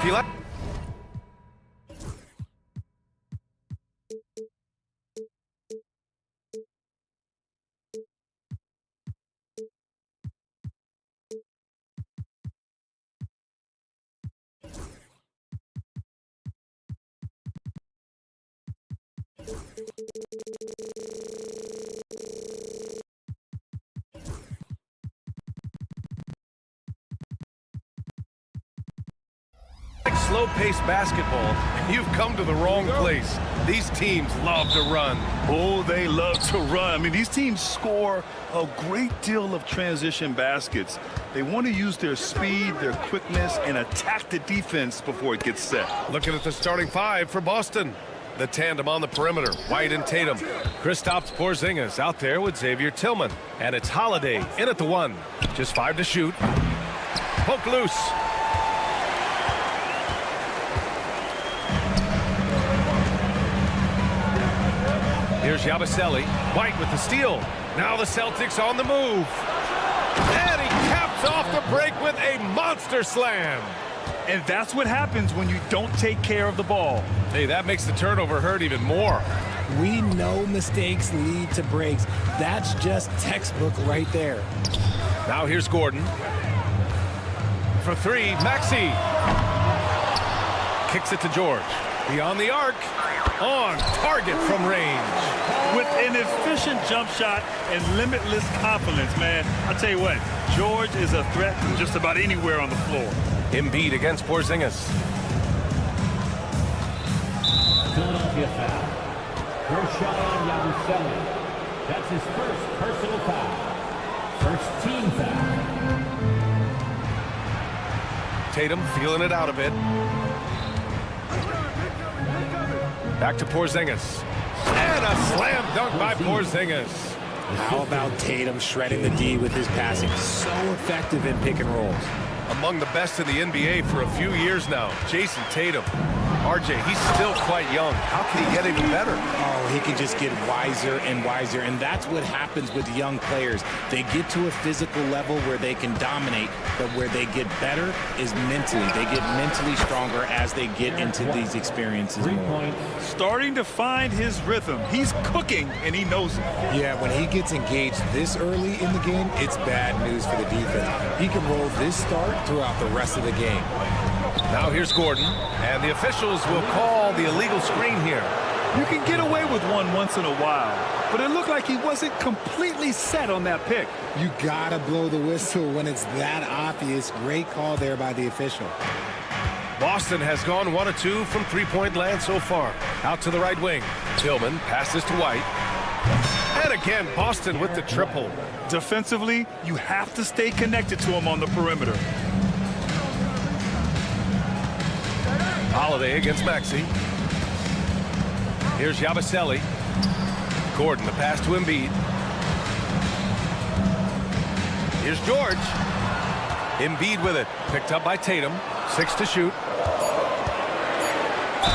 If you like. Slow-paced basketball, you've come to the wrong place. These teams love to run. Oh, they love to run. I mean, these teams score a great deal of transition baskets. They want to use their speed, their quickness, and attack the defense before it gets set. Looking at the starting five for Boston. The tandem on the perimeter, White and Tatum. Kristaps Porzingis out there with Xavier Tillman. And it's Holiday in at the one. Just 5 to shoot. Poke loose. Here's Bobslay. White with the steal. Now the Celtics on the move. And he caps off the break with a monster slam. And that's what happens when you don't take care of the ball. Hey, that makes the turnover hurt even more. We know mistakes lead to breaks. That's just textbook right there. Now here's Gordon. For 3, Maxey. Kicks it to George. Beyond the arc. On target from range. With an efficient jump shot and limitless confidence, man. I'll tell you what, George is a threat from just about anywhere on the floor. Embiid against Porzingis. Philadelphia foul. First shot on Bobslay. That's his first personal foul. First team foul. Tatum feeling it out a bit. Back to Porzingis. And a slam dunk by Porzingis. How about Tatum shredding the D with his passing? So effective in pick and rolls. Among the best in the NBA for a few years now, Jason Tatum. RJ, he's still quite young. How can he get even better? Oh, he can just get wiser and wiser, and that's what happens with young players. They get to a physical level where they can dominate, but where they get better is mentally. They get mentally stronger as they get into these experiences more. Starting to find his rhythm. He's cooking, and he knows it. Yeah, when he gets engaged this early in the game, it's bad news for the defense. He can roll this start throughout the rest of the game. Now here's Gordon, and the officials will call the illegal screen here. You can get away with one once in a while, but it looked like he wasn't completely set on that pick. You gotta blow the whistle when it's that obvious. Great call there by the official. Boston has gone 1 of 2 from three-point land so far. Out to the right wing. Tillman passes to White. And again, Boston with the triple. Defensively, you have to stay connected to him on the perimeter. Holiday against Maxey. Here's Bobslay. Gordon, the pass to Embiid. Here's George. Embiid with it. Picked up by Tatum. 6 to shoot.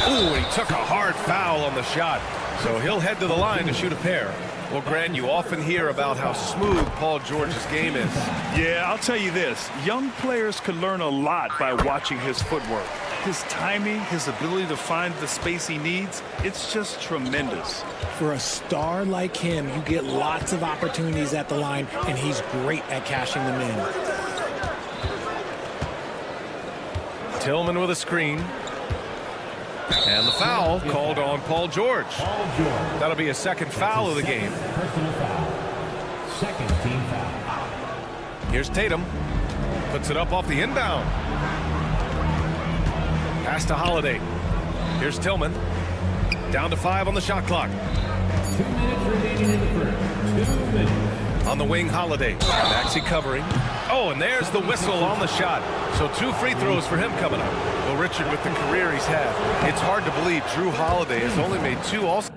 Ooh, he took a hard foul on the shot. So he'll head to the line to shoot a pair. Well, Grant, you often hear about how smooth Paul George's game is. Yeah, I'll tell you this. Young players can learn a lot by watching his footwork. His timing, his ability to find the space he needs, it's just tremendous. For a star like him, you get lots of opportunities at the line, and he's great at cashing them in. Tillman with a screen. And the foul called on Paul George. That'll be a second foul of the game. Personal foul. Second team foul. Here's Tatum. Puts it up off the inbound. Pass to Holiday. Here's Tillman. Down to 5 on the shot clock. 2 minutes remaining in the first. 2 minutes. On the wing, Holiday. Maxey covering. Oh, and there's the whistle on the shot. So 2 free throws for him coming up. Well, Richard, with the career he's had, it's hard to believe Drew Holiday has only made 2 All-Star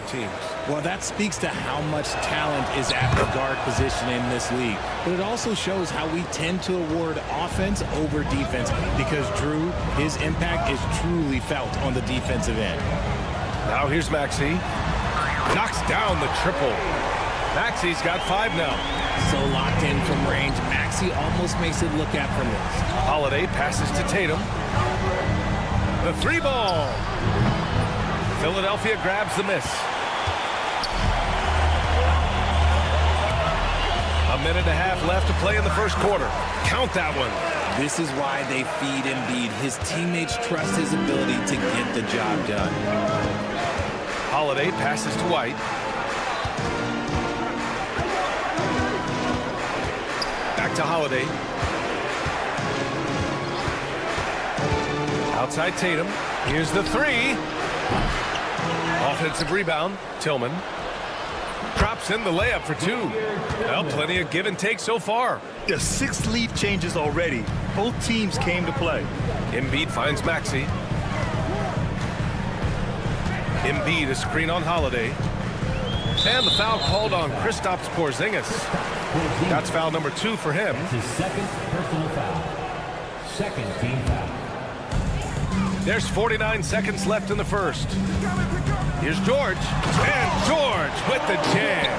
teams. Well, that speaks to how much talent is at the guard position in this league. But it also shows how we tend to award offense over defense because Drew, his impact is truly felt on the defensive end. Now here's Maxey. Knocks down the triple. Maxi's got 5 now. So locked in from range. Maxey almost makes it look effortless. Holiday passes to Tatum. The 3 ball. Philadelphia grabs the miss. A minute and a half left to play in the first quarter. Count that one. This is why they feed Embiid. His teammates trust his ability to get the job done. Holiday passes to White. Back to Holiday. Outside Tatum. Here's the 3. Offensive rebound. Tillman. Drops in the layup for 2. Well, plenty of give and take so far. There's 6 lead changes already. Both teams came to play. Embiid finds Maxey. Embiid, a screen on Holiday. And the foul called on Kristaps Porzingis. That's foul number 2 for him. That's his second personal foul. Second team foul. There's 49 seconds left in the first. Here's George. And George with the jam.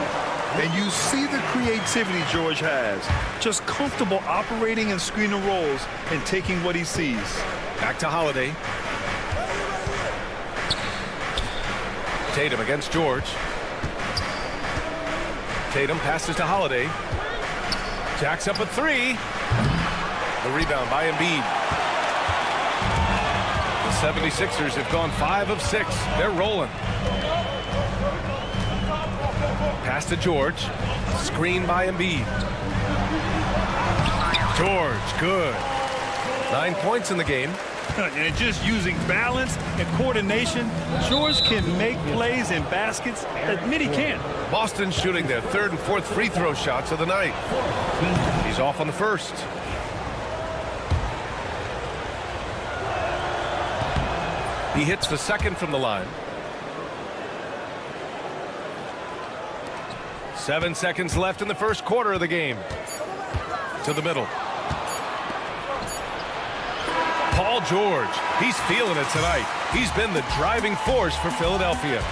And you see the creativity George has. Just comfortable operating and screening roles and taking what he sees. Back to Holiday. Tatum against George. Tatum passes to Holiday. Jacks up a 3. The rebound by Embiid. The 76ers have gone 5 of 6. They're rolling. Pass to George. Screen by Embiid. George, good. 9 points in the game. And just using balance and coordination, George can make plays and baskets that many can't. Boston shooting their 3rd and 4th free throw shots of the night. He's off on the first. He hits the second from the line. 7 seconds left in the first quarter of the game. To the middle. Paul George, he's feeling it tonight. He's been the driving force for Philadelphia.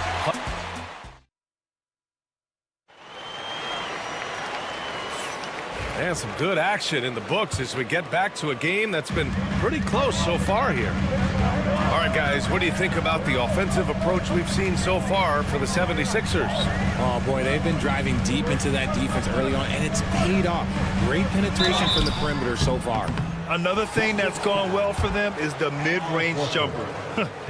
And some good action in the books as we get back to a game that's been pretty close so far here. All right, guys, what do you think about the offensive approach we've seen so far for the 76ers? Oh, boy, they've been driving deep into that defense early on, and it's paid off. Great penetration from the perimeter so far. Another thing that's gone well for them is the mid-range jumper.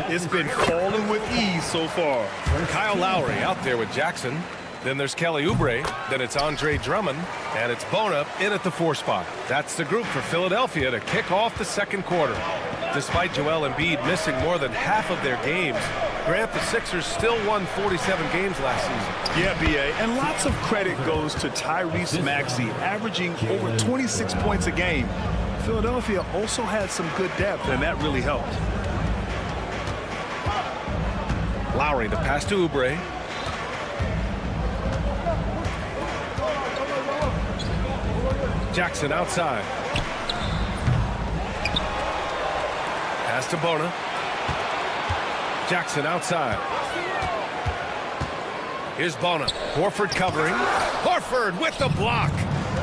It's been falling with ease so far. Kyle Lowry out there with Jackson. Then there's Kelly Oubre. Then it's Andre Drummond. And it's Bona in at the 4 spot. That's the group for Philadelphia to kick off the second quarter. Despite Joel Embiid missing more than half of their games, Grant, the Sixers still won 47 games last season. Yeah, B.A., and lots of credit goes to Tyrese Maxey, averaging over 26 points a game. Philadelphia also had some good depth, and that really helped. Lowry, the pass to Oubre. Jackson outside. Pass to Bona. Jackson outside. Here's Bona. Horford covering. Horford with the block.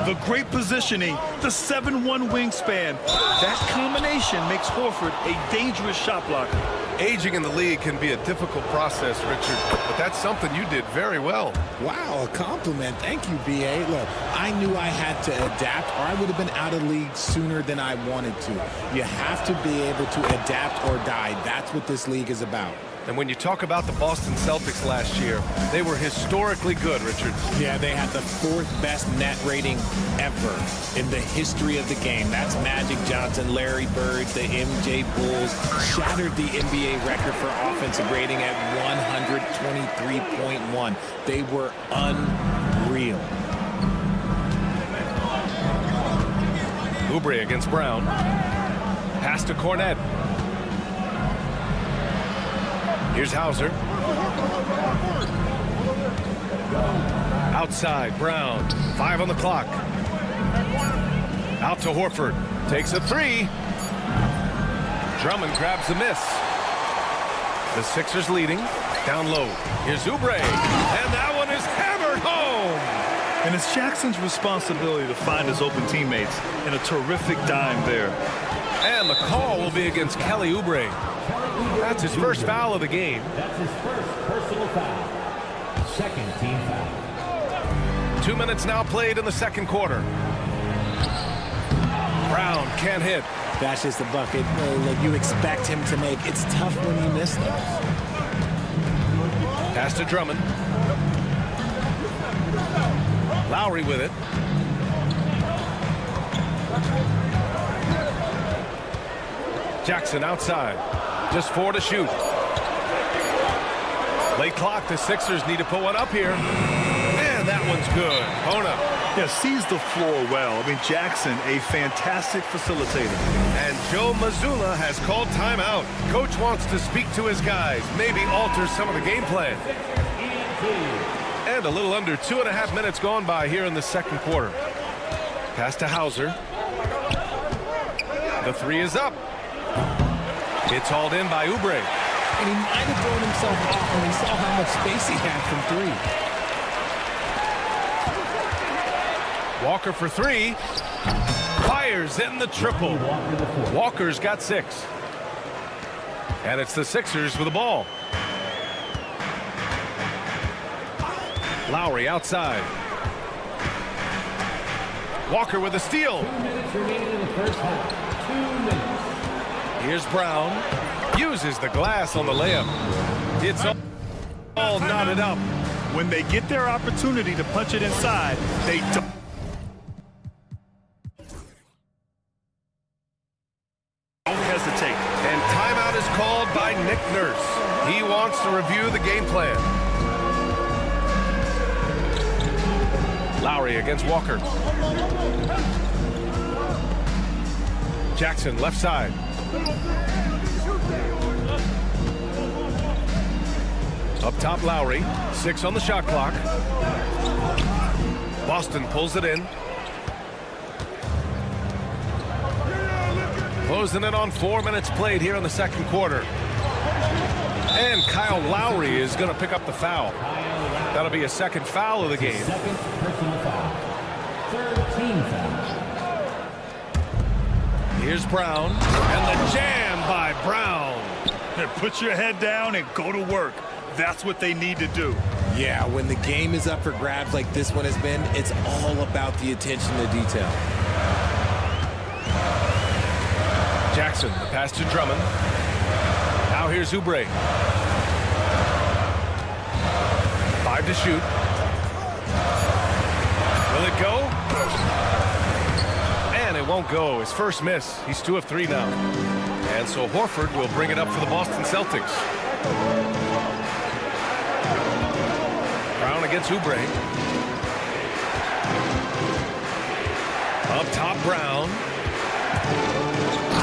The great positioning, the 7'1" wingspan. That combination makes Horford a dangerous shot blocker. Aging in the league can be a difficult process, Richard, but that's something you did very well. Wow, a compliment. Thank you, B.A. Look, I knew I had to adapt, or I would have been out of the league sooner than I wanted to. You have to be able to adapt or die. That's what this league is about. And when you talk about the Boston Celtics last year, they were historically good, Richard. Yeah, they had the 4th best net rating ever in the history of the game. That's Magic Johnson, Larry Bird, the MJ Bulls. Shattered the NBA record for offensive rating at 123.1. They were unreal. Oubre against Brown. Pass to Cornet. Here's Hauser. Outside, Brown. 5 on the clock. Out to Horford. Takes a 3. Drummond grabs the miss. The Sixers leading. Down low. Here's Oubre. And that one is hammered home. And it's Jackson's responsibility to find his open teammates, and a terrific dime there. And the call will be against Kelly Oubre. That's his first foul of the game. That's his first personal foul. Second team foul. 2 minutes now played in the second quarter. Brown can't hit. That's just a bucket that you expect him to make. It's tough when you miss those. Pass to Drummond. Lowry with it. Jackson outside. Just 4 to shoot. Late clock. The Sixers need to put one up here. And that one's good. Bona. Yeah, sees the floor well. I mean, Jackson, a fantastic facilitator. And Joe Mazzulla has called timeout. Coach wants to speak to his guys, maybe alter some of the game plan. And a little under 2.5 minutes gone by here in the second quarter. Pass to Hauser. The three is up. It's hauled in by Oubre. And he might have thrown himself off when he saw how much space he had from three. Walker for three. Fires in the triple. Walker's got 6. And it's the Sixers with the ball. Lowry outside. Walker with a steal. 2 minutes remaining in the first half. 2 minutes. Here's Brown. Uses the glass on the layup. It's all knotted up. When they get their opportunity to punch it inside, they don't hesitate. And timeout is called by Nick Nurse. He wants to review the game plan. Lowry against Walker. Jackson left side. Up top, Lowry. 6 on the shot clock. Boston pulls it in. Closing in on 4 minutes played here in the second quarter. And Kyle Lowry is going to pick up the foul. That'll be a second foul of the game. Second personal foul. Third team foul. Here's Brown. And the jam by Brown. Put your head down and go to work. That's what they need to do. Yeah, when the game is up for grabs like this one has been, it's all about the attention to detail. Jackson, the pass to Drummond. Now here's Oubre. 5 to shoot. Will it go? And it won't go. His first miss. He's 2 of 3 now. And so Horford will bring it up for the Boston Celtics. Brown against Oubre. Up top, Brown.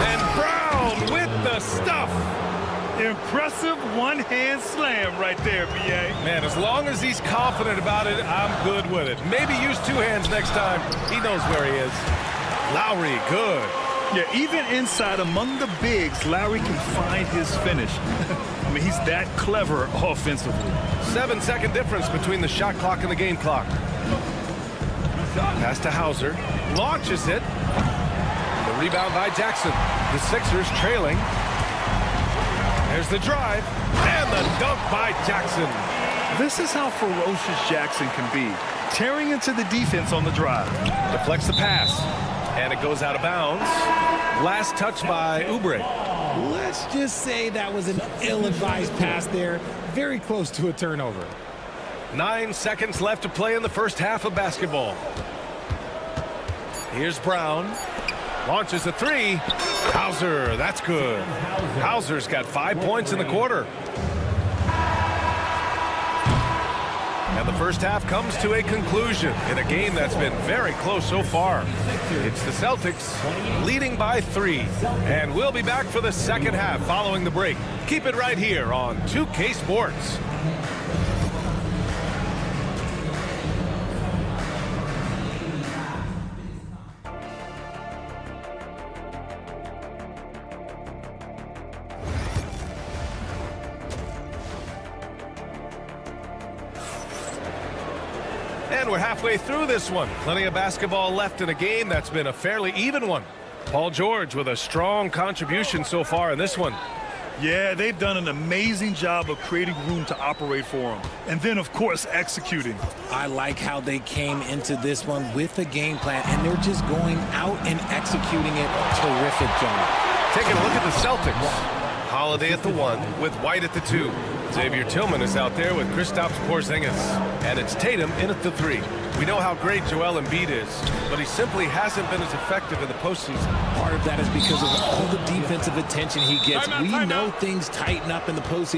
And Brown with the stuff. Impressive one-hand slam right there, B.A. Man, as long as he's confident about it, I'm good with it. Maybe use 2 hands next time. He knows where he is. Lowry, good. Yeah, even inside among the bigs, Lowry can find his finish. I mean, he's that clever offensively. 7-second difference between the shot clock and the game clock. Pass to Hauser. Launches it. The rebound by Jackson. The Sixers trailing. There's the drive. And the dunk by Jackson. This is how ferocious Jackson can be. Tearing into the defense on the drive. Deflects the pass. And it goes out of bounds. Last touch by Oubre. Let's just say that was an ill-advised pass there. Very close to a turnover. 9 seconds left to play in the first half of basketball. Here's Brown. Launches a 3. Hauser, that's good. Hauser's got 5 points in the quarter. And the first half comes to a conclusion in a game that's been very close so far. It's the Celtics leading by 3. And we'll be back for the second half following the break. Keep it right here on 2K Sports. And we're halfway through this one. Plenty of basketball left in a game that's been a fairly even one. Paul George with a strong contribution so far in this one. Yeah, they've done an amazing job of creating room to operate for him. And then, of course, executing. I like how they came into this one with a game plan, and they're just going out and executing it. Terrific job. Taking a look at the Celtics. Holiday at the 1 with White at the 2. Xavier Tillman is out there with Kristaps Porzingis. And it's Tatum in at the 3. We know how great Joel Embiid is, but he simply hasn't been as effective in the postseason. Part of that is because of all the defensive attention he gets. We know things tighten up in the postseason,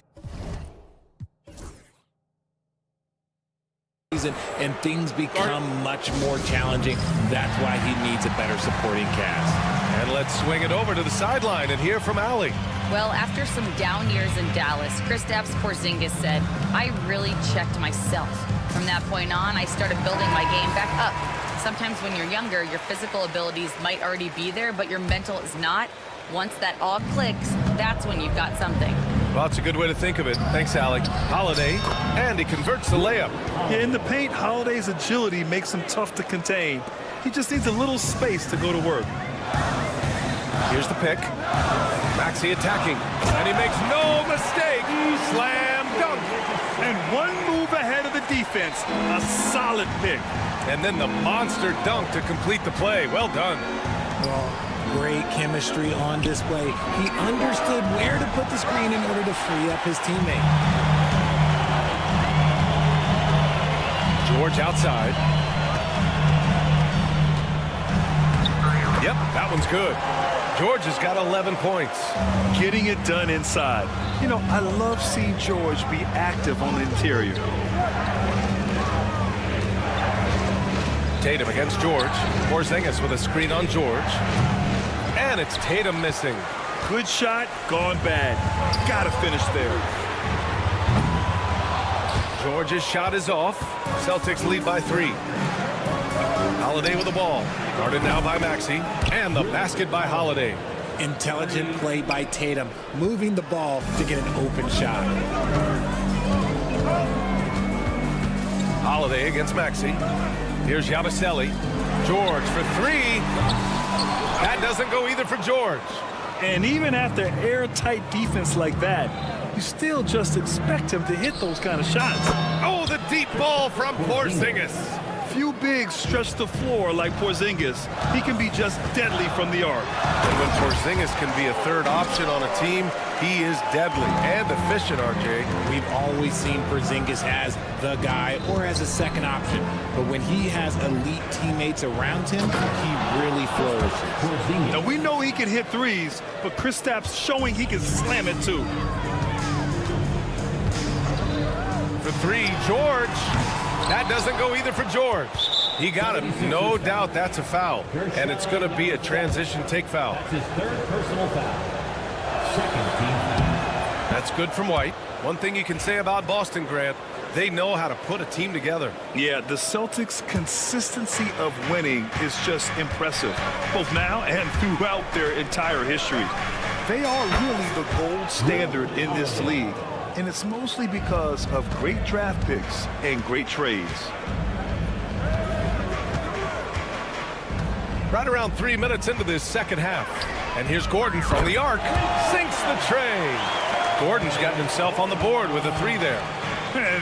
and things become much more challenging. That's why he needs a better supporting cast. And let's swing it over to the sideline and hear from Allie. Well, after some down years in Dallas, Kristaps Porzingis said, "I really checked myself. From that point on, I started building my game back up. Sometimes when you're younger, your physical abilities might already be there, but your mental is not. Once that all clicks, that's when you've got something." Well, it's a good way to think of it. Thanks, Allie. Holiday, and he converts the layup. Yeah, in the paint, Holiday's agility makes him tough to contain. He just needs a little space to go to work. Here's the pick. Maxey attacking, and he makes no mistake. Slam dunk. And one move ahead of the defense. A solid pick. And then the monster dunk to complete the play. Well done. Well, great chemistry on display. He understood where to put the screen in order to free up his teammate. George outside. Yep, that one's good. George has got 11 points. Getting it done inside. You know, I love seeing George be active on the interior. Tatum against George. Porzingis with a screen on George. And it's Tatum missing. Good shot, gone bad. Gotta finish there. George's shot is off. Celtics lead by 3. Holiday with the ball. Guarded now by Maxey. And the basket by Holiday. Intelligent play by Tatum, moving the ball to get an open shot. Holiday against Maxey. Here's Yabusele. George for 3. That doesn't go either for George. And even after airtight defense like that, you still just expect him to hit those kind of shots. Oh, the deep ball from Porzingis. Few bigs stretch the floor like Porzingis. He can be just deadly from the arc. And when Porzingis can be a third option on a team, he is deadly and efficient, RJ. We've always seen Porzingis as the guy or as a second option. But when he has elite teammates around him, he really flourishes. Now, we know he can hit threes, but Kristaps showing he can slam it too. For 3, George. That doesn't go either for George. He got him. No doubt that's a foul. And it's going to be a transition take foul. That's his third personal foul. Second team foul. That's good from White. One thing you can say about Boston, Grant, they know how to put a team together. Yeah, the Celtics' consistency of winning is just impressive, both now and throughout their entire history. They are really the gold standard in this league. And it's mostly because of great draft picks and great trades. Right around 3 minutes into this second half. And here's Gordon from the arc. Sinks the tray. Gordon's gotten himself on the board with a 3 there.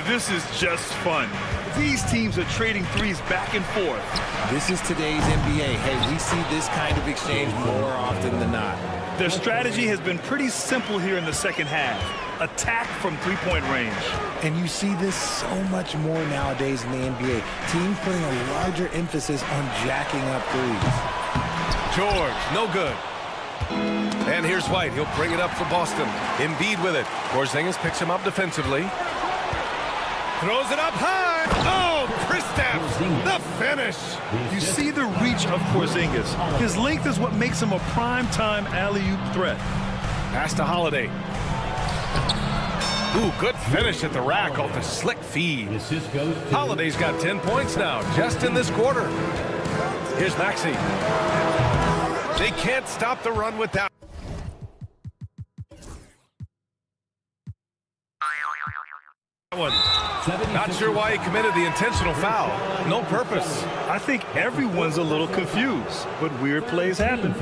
This is just fun. These teams are trading threes back and forth. This is today's NBA. Hey, we see this kind of exchange more often than not. Their strategy has been pretty simple here in the second half. Attack from three-point range. And you see this so much more nowadays in the NBA. Teams putting a larger emphasis on jacking up threes. George, no good. And here's White. He'll bring it up for Boston. Embiid with it. Porzingis picks him up defensively. Throws it up high. Oh, Kristaps, the finish. You see the reach of Porzingis. His length is what makes him a prime-time alley-oop threat. Pass to Holiday. Ooh, good finish at the rack off the slick feed. Holiday's got 10 points now, just in this quarter. Here's Maxey. They can't stop the run with that one. Not sure why he committed the intentional foul. No purpose. I think everyone's a little confused, but weird plays happen.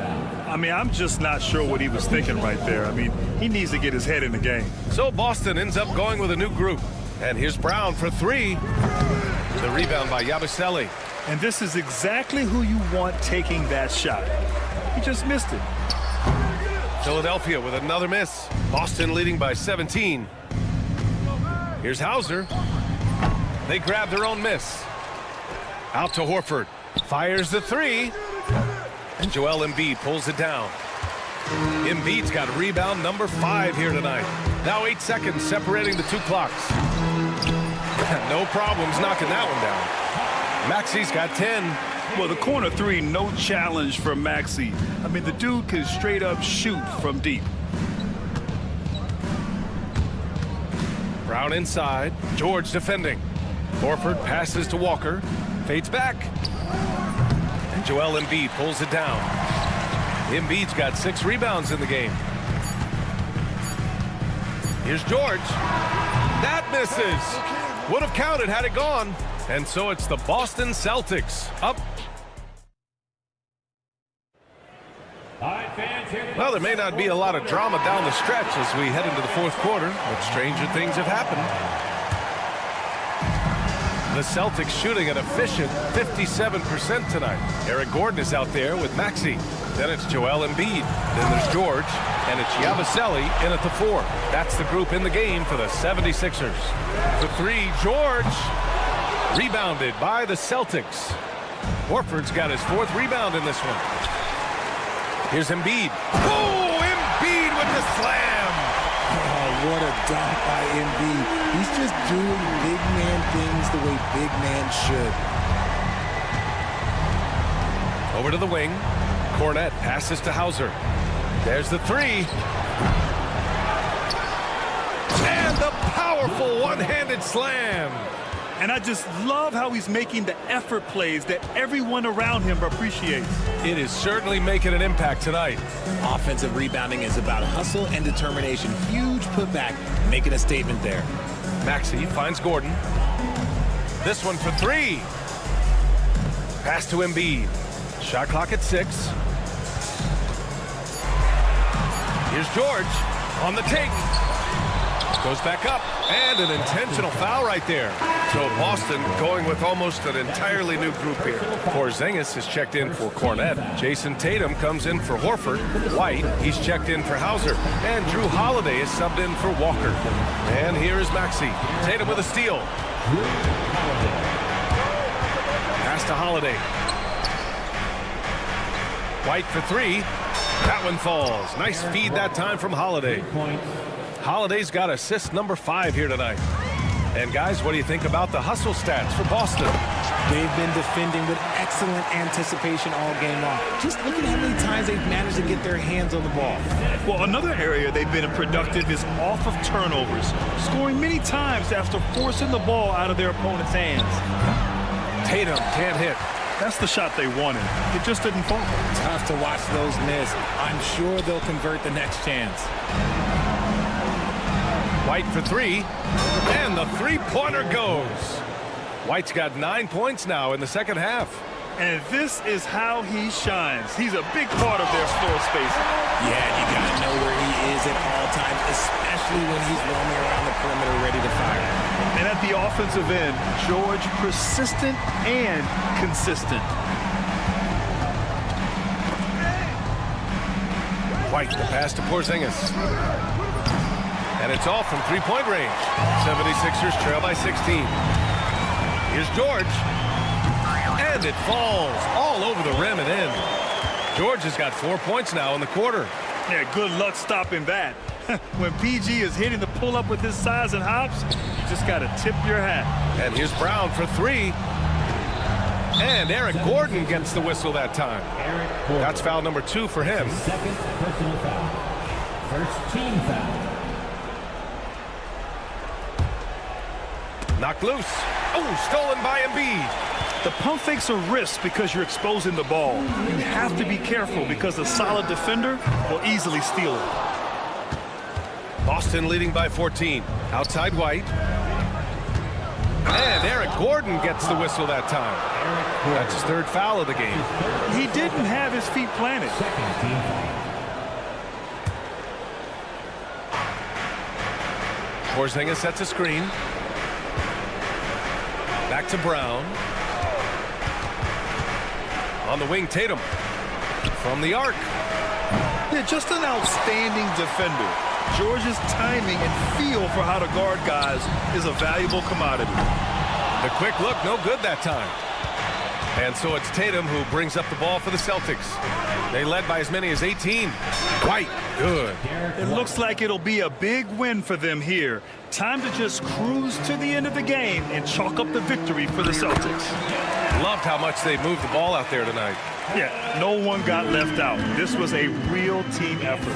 I mean, I'm just not sure what he was thinking right there. I mean, he needs to get his head in the game. So Boston ends up going with a new group. And here's Brown for three. The rebound by Bobslay. And this is exactly who you want taking that shot. He just missed it. Philadelphia with another miss. Boston leading by 17. Here's Hauser. They grab their own miss. Out to Horford. Fires the three. And Joel Embiid pulls it down. Embiid's got rebound number 5 here tonight. Now 8 seconds separating the two clocks. No problems knocking that one down. Maxi's got 10. Well, the corner three, no challenge for Maxey. I mean, the dude can straight up shoot from deep. Brown inside. George defending. Horford passes to Walker. Fades back. And Joel Embiid pulls it down. Embiid's got 6 rebounds in the game. Here's George. That misses. Would have counted had it gone. And so it's the Boston Celtics up. Well, there may not be a lot of drama down the stretch as we head into the fourth quarter, but stranger things have happened. The Celtics shooting an efficient 57% tonight. Eric Gordon is out there with Maxey. Then it's Joel Embiid. Then there's George. And it's Bobslay in at the 4. That's the group in the game for the 76ers. The 3, George. Rebounded by the Celtics. Horford's got his 4th rebound in this one. Here's Embiid. Oh, Embiid with the slam. Oh, what a dunk by Embiid. He's just doing big man things the way big man should. Over to the wing. Cornette passes to Hauser. There's the 3. And the powerful one-handed slam. And I just love how he's making the effort plays that everyone around him appreciates. It is certainly making an impact tonight. Offensive rebounding is about hustle and determination. Huge putback, making a statement there. Maxey finds Gordon. This one for 3. Pass to Embiid. Shot clock at 6. Here's George on the take. Goes back up, and an intentional foul right there. So Boston going with almost an entirely new group here. Porzingis is checked in for Cornette. Jason Tatum comes in for Horford. White, he's checked in for Hauser. And Drew Holiday is subbed in for Walker. And here is Maxey. Tatum with a steal. Pass to Holiday. White for 3. That one falls. Nice feed that time from Holiday. Holiday's got assist number 5 here tonight. And guys, what do you think about the hustle stats for Boston? They've been defending with excellent anticipation all game long. Just look at how many times they've managed to get their hands on the ball. Well, another area they've been productive is off of turnovers, scoring many times after forcing the ball out of their opponent's hands. Tatum can't hit. That's the shot they wanted. It just didn't fall. Tough to watch those miss. I'm sure they'll convert the next chance. White for 3, and the 3-pointer goes. White's got 9 points now in the second half. And this is how he shines. He's a big part of their floor spacing. Yeah, you got to know where he is at all times, especially when he's roaming around the perimeter ready to fire. And at the offensive end, George persistent and consistent. White, the pass to Porzingis. And it's off from 3-point range. 76ers trail by 16. Here's George. And it falls all over the rim and in. George has got 4 points now in the quarter. Yeah, good luck stopping that. When PG is hitting the pull-up with his size and hops, you just got to tip your hat. And here's Brown for 3. And Eric Gordon gets the whistle that time. That's foul number 2 for him. Second personal foul. First team foul. Knocked loose. Oh, stolen by Embiid. The pump fakes a risk because you're exposing the ball. You have to be careful because a solid defender will easily steal it. Boston leading by 14. Outside White. And Eric Gordon gets the whistle that time. That's his third foul of the game. He didn't have his feet planted. Second team foul. Porzingis sets a screen. Back to Brown. On the wing, Tatum. From the arc. Yeah, just an outstanding defender. George's timing and feel for how to guard guys is a valuable commodity. The quick look, no good that time. And so it's Tatum who brings up the ball for the Celtics. They led by as many as 18. White, good. It looks like it'll be a big win for them here. Time to just cruise to the end of the game and chalk up the victory for the Celtics. Loved how much they moved the ball out there tonight. Yeah, no one got left out. This was a real team effort.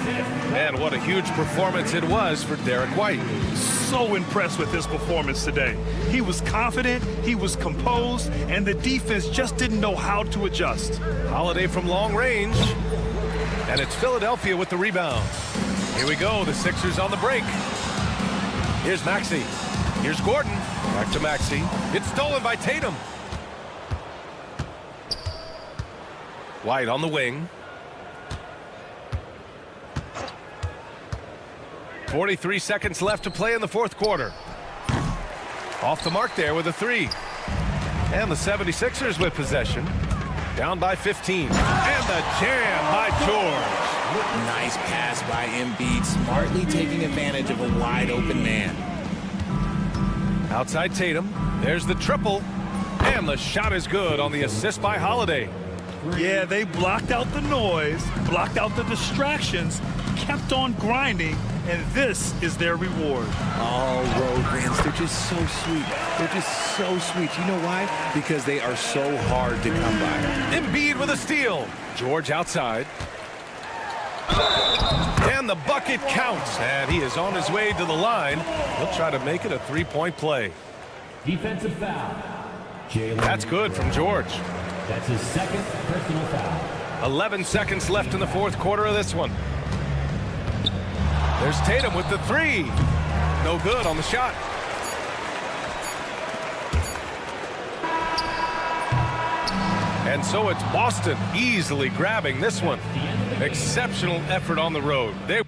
And what a huge performance it was for Derek White. So impressed with his performance today. He was confident, he was composed, and the defense just didn't know how to adjust. Holiday from long range. And it's Philadelphia with the rebound. Here we go, the Sixers on the break. Here's Maxey. Here's Gordon. Back to Maxey. It's stolen by Tatum. White on the wing. 43 seconds left to play in the fourth quarter. Off the mark there with a three. And the 76ers with possession. Down by 15. And the jam by George. Nice pass by Embiid, smartly taking advantage of a wide open man. Outside Tatum. There's the triple. And the shot is good on the assist by Holiday. Yeah, they blocked out the noise, blocked out the distractions, kept on grinding, and this is their reward. Oh, road wins. They're just so sweet. They're just so sweet. You know why? Because they are so hard to come by. Embiid with a steal. George outside. And the bucket counts. And he is on his way to the line. He'll try to make it a three-point play. Defensive foul. Jalen. That's good from George. That's his second personal foul. 11 seconds left in the fourth quarter of this one. There's Tatum with the three. No good on the shot. And so it's Boston easily grabbing this one. Exceptional effort on the road. They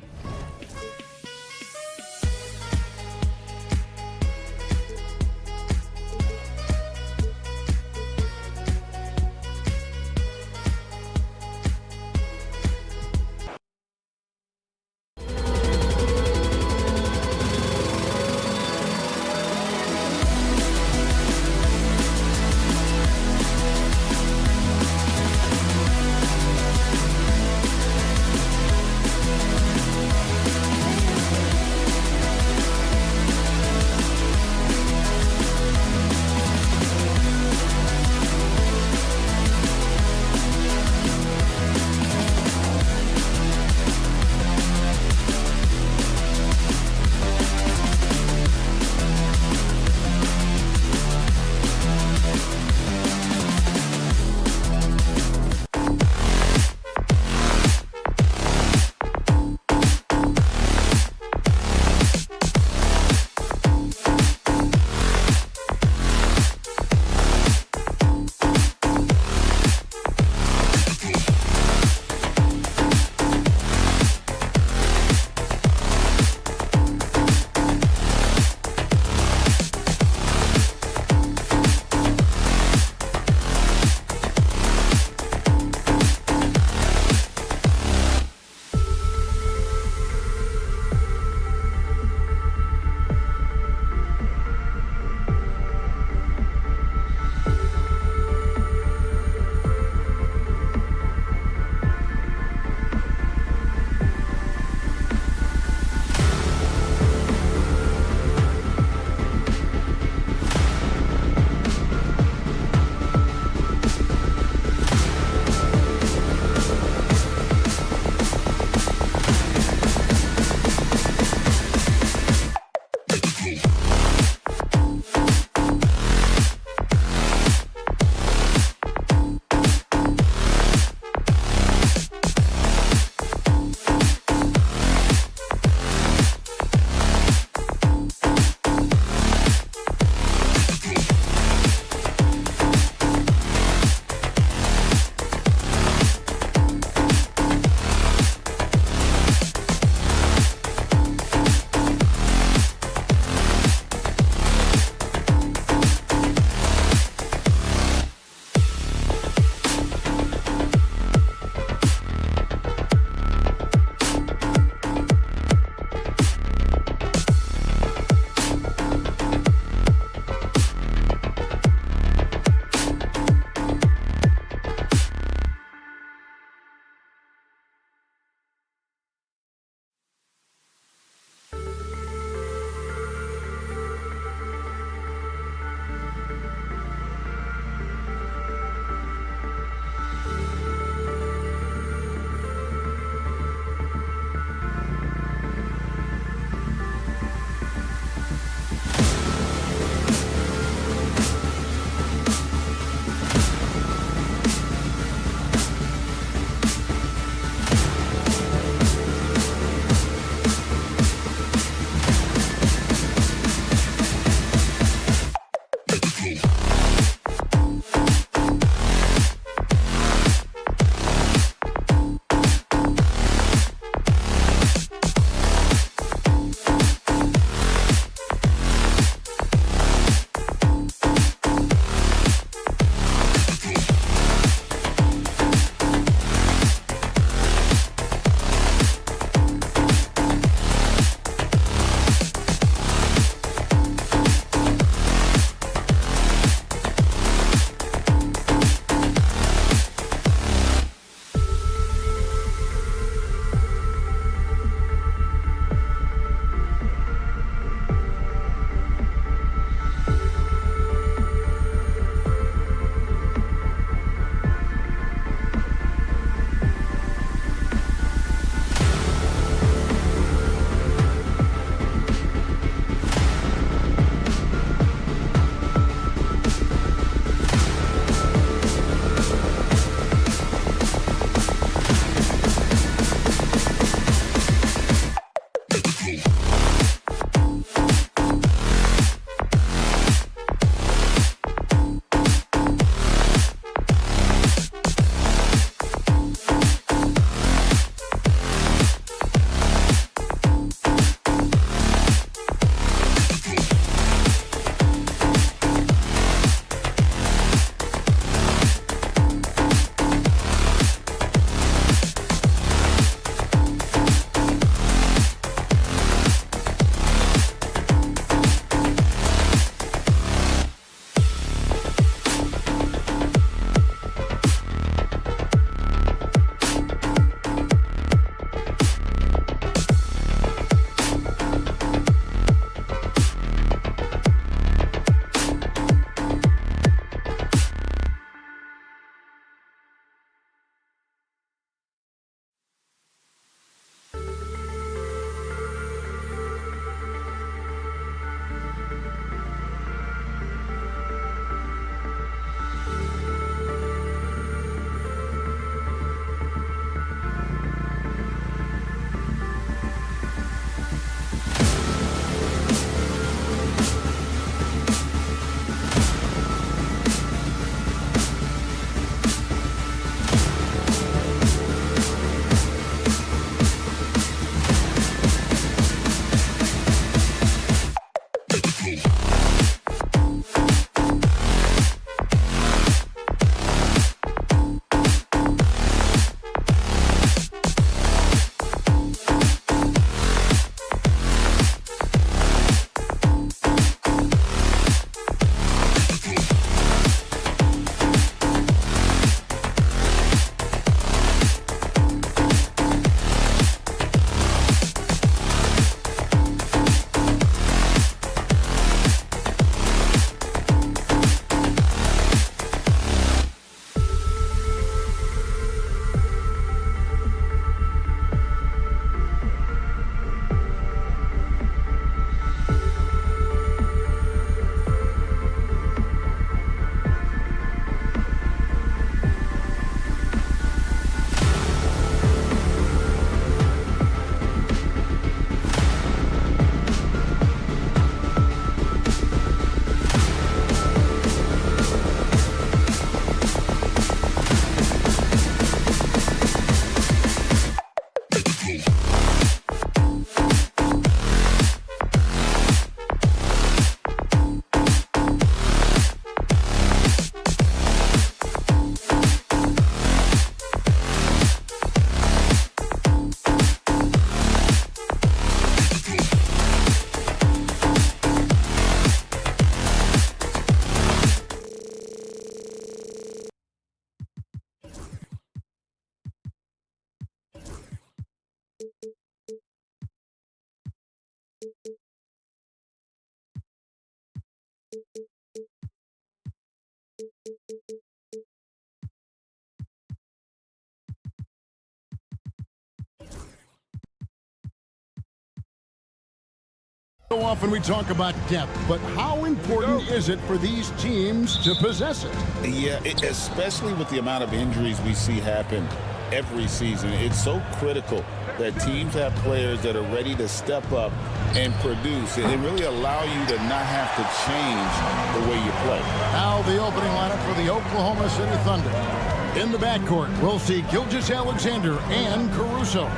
So often we talk about depth, but how important is it for these teams to possess it? Yeah, especially with the amount of injuries we see happen every season. It's so critical that teams have players that are ready to step up and produce. And really allow you to not have to change the way you play. Now the opening lineup for the Oklahoma City Thunder. In the backcourt, we'll see Gilgeous-Alexander and Caruso.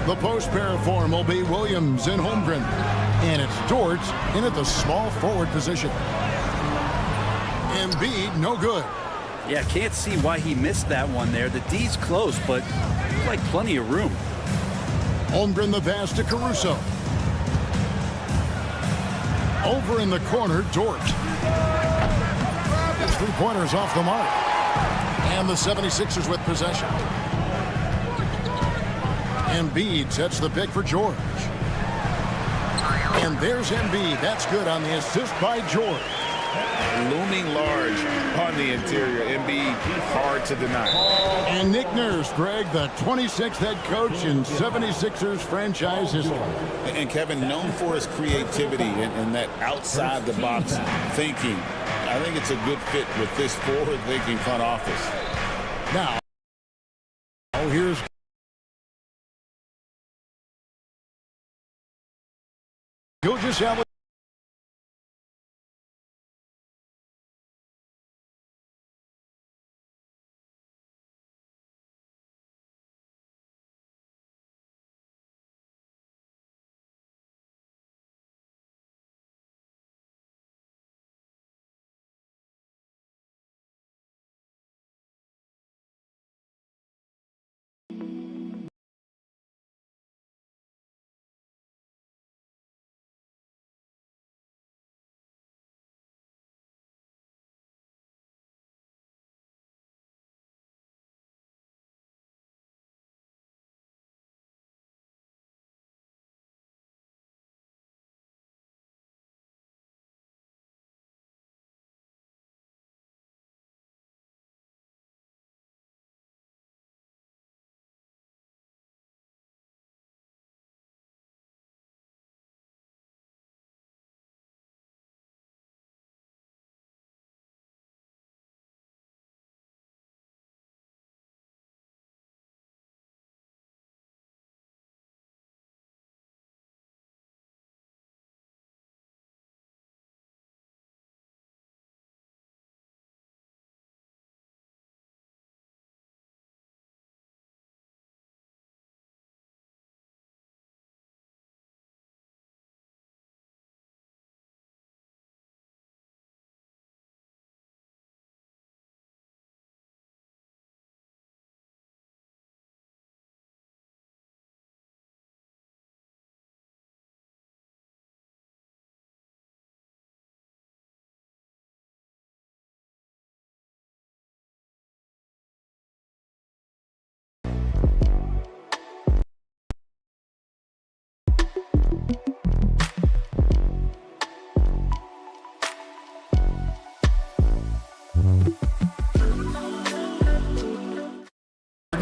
The post pair form will be Williams and Holmgren. And it's Dort in at the small forward position. Embiid, no good. Yeah, can't see why he missed that one there. The D's close, but like plenty of room. Holmgren the pass to Caruso. Over in the corner, Dort. His three-pointers off the mark. And the 76ers with possession. Embiid sets the pick for George. And there's Embiid. That's good on the assist by George. Looming large on the interior. Embiid, hard to deny. And Nick Nurse, Greg, the 26th head coach in 76ers franchise history. And Kevin, known for his creativity and that outside-the-box thinking. I think it's a good fit with this forward-thinking front office. Now, here's Gilgeous-Alexander.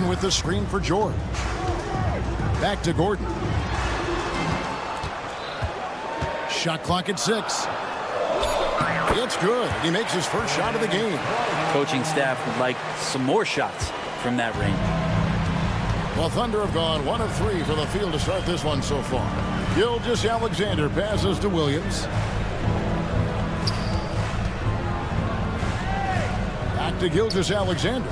With the screen for George. Back to Gordon. Shot clock at 6. It's good. He makes his first shot of the game. Coaching staff would like some more shots from that range. Well, Thunder have gone 1 of 3 for the field to start this one so far. Gilgeous-Alexander passes to Williams. Back to Gilgeous-Alexander.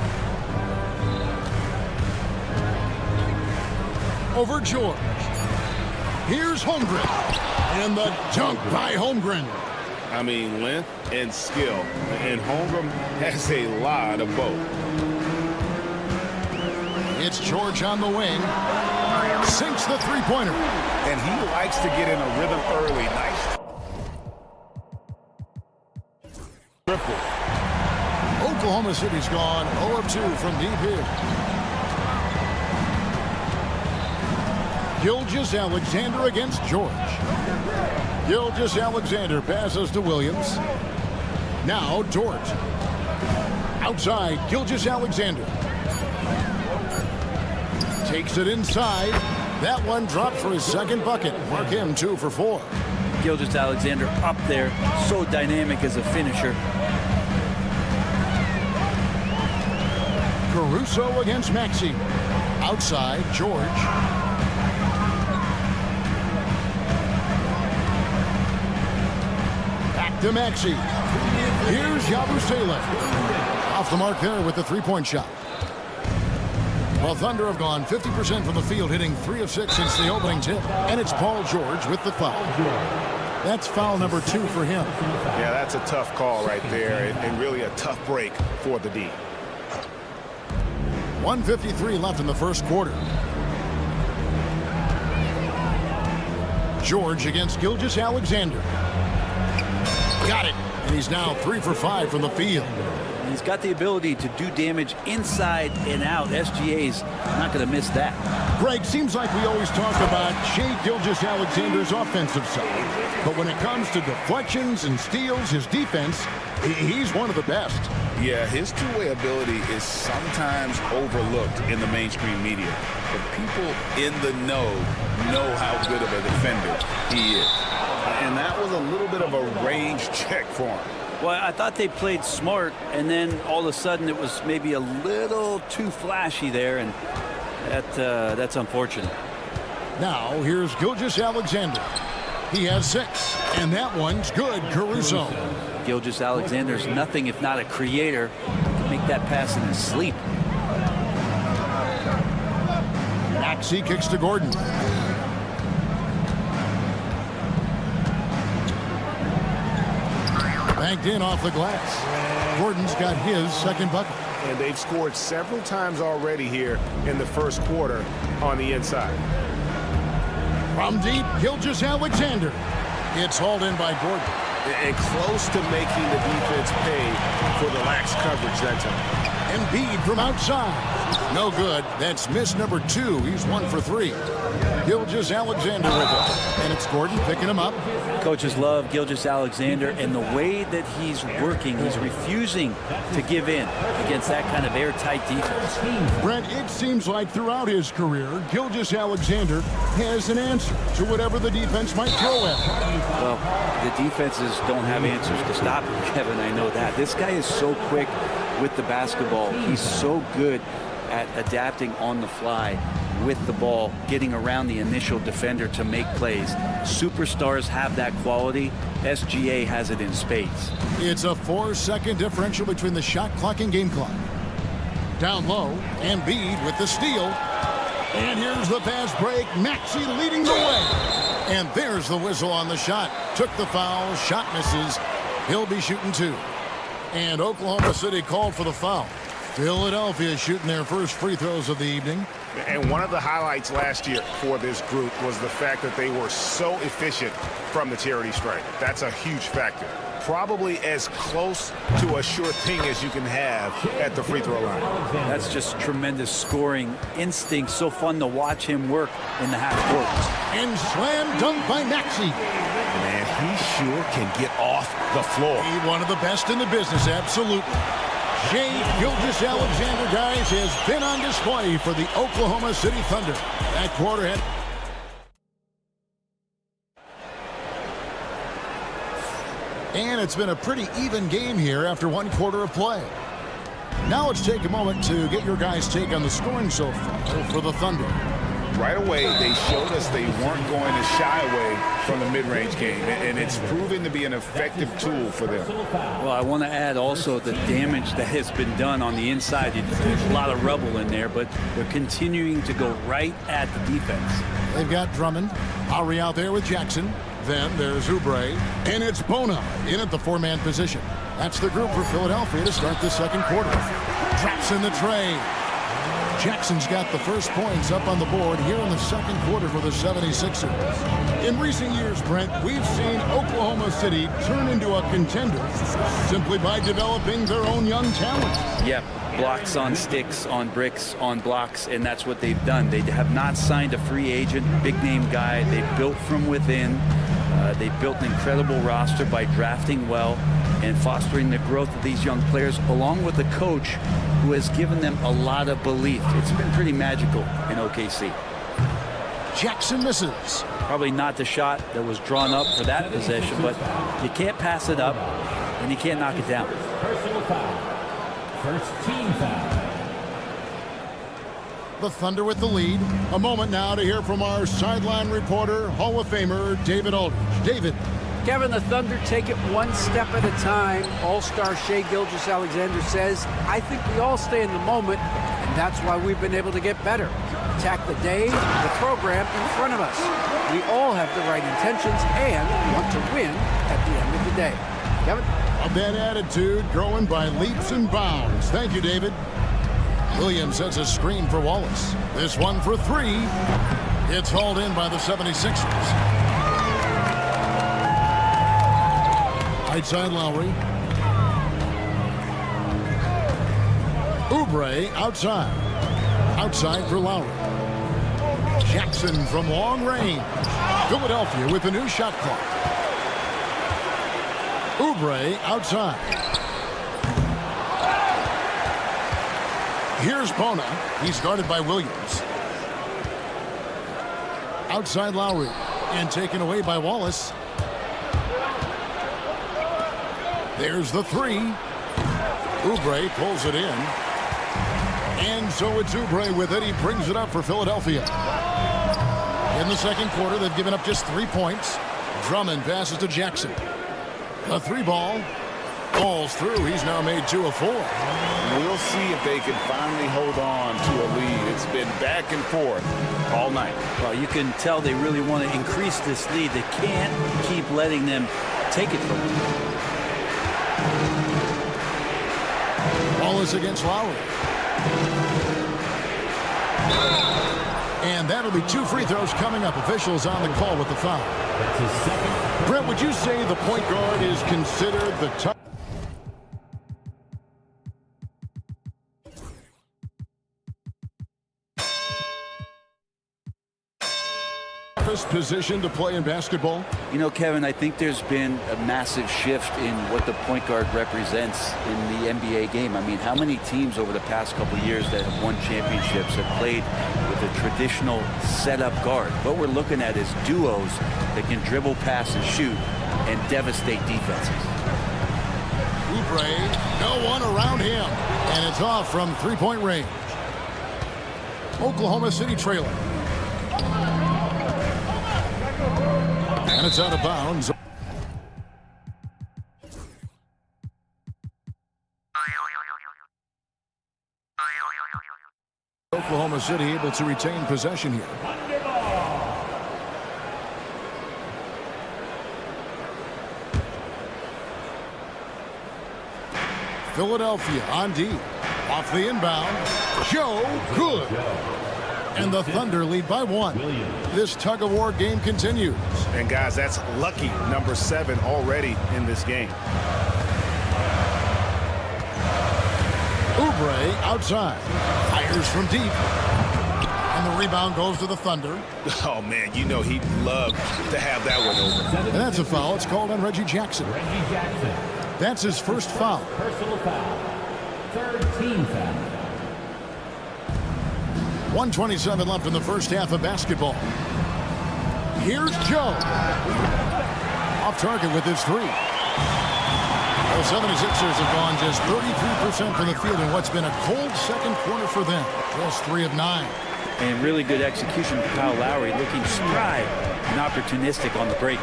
Over George. Here's Holmgren. And the dunk by Holmgren. I mean, length and skill. And Holmgren has a lot of both. It's George on the wing. Sinks the three-pointer. And he likes to get in a rhythm early. Nice. Triple. Oklahoma City's gone 0 of 2 from deep here. Gilgeous-Alexander against George. Gilgeous-Alexander passes to Williams. Now Dort. Outside, Gilgeous-Alexander. Takes it inside. That one dropped for his second bucket. Mark him 2 for 4. Gilgeous-Alexander up there, so dynamic as a finisher. Caruso against Maxey. Outside, George. Back to Maxey. Here's Yabusele. Off the mark there with the three-point shot. Well, Thunder have gone 50% from the field, hitting 3 of 6 since the opening tip. And it's Paul George with the foul. That's foul number 2 for him. Yeah, that's a tough call right there, and really a tough break for the D. 1:53 left in the first quarter. George against Gilgeous-Alexander. Got it. And he's now 3 for 5 from the field. He's got the ability to do damage inside and out. SGA's not going to miss that. Greg, seems like we always talk about Shai Gilgeous-Alexander's offensive side. But when it comes to deflections and steals, his defense, he's one of the best. Yeah, his two-way ability is sometimes overlooked in the mainstream media. But people in the know how good of a defender he is. And that was a little bit of a range check for him. Well, I thought they played smart, and then all of a sudden it was maybe a little too flashy there, and that's unfortunate. Now, here's Gilgeous-Alexander. He has 6, and that one's good, Caruso. Gilgeous-Alexander's nothing if not a creator. He can make that pass in his sleep. Maxey kicks to Gordon. Banked in off the glass. Gordon's got his second bucket. And they've scored several times already here in the first quarter on the inside. From deep, Gilgeous-Alexander. It's hauled in by Gordon. And close to making the defense pay for the lax coverage that time. Embiid from outside. No good. That's miss number 2. He's 1 for 3. Gilgeous-Alexander with it. And it's Gordon picking him up. Coaches love Gilgeous-Alexander, and the way that he's working, he's refusing to give in against that kind of airtight defense. Brent, it seems like throughout his career, Gilgeous-Alexander has an answer to whatever the defense might throw at him. Well, the defenses don't have answers to stop him, Kevin. I know that. This guy is so quick with the basketball. He's so good at adapting on the fly with the ball, getting around the initial defender to make plays. Superstars have that quality. SGA has it in spades. It's a 4-second differential between the shot clock and game clock. Down low, Embiid with the steal. And here's the fast break. Maxey leading the way. And there's the whistle on the shot. Took the foul. Shot misses. He'll be shooting 2. And Oklahoma City called for the foul. Philadelphia shooting their first free throws of the evening. And one of the highlights last year for this group was the fact that they were so efficient from the charity stripe. That's a huge factor. Probably as close to a sure thing as you can have at the free throw line. That's just tremendous scoring instinct. So fun to watch him work in the half court. And slam dunk by Maxey. Man, he sure can get off the floor. He's one of the best in the business, absolutely. Shai Gilgeous-Alexander, guys, has been on display for the Oklahoma City Thunder. That quarter had... And it's been a pretty even game here after 1 quarter of play. Now let's take a moment to get your guys' take on the scoring so far for the Thunder. Right away, they showed us they weren't going to shy away from the mid-range game, and it's proven to be an effective tool for them. Well, I want to add also the damage that has been done on the inside. There's a lot of rubble in there, but they're continuing to go right at the defense. They've got Drummond. Lowry out there with Jackson. Then there's Oubre. And it's Bona in at the 4-man position. That's the group for Philadelphia to start the second quarter. Traps in the tray. Jackson's got the first points up on the board here in the second quarter for the 76ers. In recent years, Brent, we've seen Oklahoma City turn into a contender simply by developing their own young talent. Yep, blocks on sticks, on bricks, on blocks, and that's what they've done. They have not signed a free agent, big-name guy. They built from within. They built an incredible roster by drafting well and fostering the growth of these young players, along with a coach who has given them a lot of belief. It's been pretty magical in OKC. Jackson misses. Probably not the shot that was drawn up for that possession, but you can't pass it up, and you can't knock it down. Personal foul. First team foul. The Thunder with the lead. A moment now to hear from our sideline reporter, Hall of Famer David Aldridge. David. Kevin, the Thunder take it one step at a time. All-star Shai Gilgeous-Alexander says, I think we all stay in the moment, and that's why we've been able to get better. Attack the day, the program in front of us. We all have the right intentions and want to win at the end of the day. Kevin? Of that attitude growing by leaps and bounds. Thank you, David. Williams sets a screen for Wallace. This one for three. It's hauled in by the 76ers. Right side Lowry. Oubre outside. Outside for Lowry. Jackson from long range. Philadelphia with a new shot clock. Oubre outside. Here's Bona. He's guarded by Williams. Outside Lowry. And taken away by Wallace. There's the three. Oubre pulls it in. And so it's Oubre with it. He brings it up for Philadelphia. In the second quarter, they've given up just 3 points. Drummond passes to Jackson. A three ball. Falls through. He's now made 2 of 4. We'll see if they can finally hold on to a lead. It's been back and forth all night. Well, you can tell they really want to increase this lead. They can't keep letting them take it from them. Wallace against Lowry. And that'll be 2 free throws coming up. Officials on the call with the foul. That's his second. Brent, would you say the point guard is considered the toughest position to play in basketball? You know, Kevin, I think there's been a massive shift in what the point guard represents in the NBA game. I mean, how many teams over the past couple of years that have won championships have played with a traditional setup guard? What we're looking at is duos that can dribble, pass, and shoot and devastate defenses. Oubre, no one around him. And it's off from three-point range. Oklahoma City trailing. And it's out of bounds. Oklahoma City able to retain possession here. Philadelphia on D. Off the inbound. Joe good. And the Thunder lead by 1. This tug-of-war game continues. And guys, that's lucky number 7 already in this game. Oubre outside. Fires from deep. And the rebound goes to the Thunder. Oh, man, you know he'd love to have that one over. And that's a foul. It's called on Reggie Jackson. Reggie Jackson. That's his first foul. Personal foul. Third team foul. 1:27 left in the first half of basketball. Here's Joe. Off target with his three. The 76ers have gone just 33% from the field in what's been a cold second quarter for them. Just 3 of 9. And really good execution from Kyle Lowry, looking spry and opportunistic on the break.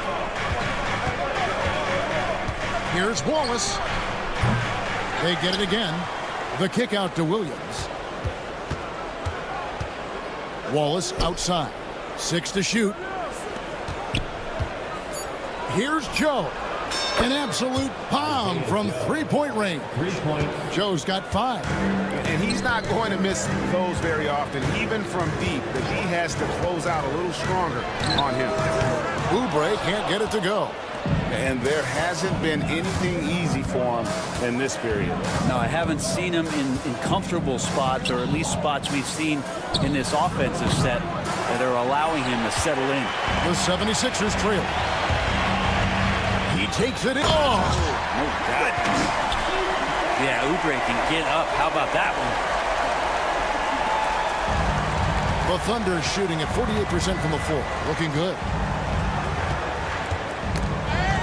Here's Wallace. They get it again. The kick out to Williams. Wallace outside. 6 to shoot. Here's Joe. An absolute bomb from three-point range. 3 points. Joe's got 5. And he's not going to miss those very often, even from deep. The D has to close out a little stronger on him. Oubre can't get it to go. And there hasn't been anything easy for him in this period. No, I haven't seen him in comfortable spots, or at least spots we've seen in this offensive set that are allowing him to settle in. The 76ers trail. He takes it in. Oh! No doubt. Yeah, Oubre can get up. How about that one? The Thunder shooting at 48% from the floor. Looking good.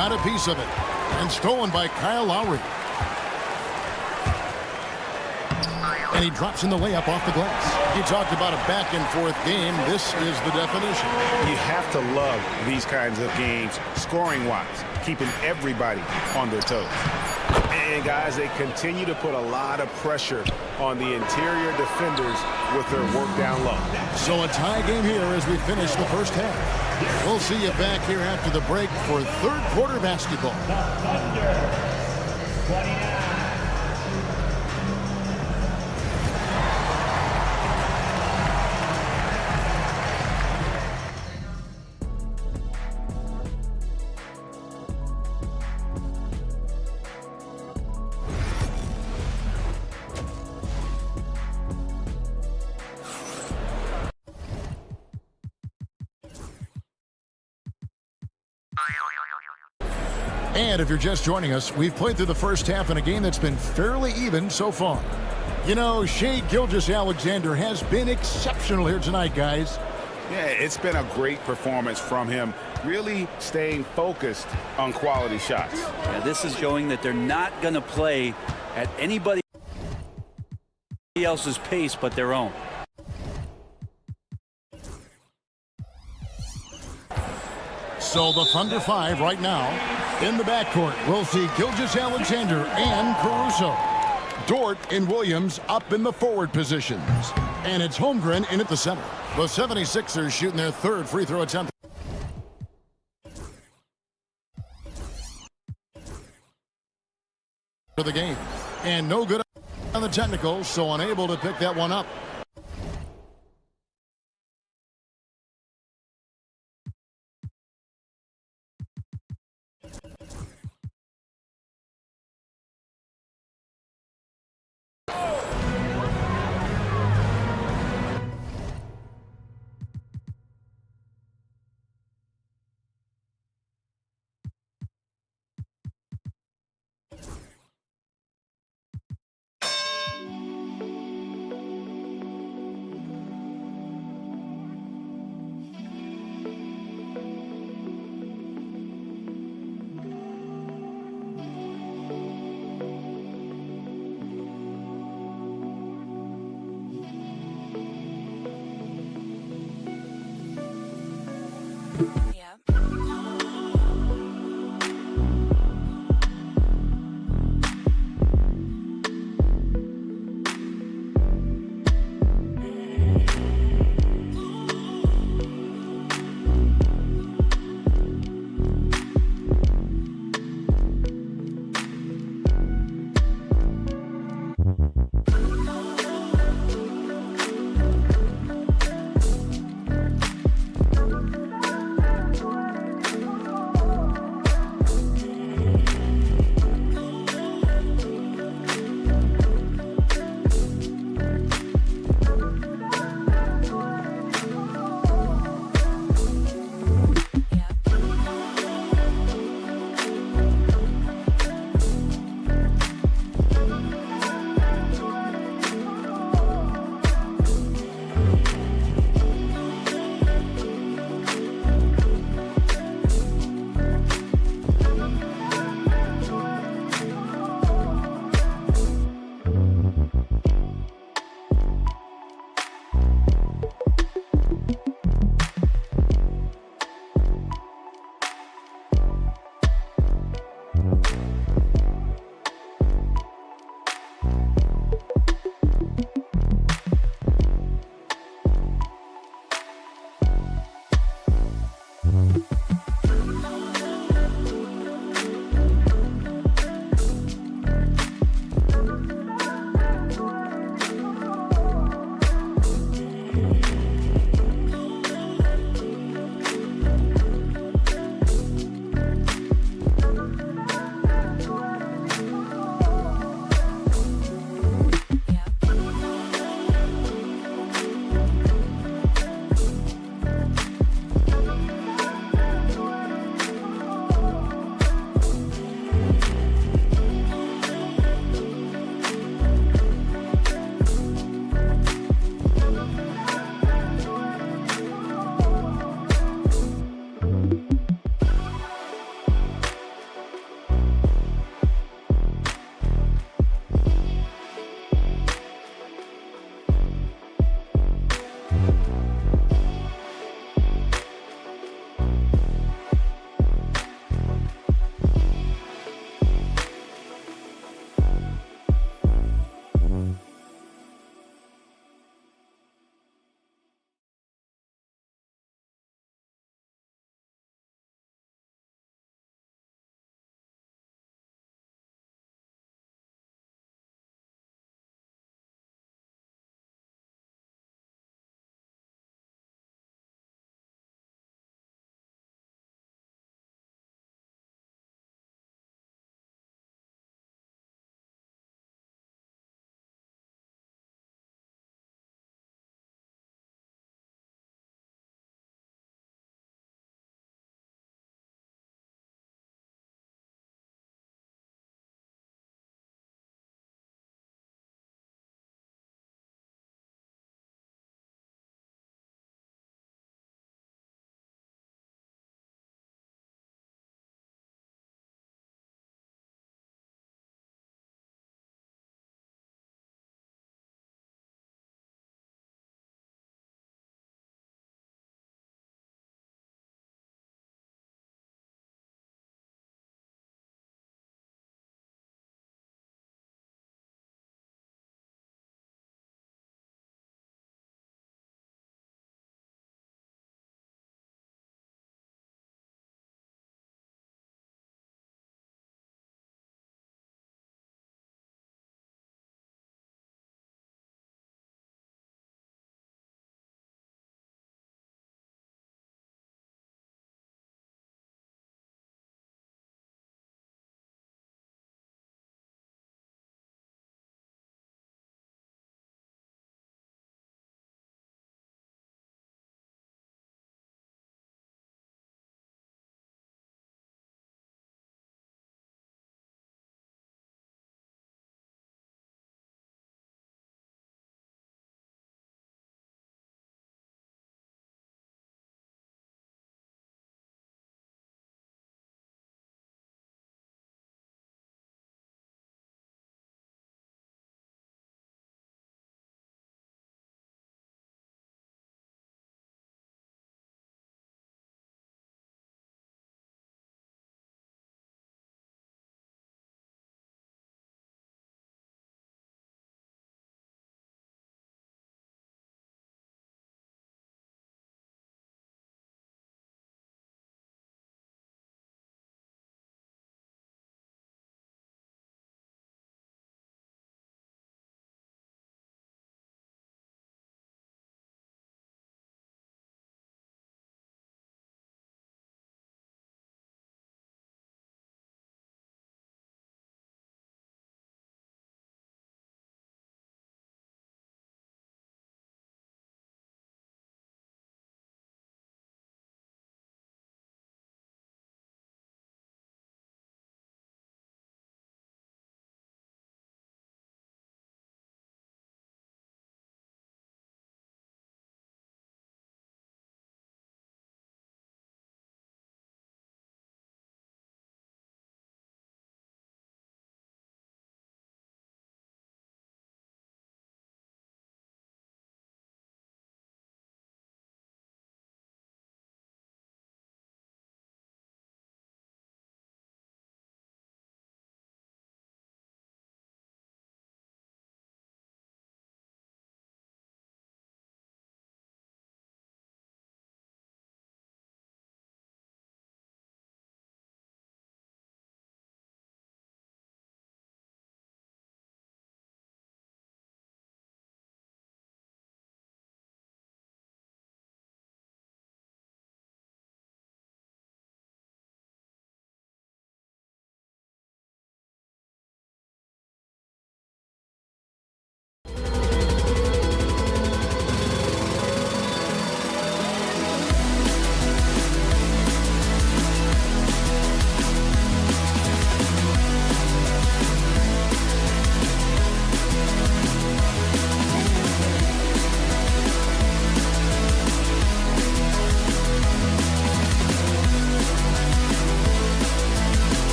got a piece of it. And stolen by Kyle Lowry. And he drops in the layup off the glass. He talked about a back-and-forth game. This is the definition. You have to love these kinds of games, scoring-wise, keeping everybody on their toes. And, guys, they continue to put a lot of pressure on the interior defenders with their work down low. So a tie game here as we finish the first half. We'll see you back here after the break for third quarter basketball. Thunder, 29. And if you're just joining us, we've played through the first half in a game that's been fairly even so far. You know, Shai Gilgeous-Alexander has been exceptional here tonight, guys. Yeah, it's been a great performance from him, really staying focused on quality shots. Yeah, this is showing that they're not going to play at anybody else's pace but their own. So the Thunder 5 right now. In the backcourt, we'll see Gilgeous-Alexander and Caruso. Dort and Williams up in the forward positions. And it's Holmgren in at the center. The 76ers shooting their third free throw attempt of the game. And no good on the technical, so unable to pick that one up.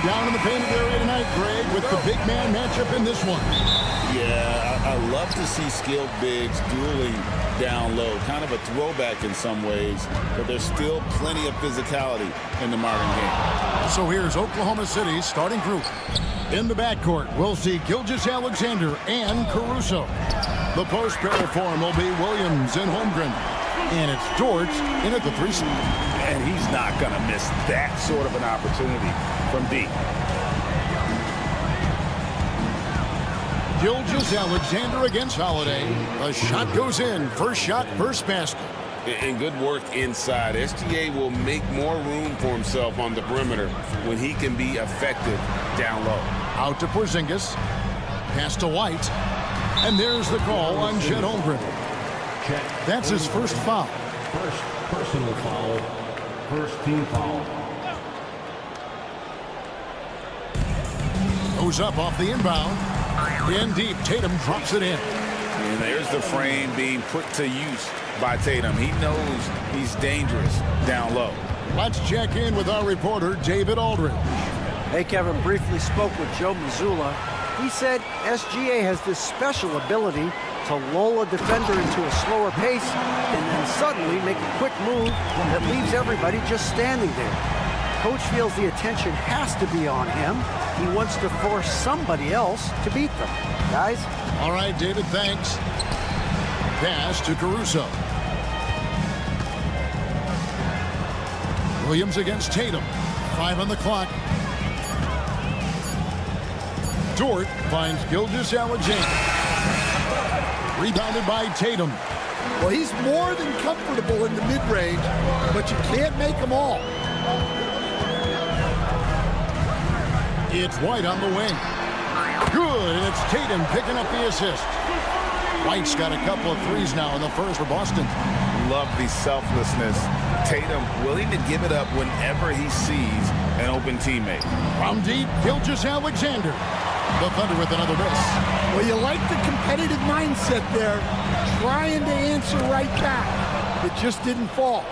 Down in the painted area tonight, Greg, with the big man matchup in this one. Yeah, I love to see skilled bigs dueling down low. Kind of a throwback in some ways, but there's still plenty of physicality in the modern game. So here's Oklahoma City's starting group. In the backcourt, we'll see Gilgeous-Alexander and Caruso. The post pair form will be Williams and Holmgren. And it's George in at the 3 spot. And he's not going to miss that sort of an opportunity from deep. Gilgeous-Alexander against Holiday. The shot goes in. First shot, first basket. And good work inside. SGA will make more room for himself on the perimeter when he can be effective down low. Out to Porzingis. Pass to White. And there's the call on Chet Holmgren. That's his first foul. First personal foul. First team foul. Goes up off the inbound. In deep, Tatum drops it in. And there's the frame being put to use by Tatum. He knows he's dangerous down low. Let's check in with our reporter, David Aldridge. Hey, Kevin briefly spoke with Joe Mazzulla. He said SGA has this special ability to lull a defender into a slower pace and then suddenly make a quick move that leaves everybody just standing there. Coach feels the attention has to be on him. He wants to force somebody else to beat them. Guys? All right, David, thanks. Pass to Caruso. Williams against Tatum. 5 on the clock. Dort finds Gilgeous-Alexander. Rebounded by Tatum. Well, he's more than comfortable in the mid-range, but you can't make them all. It's White on the wing. Good, and it's Tatum picking up the assist. White's got a couple of threes now in the first for Boston. Love the selflessness. Tatum willing to give it up whenever he sees an open teammate. From deep, Gilgeous-Alexander. The Thunder with another miss. Well, you like the competitive mindset there, trying to answer right back. It just didn't fall.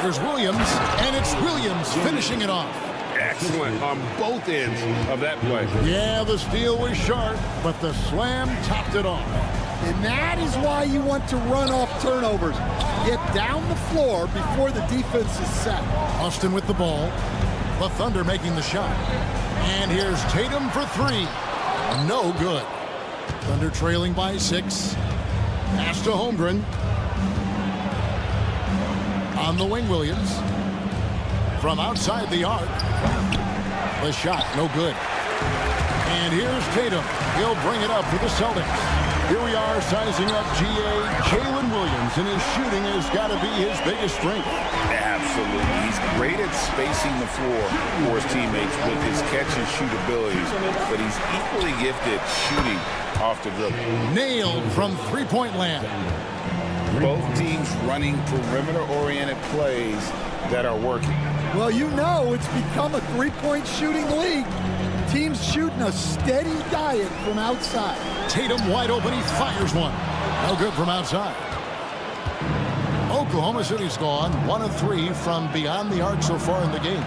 There's Williams, and it's Williams finishing it off. Excellent on both ends of that play. Yeah, the steal was sharp, but the slam topped it off. And that is why you want to run off turnovers. Get down the floor before the defense is set. Austin with the ball. The Thunder making the shot. And here's Tatum for 3. No good. Thunder trailing by 6. Pass to Holmgren. On the wing, Williams. From outside the arc. The shot, no good. And here's Tatum. He'll bring it up for the Celtics. Here we are sizing up Jalen Williams, and his shooting has got to be his biggest strength. Absolutely. He's great at spacing the floor for his teammates with his catch-and-shoot abilities, but he's equally gifted shooting off the dribble. Nailed from three-point land. Both teams running perimeter-oriented plays that are working. Well, you know it's become a three-point shooting league. Teams shooting a steady diet from outside. Tatum wide open, he fires one. No good from outside. Oklahoma City's gone 1 of 3 from beyond the arc so far in the game.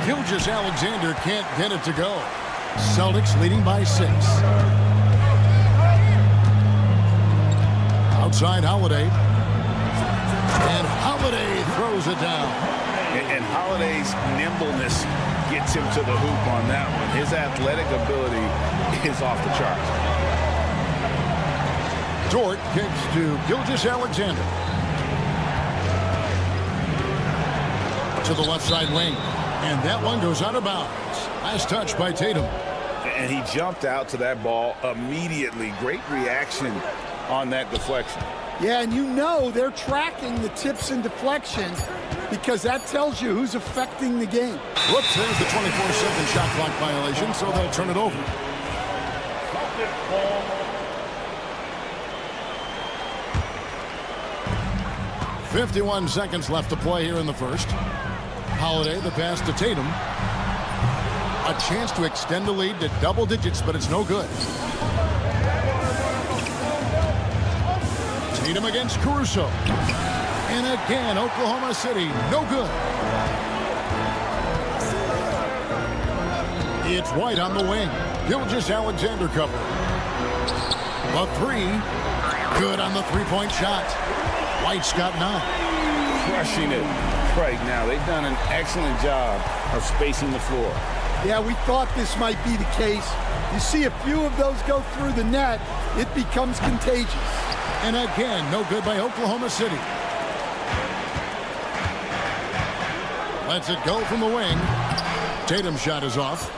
Gilgeous-Alexander can't get it to go. Celtics leading by 6. Outside Holiday. And Holiday throws it down. And Holiday's nimbleness gets him to the hoop on that one. His athletic ability is off the charts. Dort kicks to Gilgeous-Alexander. To the left side wing. And that one goes out of bounds. Last touch by Tatum. And he jumped out to that ball immediately. Great reaction on that deflection. Yeah, and you know they're tracking the tips and deflections because that tells you who's affecting the game. Whoops, there's the 24-second shot clock violation, so they'll turn it over. 51 seconds left to play here in the first. Holiday, the pass to Tatum. A chance to extend the lead to double digits, but it's no good. Tatum against Caruso. And again, Oklahoma City, no good. It's White on the wing. Gilgeous-Alexander cover. The three. Good on the three-point shot. White's got 9. Crushing it right now. They've done an excellent job of spacing the floor. Yeah, we thought this might be the case. You see a few of those go through the net, it becomes contagious. And again, no good by Oklahoma City. Lets it go from the wing. Tatum's shot is off.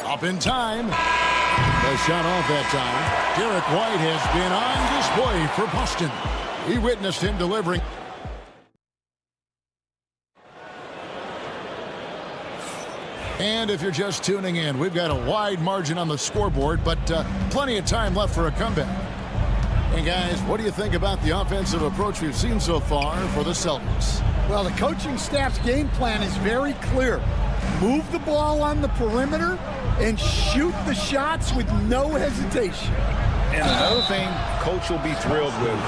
Up in time. The shot off that time. Derek White has been on display for Boston. He witnessed him delivering. And if you're just tuning in, we've got a wide margin on the scoreboard, but plenty of time left for a comeback. And guys, what do you think about the offensive approach we've seen so far for the Celtics? Well, the coaching staff's game plan is very clear. Move the ball on the perimeter and shoot the shots with no hesitation. And another thing, coach will be thrilled with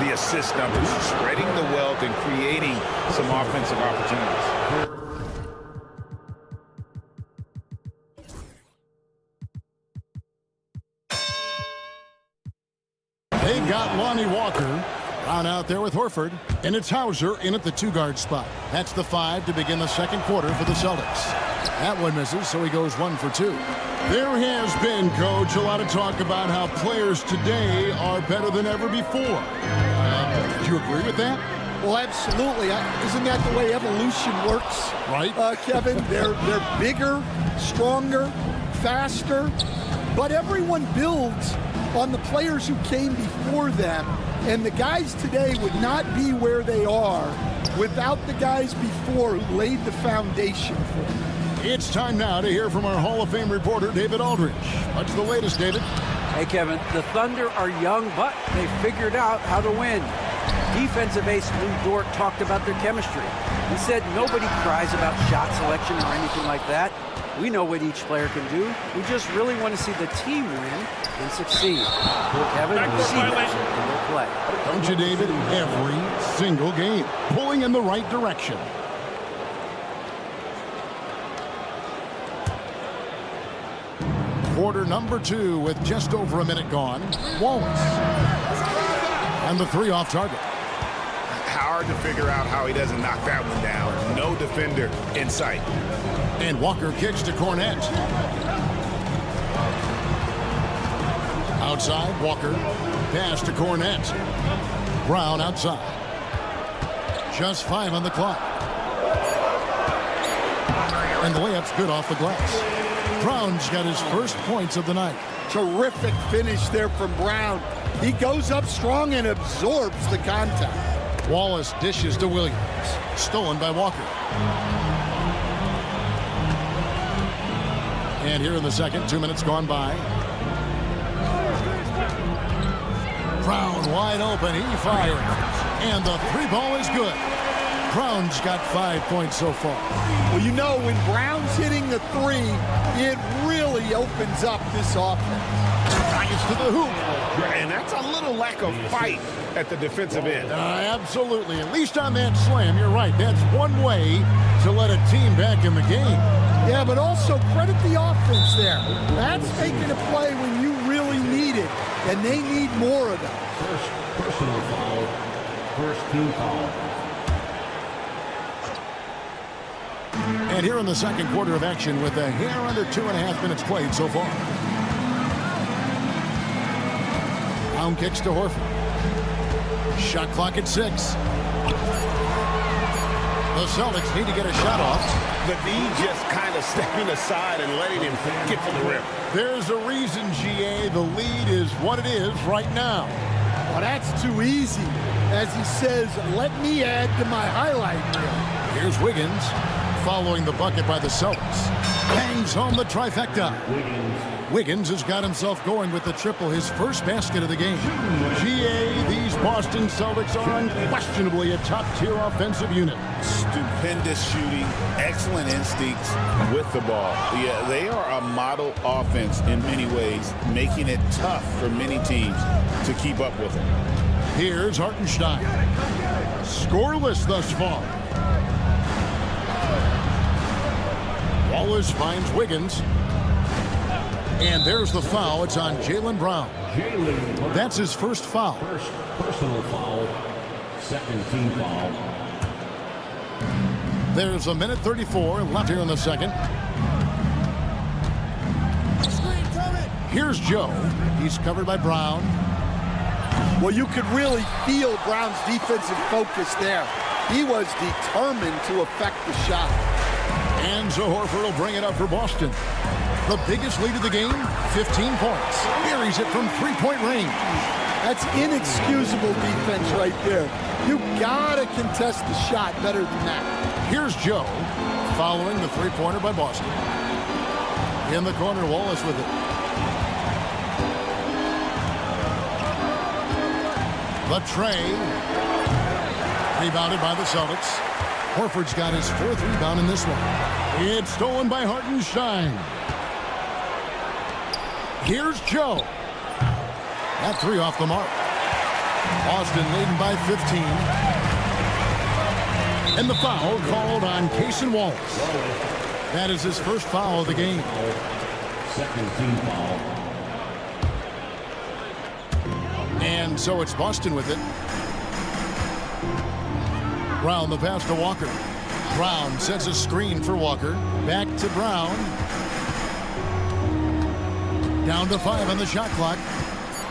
the assist numbers, spreading the wealth and creating some offensive opportunities. They've got Lonnie Walker on out there with Horford, and it's Hauser in at the 2-guard spot. That's the 5 to begin the second quarter for the Celtics. That one misses, so he goes 1 for 2. There has been, Coach, a lot of talk about how players today are better than ever before. Do you agree with that? Well, absolutely. Isn't that the way evolution works? Right. Kevin, they're bigger, stronger, faster, but everyone builds on the players who came before them, and the guys today would not be where they are without the guys before who laid the foundation for them. It's time now to hear from our Hall of Fame reporter, David Aldridge. What's the latest, David? Hey, Kevin, the Thunder are young, but they figured out how to win. Defensive ace Lou Dort talked about their chemistry. He said nobody cries about shot selection or anything like that. We know what each player can do. We just really want to see the team win and succeed. Kevin, see that play. Don't you, David? Every single game, pulling in the right direction. Quarter number 2 with just over a minute gone. Wallace. And the 3 off target. Hard to figure out how he doesn't knock that one down. No defender in sight. And Walker kicks to Cornette. Outside, Walker. Pass to Cornette. Brown outside. Just 5 on the clock. And the layup's good off the glass. Brown's got his first points of the night. Terrific finish there from Brown. He goes up strong and absorbs the contact. Wallace dishes to Williams. Stolen by Walker. And here in the second, 2 minutes gone by. Brown wide open. He fires. And the 3-ball is good. Brown's got 5 points so far. Well, you know, when Brown's hitting the 3, it really opens up this offense. Drives to the hoop. And that's a little lack of fight at the defensive end. Absolutely. At least on that slam, you're right. That's one way to let a team back in the game. Yeah, but also credit the offense there. That's making a play when you really need it, and they need more of that. First personal foul. First team foul. And here in the second quarter of action with a hair under 2.5 minutes played so far. Brown kicks to Horford. Shot clock at 6. The Celtics need to get a shot off. The D just kind of stepping aside and letting him get to the rim. There's a reason, GA, the lead is what it is right now. Well, that's too easy. As he says, let me add to my highlight reel. Here's Wiggins following the bucket by the Celtics. Bangs home the trifecta. Wiggins has got himself going with the triple, his first basket of the game. GA, these Boston Celtics are unquestionably a top-tier offensive unit. Stupendous shooting, excellent instincts with the ball. Yeah, they are a model offense in many ways, making it tough for many teams to keep up with them. Here's Hartenstein. Scoreless thus far. Wallace finds Wiggins. And there's the foul. It's on Jaylen Brown. That's his first foul. First personal foul. Second team foul. There's a minute 34 left here in the second. Here's Joe. He's covered by Brown. Well, you could really feel Brown's defensive focus there. He was determined to affect the shot. And so Horford will bring it up for Boston. The biggest lead of the game, 15 points. Buries it from three-point range. That's inexcusable defense right there. You gotta contest the shot better than that. Here's Joe, following the three-pointer by Boston. In the corner, Wallace with it. The tray. Rebounded by the Celtics. Horford's got his fourth rebound in this one. It's stolen by Hartenstein. Here's Joe. That three off the mark. Boston leading by 15. And the foul called on Cason Wallace. That is his first foul of the game. Second team foul. And so it's Boston with it. Brown the pass to Walker. Brown sets a screen for Walker. Back to Brown. Down to 5 on the shot clock.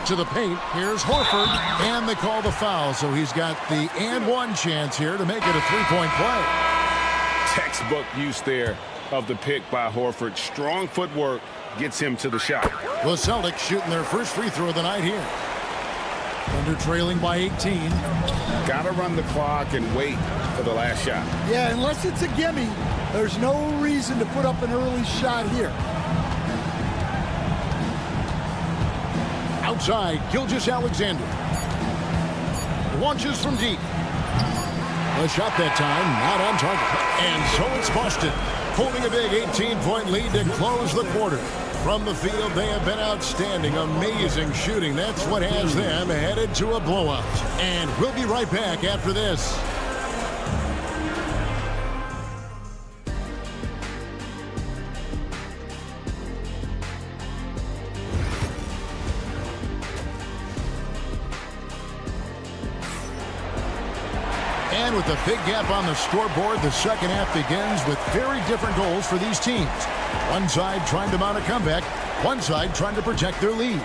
To the paint. Here's Horford. And they call the foul. So he's got the and one chance here to make it a three-point play. Textbook use there of the pick by Horford. Strong footwork gets him to the shot. The Celtics shooting their first free throw of the night here. Thunder trailing by 18. Got to run the clock and wait for the last shot. Yeah, unless it's a gimme, there's no reason to put up an early shot here. Outside, Gilgeous-Alexander. Launches from deep. A shot that time, not on target. And so it's Boston, holding a big 18-point lead to close the quarter. From the field, they have been outstanding, amazing shooting. That's what has them headed to a blowout. And we'll be right back after this. And with a big gap on the scoreboard, the second half begins with very different goals for these teams. One side trying to mount a comeback, one side trying to protect their lead.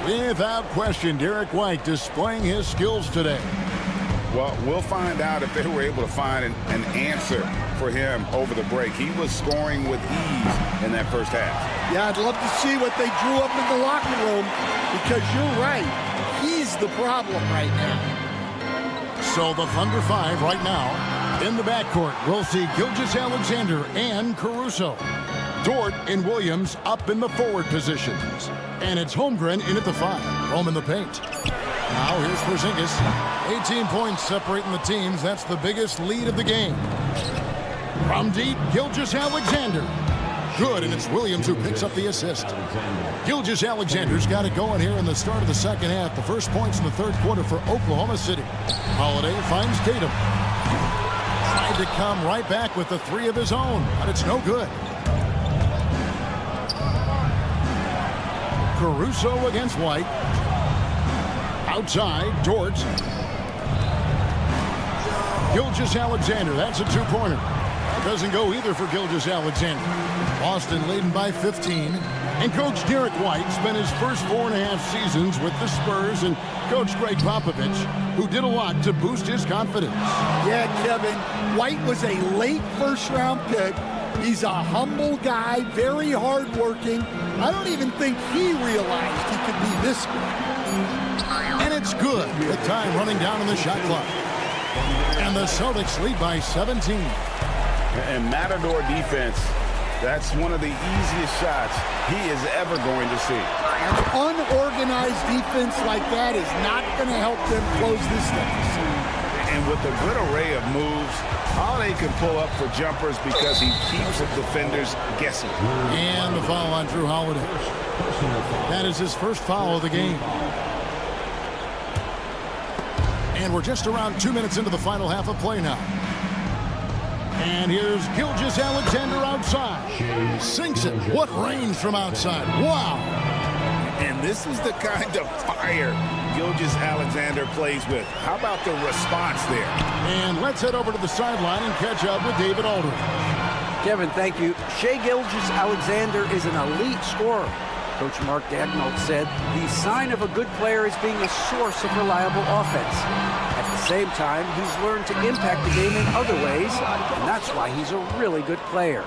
Without question, Derek White displaying his skills today. Well, we'll find out if they were able to find an answer for him over the break. He was scoring with ease in that first half. Yeah, I'd love to see what they drew up in the locker room, because you're right. He's the problem right now. So the Thunder 5 right now. In the backcourt, we'll see Gilgeous-Alexander and Caruso. Dort and Williams up in the forward positions. And it's Holmgren in at the 5. Home in the paint. Now here's Porzingis. 18 points separating the teams. That's the biggest lead of the game. From deep, Gilgeous-Alexander. Good, and it's Williams who picks up the assist. Gilgeous-Alexander's got it going here in the start of the second half. The first points in the third quarter for Oklahoma City. Holiday finds Tatum. Tried to come right back with the three of his own, but it's no good. Caruso against White. Outside, Dort. Gilgeous-Alexander, that's a two-pointer. Doesn't go either for Gilgeous-Alexander. Boston leading by 15. And Coach Derek White spent his first 4.5 seasons with the Spurs and Coach Greg Popovich, who did a lot to boost his confidence. Yeah, Kevin, White was a late first-round pick. He's a humble guy, very hardworking. I don't even think he realized he could be this good. And it's good with time running down on the shot clock. And the Celtics lead by 17. And Matador defense, that's one of the easiest shots he is ever going to see. An unorganized defense like that is not going to help them close this deficit. And with a good array of moves, Holiday can pull up for jumpers because he keeps the defenders guessing. And the foul on Drew Holiday. That is his first foul of the game. And we're just around 2 minutes into the final half of play now. And here's Gilgeous-Alexander outside. Sinks it. What range from outside. Wow. And this is the kind of fire Gilgeous-Alexander plays with. How about the response there? And let's head over to the sideline and catch up with David Aldridge. Kevin, thank you. Shai Gilgeous-Alexander is an elite scorer. Coach Mark Daigneault said the sign of a good player is being a source of reliable offense. At the same time, he's learned to impact the game in other ways, and that's why he's a really good player.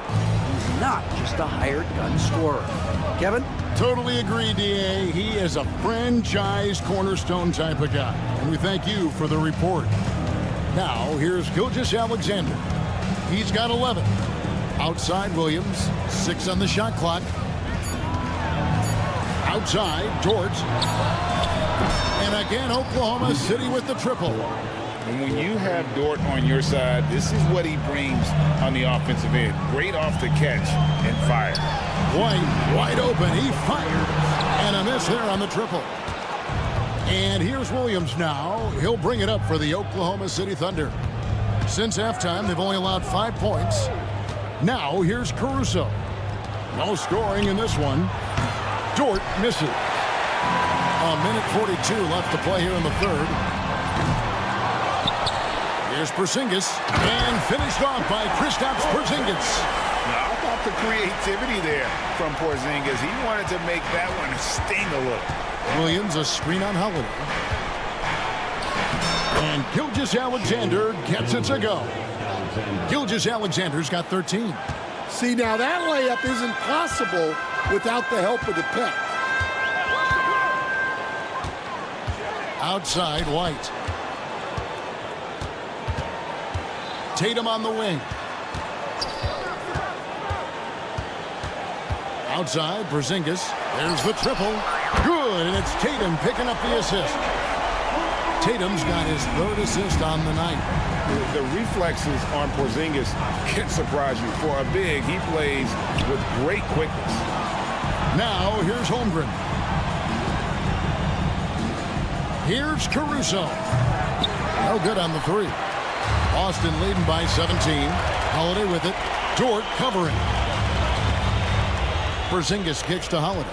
He's not just a hired gun scorer. Kevin? Totally agree, D.A. He is a franchise cornerstone type of guy. And we thank you for the report. Now, here's Gilgeous-Alexander. He's got 11. Outside, Williams. 6 on the shot clock. Outside, Dort. And again, Oklahoma City with the triple. And when you have Dort on your side, this is what he brings on the offensive end. Great off the catch and fire. White, wide open. He fires. And a miss there on the triple. And here's Williams now. He'll bring it up for the Oklahoma City Thunder. Since halftime, they've only allowed 5 points. Now, here's Caruso. No scoring in this one. Dort misses. A minute 42 left to play here in the third. Here's Porzingis. And finished off by Kristaps Porzingis. How about the creativity there from Porzingis? He wanted to make that one sting a little. Williams, a screen on Holiday. And Gilgeous-Alexander gets it to go. Gilgeous-Alexander's got 13. See, now that layup isn't possible without the help of the pick. Outside, White. Tatum on the wing. Outside, Porzingis. There's the triple. Good, and it's Tatum picking up the assist. Tatum's got his 3rd assist on the night. The reflexes on Porzingis can surprise you. For a big, he plays with great quickness. Now, here's Holmgren. Here's Caruso. No good on the 3. Boston leading by 17. Holiday with it. Dort covering. Porzingis kicks to Holiday.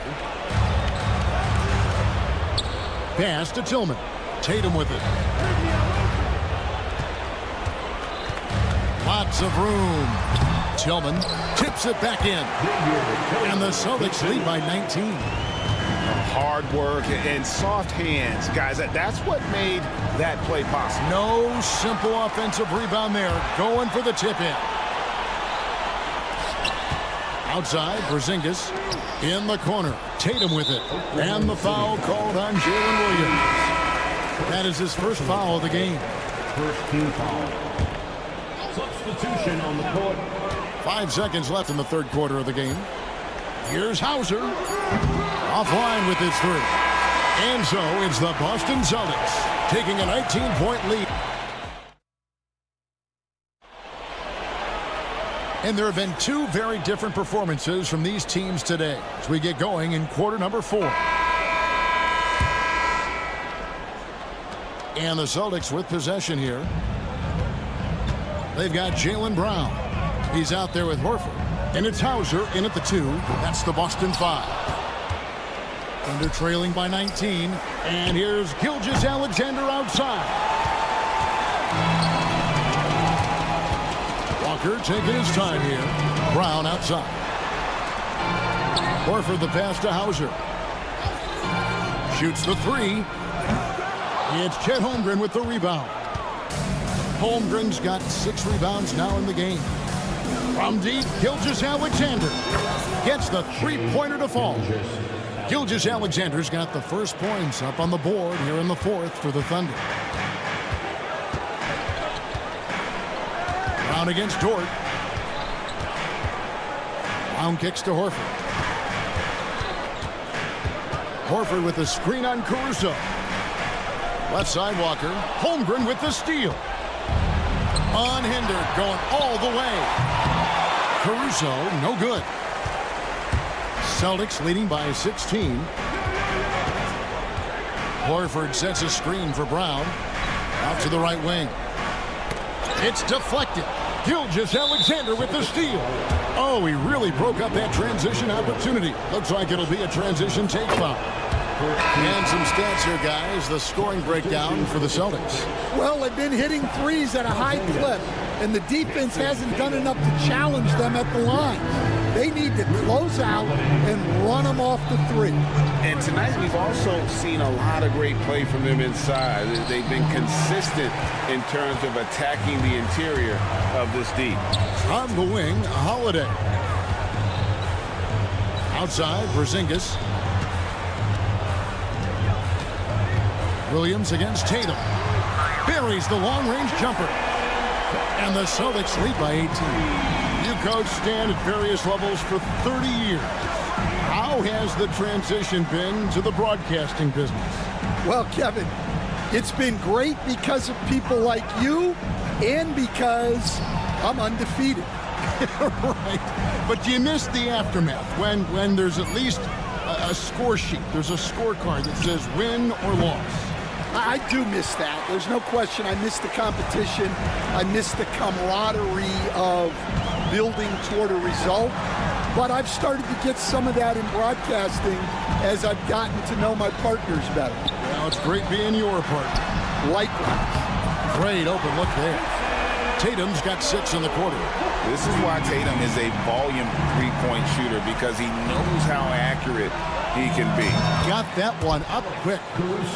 Pass to Tillman. Tatum with it. Lots of room. Tillman tips it back in. And the Celtics lead by 19. Hard work and soft hands, guys. That's what made that play possible. No simple offensive rebound there. Going for the tip-in. Outside, Porzingis in the corner. Tatum with it. And the foul called on Jalen Williams. That is his first foul of the game. First team foul. Substitution on the court. 5 seconds left in the third quarter of the game. Here's Hauser. Offline with his 3. And so it's the Boston Celtics taking a 19-point lead. And there have been 2 very different performances from these teams today as we get going in quarter number 4. And the Celtics with possession here. They've got Jaylen Brown. He's out there with Horford. And it's Hauser in at the 2. That's the Boston 5. Thunder trailing by 19. And here's Gilgeous-Alexander outside. Walker taking his time here. Brown outside. Horford the pass to Hauser. Shoots the 3. It's Chet Holmgren with the rebound. Holmgren's got 6 rebounds now in the game. From deep, Gilgeous-Alexander gets the 3-pointer to fall. Gilgeous-Alexander's got the first points up on the board here in the 4th for the Thunder. Brown against Dort. Brown kicks to Horford. Horford with the screen on Caruso. Left side, Walker. Holmgren with the steal. Unhindered, going all the way. Caruso, no good. Celtics leading by 16. Horford sets a screen for Brown. Out to the right wing. It's deflected. Gilgeous-Alexander with the steal. Oh, he really broke up that transition opportunity. Looks like it'll be a transition take foul. And some stats here, guys. The scoring breakdown for the Celtics. Well, they've been hitting threes at a high clip, and the defense hasn't done enough to challenge them at the line. They need to close out and run them off the three. And tonight we've also seen a lot of great play from them inside. They've been consistent in terms of attacking the interior of this D. On the wing, Holiday. Outside, Porzingis. Williams against Tatum. Buries the long-range jumper. And the Celtics lead by 18. You coach Stan at various levels for 30 years. How has the transition been to the broadcasting business? Well, Kevin, it's been great because of people like you and because I'm undefeated. Right. But you miss the aftermath when there's at least a score sheet. There's a scorecard that says win or loss. I do miss that. There's no question. I miss the competition. I miss the camaraderie of building toward a result. But I've started to get some of that in broadcasting as I've gotten to know my partners better. Well, it's great being your partner. Likewise. Great open look there. Tatum's got 6 in the quarter. This is why Tatum is a volume three-point shooter, because he knows how accurate he can be. Got that one up quick.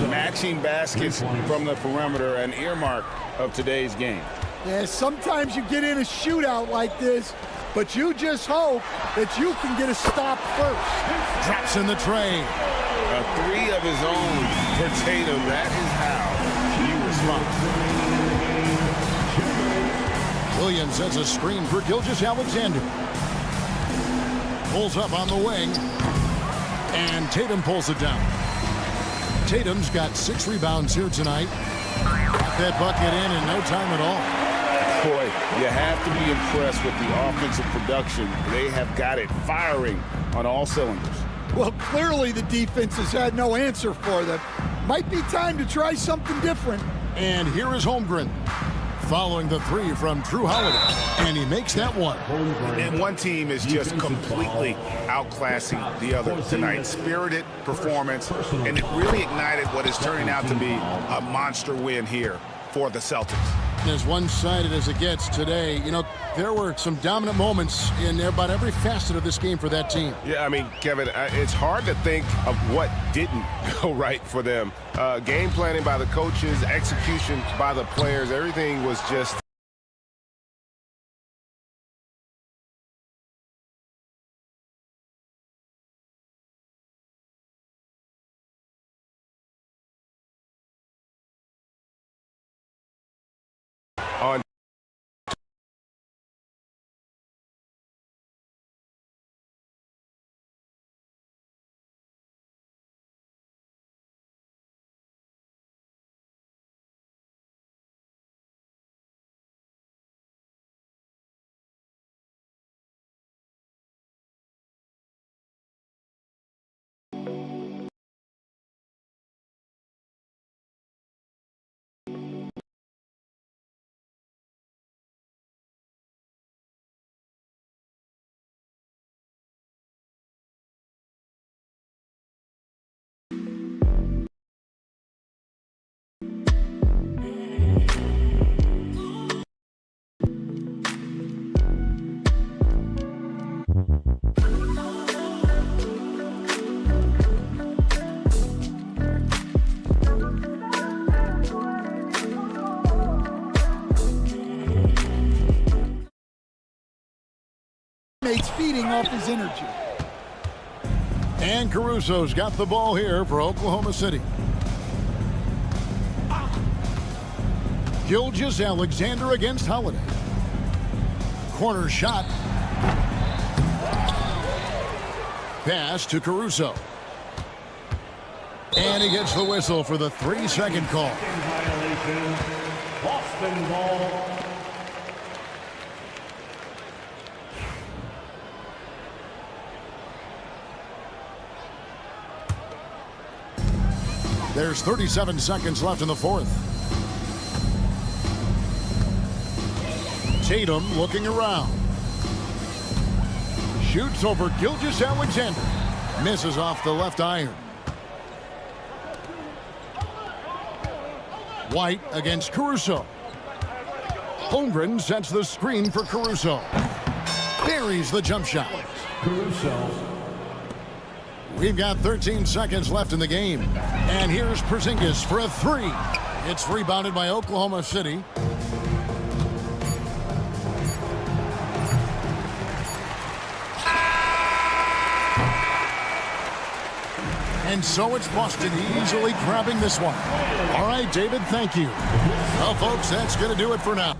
Matching baskets from the perimeter, an earmark of today's game. Yeah, sometimes you get in a shootout like this, but you just hope that you can get a stop first. Drops in the tray. A three of his own for Tatum. That is how you respond. Williams sets a screen for Gilgeous-Alexander. Pulls up on the wing. And Tatum pulls it down. Tatum's got 6 rebounds here tonight. Got that bucket in no time at all. Boy, you have to be impressed with the offensive production. They have got it firing on all cylinders. Well, clearly the defense has had no answer for them. Might be time to try something different. And here is Holmgren, following the 3 from Drew Holiday. And he makes that one. And one team is just completely outclassing the other tonight. Spirited performance, and it really ignited what is turning out to be a monster win here for the Celtics. As one-sided as it gets today, you know, there were some dominant moments in about every facet of this game for that team. Yeah, I mean, Kevin, it's hard to think of what didn't go right for them. Game planning by the coaches, execution by the players, everything was just... on feeding off his energy. And Caruso's got the ball here for Oklahoma City. Gilgeous-Alexander against Holiday. Corner shot. Pass to Caruso. And he gets the whistle for the 3-second call. Violation. Boston ball. There's 37 seconds left in the fourth. Tatum looking around. Shoots over Gilgeous-Alexander. Misses off the left iron. White against Caruso. Holmgren sets the screen for Caruso. Buries the jump shot. Caruso. We've got 13 seconds left in the game. And here's Porzingis for a three. It's rebounded by Oklahoma City. And so it's Boston easily grabbing this one. All right, David, thank you. Well, folks, that's going to do it for now.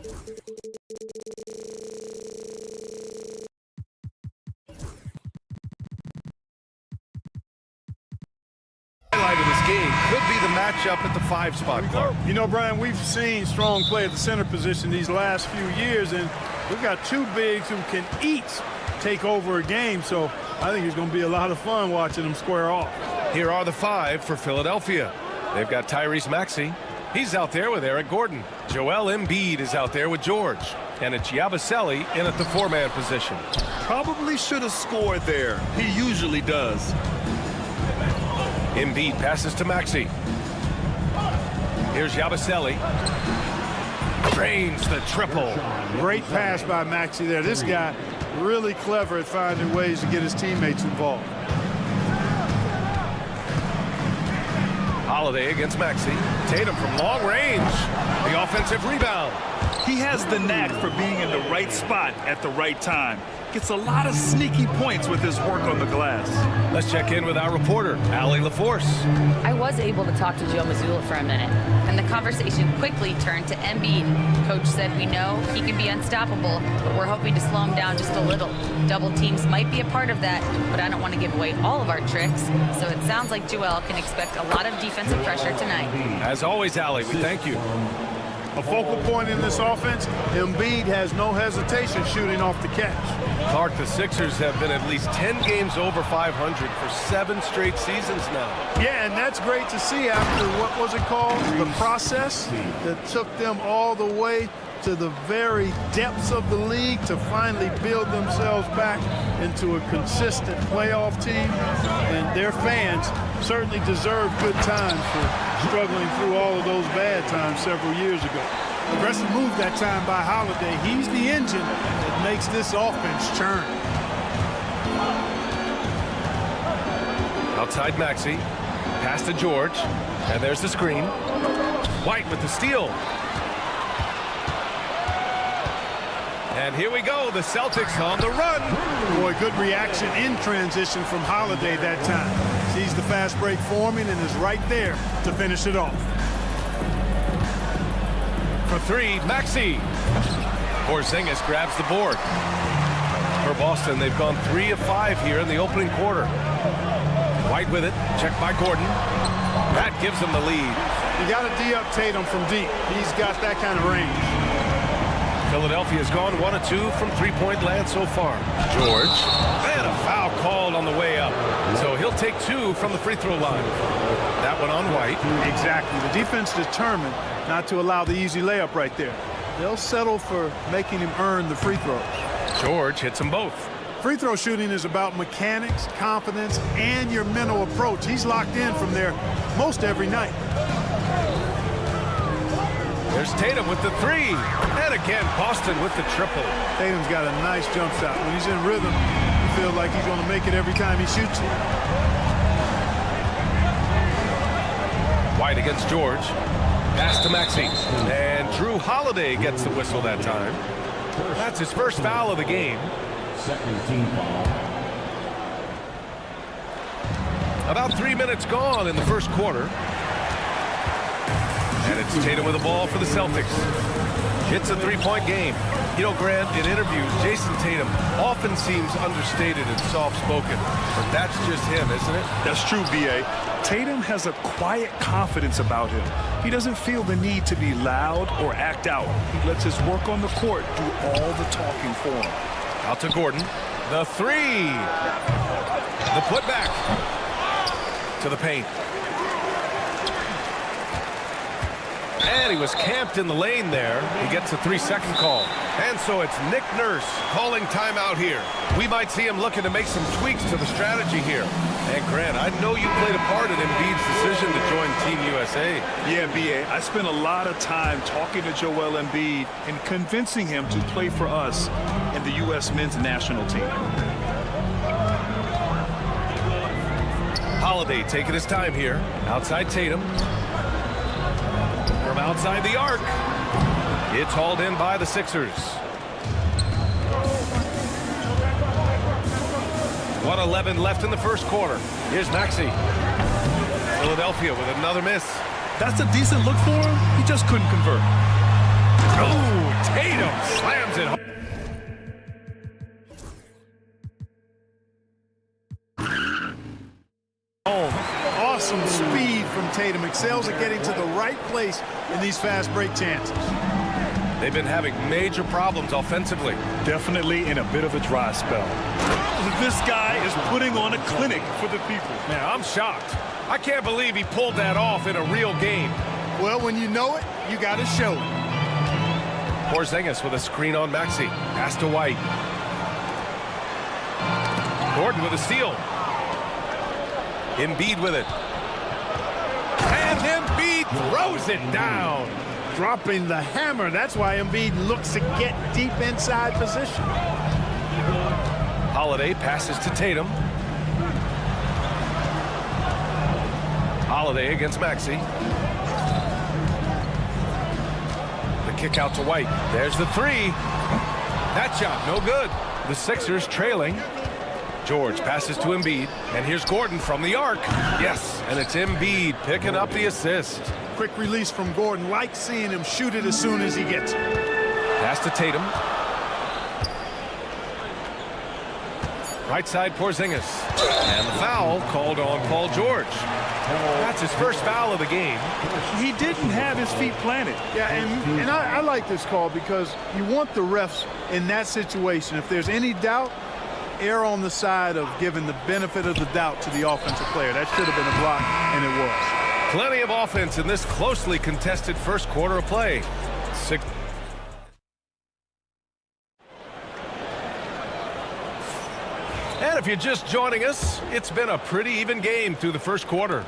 Highlight of this game could be the matchup at the 5 spot, Clark. You know, Brian, we've seen strong play at the center position these last few years, and we've got two bigs who can each take over a game, so I think it's going to be a lot of fun watching them square off. Here are the 5 for Philadelphia. They've got Tyrese Maxey. He's out there with Eric Gordon. Joel Embiid is out there with George. And it's Yabusele in at the 4-man position. Probably should have scored there. He usually does. Embiid passes to Maxey. Here's Yabusele. Drains the triple. Great pass by Maxey there. This guy really clever at finding ways to get his teammates involved. Holiday against Maxey. Tatum from long range. The offensive rebound. He has the knack for being in the right spot at the right time. Gets a lot of sneaky points with his work on the glass. Let's check in with our reporter, Allie LaForce. I was able to talk to Joe Mazzulla for a minute, and the conversation quickly turned to Embiid. Coach said we know he can be unstoppable, but we're hoping to slow him down just a little. Double teams might be a part of that, but I don't want to give away all of our tricks, so it sounds like Joel can expect a lot of defensive pressure tonight. As always, Allie, we thank you. A focal point in this offense, Embiid has no hesitation shooting off the catch. Clark, the Sixers have been at least 10 games over 500 for 7 straight seasons now. Yeah, and that's great to see after, what was it called? The process that took them all the way to the very depths of the league to finally build themselves back into a consistent playoff team. And their fans certainly deserve good times for struggling through all of those bad times several years ago. Aggressive move that time by Holiday. He's the engine that makes this offense churn. Outside Maxey. Pass to George. And there's the screen. White with the steal. And here we go, the Celtics on the run. Boy, good reaction in transition from Holiday that time. Sees the fast break forming and is right there to finish it off. For 3, Maxey. Porzingis grabs the board. For Boston, they've gone 3 of 5 here in the opening quarter. White with it, checked by Gordon. That gives them the lead. You got to D-up Tatum from deep. He's got that kind of range. Philadelphia's gone 1 of 2 from 3-point land so far. George, and a foul called on the way up. So he'll take 2 from the free throw line. That one on White. Exactly. The defense determined not to allow the easy layup right there. They'll settle for making him earn the free throws. George hits them both. Free throw shooting is about mechanics, confidence, and your mental approach. He's locked in from there most every night. There's Tatum with the 3. And again, Boston with the triple. Tatum's got a nice jump shot. When he's in rhythm, you feel like he's going to make it every time he shoots it. White against George. Pass to Maxey. And Drew Holiday gets the whistle that time. That's his first foul of the game. Second team foul. About 3 minutes gone in the first quarter. And it's Tatum with the ball for the Celtics. It's a 3-point game. You know, Grant, in interviews, Jason Tatum often seems understated and soft-spoken. But that's just him, isn't it? That's true, B.A. Tatum has a quiet confidence about him. He doesn't feel the need to be loud or act out. He lets his work on the court do all the talking for him. Out to Gordon. The 3. The putback. To the paint. And he was camped in the lane there. He gets a 3-second call. And so it's Nick Nurse calling timeout here. We might see him looking to make some tweaks to the strategy here. And Grant, I know you played a part in Embiid's decision to join Team USA. Yeah, B.A. I spent a lot of time talking to Joel Embiid and convincing him to play for us in the U.S. men's national team. Holiday taking his time here. Outside Tatum. From outside the arc. It's hauled in by the Sixers. 1:11 left in the first quarter. Here's Maxey. Philadelphia with another miss. That's a decent look for him. He just couldn't convert. Oh, Tatum excels at getting to the right place in these fast break chances. They've been having major problems offensively. Definitely in a bit of a dry spell. This guy is putting on a clinic for the people. Man, I'm shocked. I can't believe he pulled that off in a real game. Well, when you know it, you got to show it. Porzingis with a screen on Maxey. Pass to White. Gordon with a steal. Embiid with it. And Embiid throws it down. Dropping the hammer. That's why Embiid looks to get deep inside position. Holiday passes to Tatum. Holiday against Maxey. The kick out to White. There's the three. That shot, no good. The Sixers trailing. George passes to Embiid. And here's Gordon from the arc. Yes, and it's Embiid picking up the assist. Quick release from Gordon. Like seeing him shoot it as soon as he gets it. Pass to Tatum. Right side Porzingis. And the foul called on Paul George. That's his first foul of the game. He didn't have his feet planted. Yeah, and I like this call because you want the refs in that situation. If there's any doubt, err on the side of giving the benefit of the doubt to the offensive player. That should have been a block, and it was. Plenty of offense in this closely contested first quarter of play. And if you're just joining us, it's been a pretty even game through the first quarter.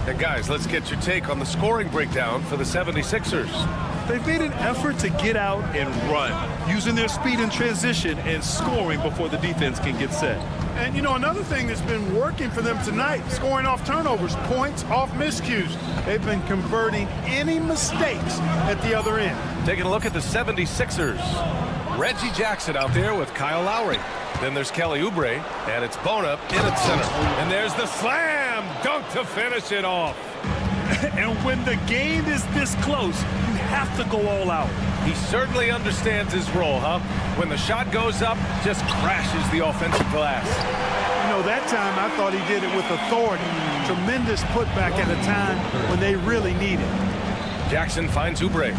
And guys, let's get your take on the scoring breakdown for the 76ers. They've made an effort to get out and run, using their speed in transition and scoring before the defense can get set. And, you know, another thing that's been working for them tonight, scoring off turnovers, points off miscues. They've been converting any mistakes at the other end. Taking a look at the 76ers. Reggie Jackson out there with Kyle Lowry. Then there's Kelly Oubre, and it's Bona in at center. And there's the slam dunk to finish it off. And when the game is this close, you have to go all out. He certainly understands his role, huh? When the shot goes up, just crashes the offensive glass. You know, that time I thought he did it with authority. Tremendous putback at a time when they really need it. Jackson finds Oubre.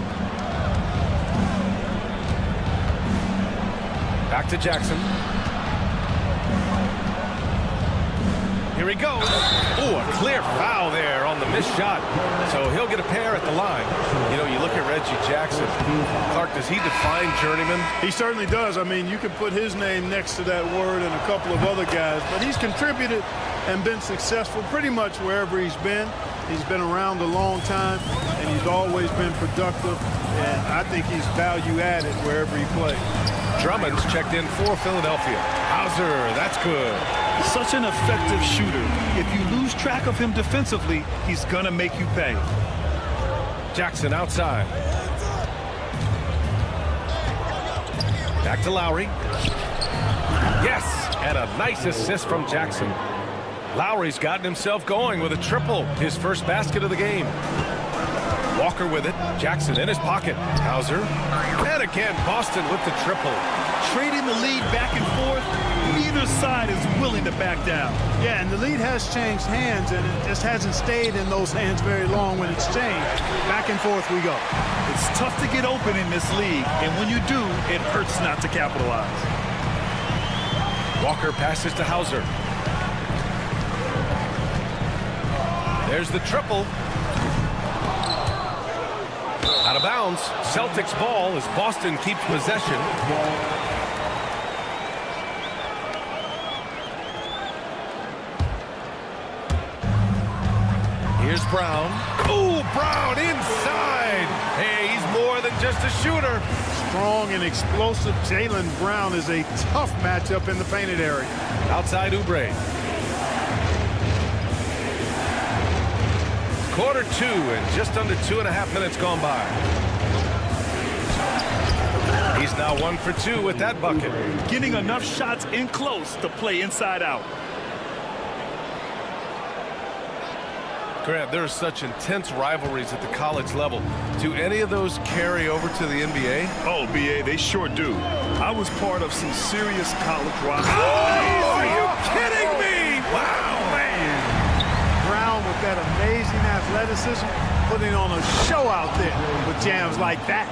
Back to Jackson. Here he goes. Oh, a clear foul there on the missed shot. So he'll get a pair at the line. You know, you look at Reggie Jackson. Clark, does he define journeyman? He certainly does. I mean, you can put his name next to that word and a couple of other guys. But he's contributed and been successful pretty much wherever he's been. He's been around a long time, and he's always been productive. And I think he's value added wherever he plays. Drummond's checked in for Philadelphia. Hauser, that's good. Such an effective shooter. If you lose track of him defensively, he's gonna make you pay. Jackson outside. Back to Lowry. Yes, and a nice assist from Jackson. Lowry's gotten himself going with a triple, his first basket of the game. Walker with it. Jackson in his pocket. Hauser. And again, Boston with the triple. Trading the lead back and forth, neither side is willing to back down. Yeah, and the lead has changed hands, and it just hasn't stayed in those hands very long when it's changed. Back and forth we go. It's tough to get open in this league, and when you do, it hurts not to capitalize. Walker passes to Hauser. There's the triple. Out of bounds. Celtics ball as Boston keeps possession. Here's Brown. Oh, Brown inside. Hey, he's more than just a shooter. Strong and explosive Jaylen Brown is a tough matchup in the painted area. Outside Oubre. Quarter two and just under 2.5 minutes gone by. He's now 1 for 2 with that bucket. Getting enough shots in close to play inside out. Grant, there are such intense rivalries at the college level. Do any of those carry over to the NBA? Oh, BA, they sure do. I was part of some serious college rivalries. Oh, are you kidding me? Wow, man. Brown with that amazing athleticism, putting on a show out there with jams like that.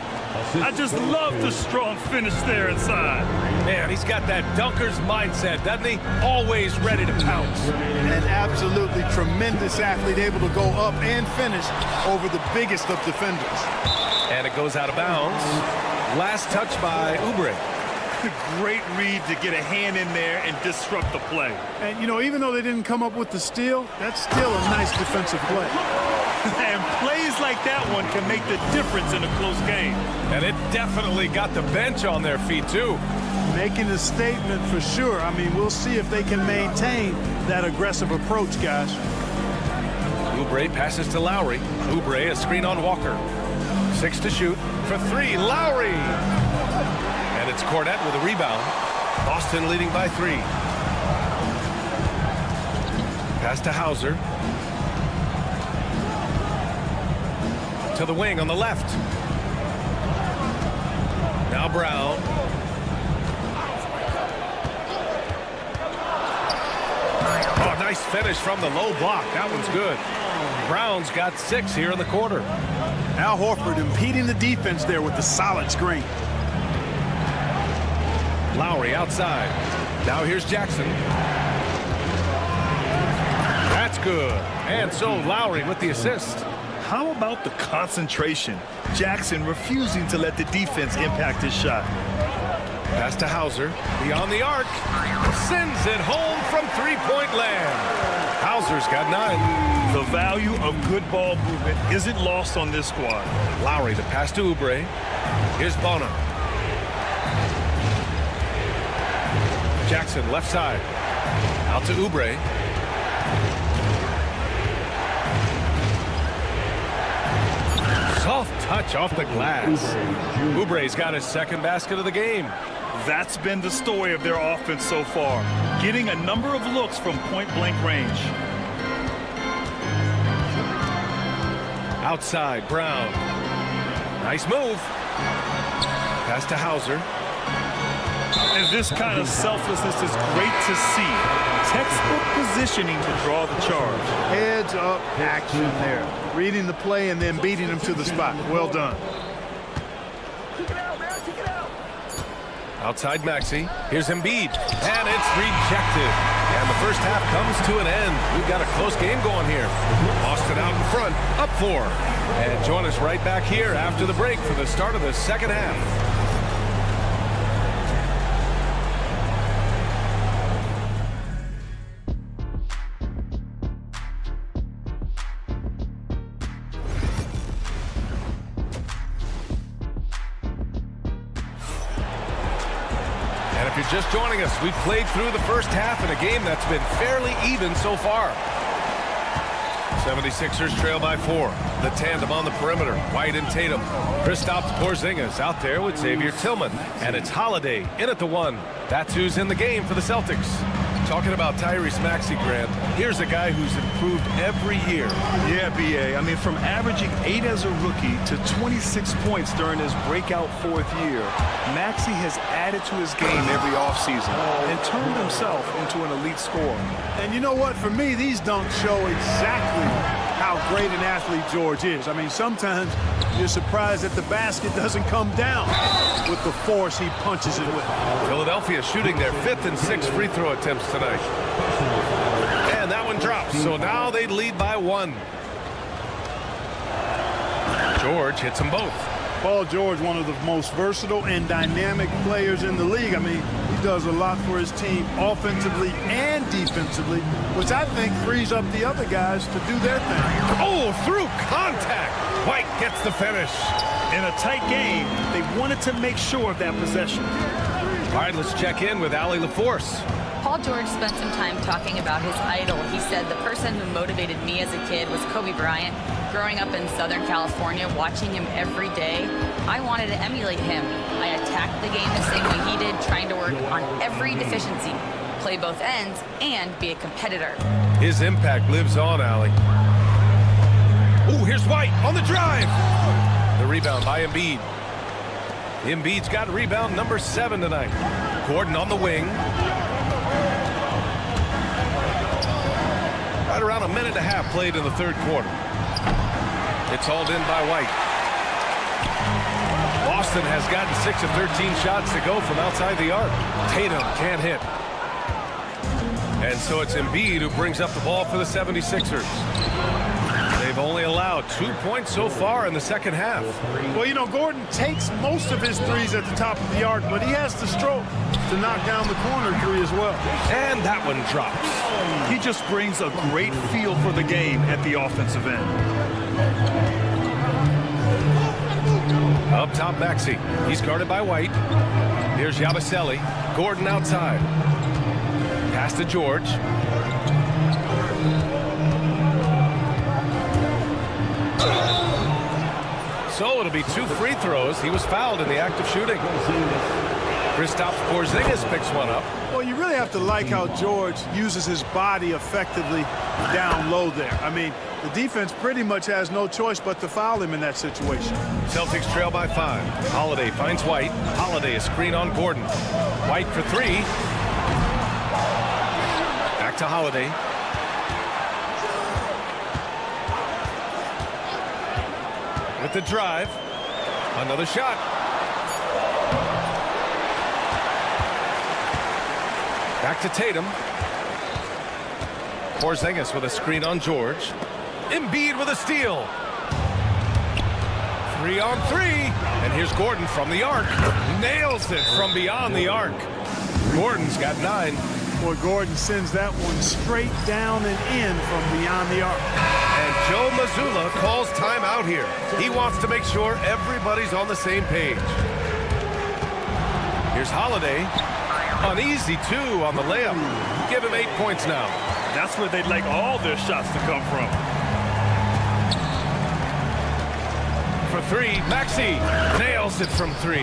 I just love the strong finish there inside. Man, he's got that dunker's mindset, doesn't he? Always ready to pounce. An absolutely tremendous athlete, able to go up and finish over the biggest of defenders. And it goes out of bounds. Last touch by Oubre. Great read to get a hand in there and disrupt the play. And, you know, even though they didn't come up with the steal, that's still a nice defensive play. And plays like that one can make the difference in a close game. And it definitely got the bench on their feet, too. Making a statement for sure. I mean, we'll see if they can maintain that aggressive approach, guys. Oubre passes to Lowry. Oubre, a screen on Walker. 6 to shoot for 3. Lowry! And it's Cornette with a rebound. Boston leading by 3. Pass to Hauser. To the wing on the left. Now Brown. Oh, nice finish from the low block. That one's good. Brown's got 6 here in the quarter. Al Horford impeding the defense there with the solid screen. Lowry outside. Now here's Jackson. That's good. And so Lowry with the assist. How about the concentration? Jackson refusing to let the defense impact his shot. Pass to Hauser. Beyond the arc. Sends it home from three-point land. Hauser's got 9. The value of good ball movement isn't lost on this squad. Lowry to pass to Oubre. Here's Bonham. Jackson left side. Out to Oubre. Soft touch off the glass. Oubre's got his second basket of the game. That's been the story of their offense so far, getting a number of looks from point-blank range. Outside, Brown. Nice move. Pass to Hauser. And this kind of selflessness is great to see. Textbook positioning to draw the charge. Heads up action there. Reading the play and then beating them to the spot. Well done. Outside Maxey. Here's Embiid. And it's rejected. And the first half comes to an end. We've got a close game going here. Boston out in front, up 4. And join us right back here after the break for the start of the second half. If you're just joining us, we've played through the first half in a game that's been fairly even so far. 76ers trail by 4. The tandem on the perimeter, White and Tatum. Kristaps Porzingis out there with Xavier Tillman. And it's Holiday in at the 1. That's who's in the game for the Celtics. Talking about Tyrese Maxey, Grant, here's a guy who's improved every year. Yeah, B.A. I mean, from averaging 8 as a rookie to 26 points during his breakout 4th year, Maxey has added to his game every offseason and turned himself into an elite scorer. And you know what? For me, these dunks show exactly how great an athlete George is. I mean, sometimes you're surprised that the basket doesn't come down with the force he punches it with. Philadelphia shooting their 5th and 6th free throw attempts tonight. And that one drops, so now they lead by 1. George hits them both. Paul George, one of the most versatile and dynamic players in the league. I mean, he does a lot for his team offensively and defensively, which I think frees up the other guys to do their thing. Oh, through contact. White gets the finish. In a tight game, they wanted to make sure of that possession. All right, let's check in with Allie LaForce. Paul George spent some time talking about his idol. He said the person who motivated me as a kid was Kobe Bryant. Growing up in Southern California, watching him every day, I wanted to emulate him. I attacked the game the same way he did, trying to work on every deficiency, play both ends, and be a competitor. His impact lives on, Allie. Ooh, here's White on the drive. The rebound by Embiid. Embiid's got rebound number 7 tonight. Gordon on the wing. Right right around a minute and a half played in the third quarter. It's hauled in by White. Boston has gotten 6 of 13 shots to go from outside the arc. Tatum can't hit. And so it's Embiid who brings up the ball for the 76ers. They've only allowed 2 points so far in the second half. Well, you know, Gordon takes most of his threes at the top of the arc, but he has the stroke to knock down the corner three as well. And that one drops. He just brings a great feel for the game at the offensive end. Up top, Maxey. He's guarded by White. Here's Yabusele. Gordon outside. Pass to George. So it'll be 2 free throws. He was fouled in the act of shooting. Kristaps Porzingis picks one up. Well, you really have to like how George uses his body effectively down low there. I mean, the defense pretty much has no choice but to foul him in that situation. Celtics trail by 5. Holiday finds White. Holiday a screen on Gordon. White for 3. Back to Holiday. With the drive. Another shot. Back to Tatum. Porzingis with a screen on George. Embiid with a steal. 3 on 3. And here's Gordon from the arc. Nails it from beyond the arc. Gordon's got 9. Boy, Gordon sends that one straight down and in from beyond the arc. And Joe Mazzulla calls timeout here. He wants to make sure everybody's on the same page. Here's Holiday. An easy 2 on the layup. Give him 8 points now. That's where they'd like all their shots to come from. For 3, Maxey nails it from 3.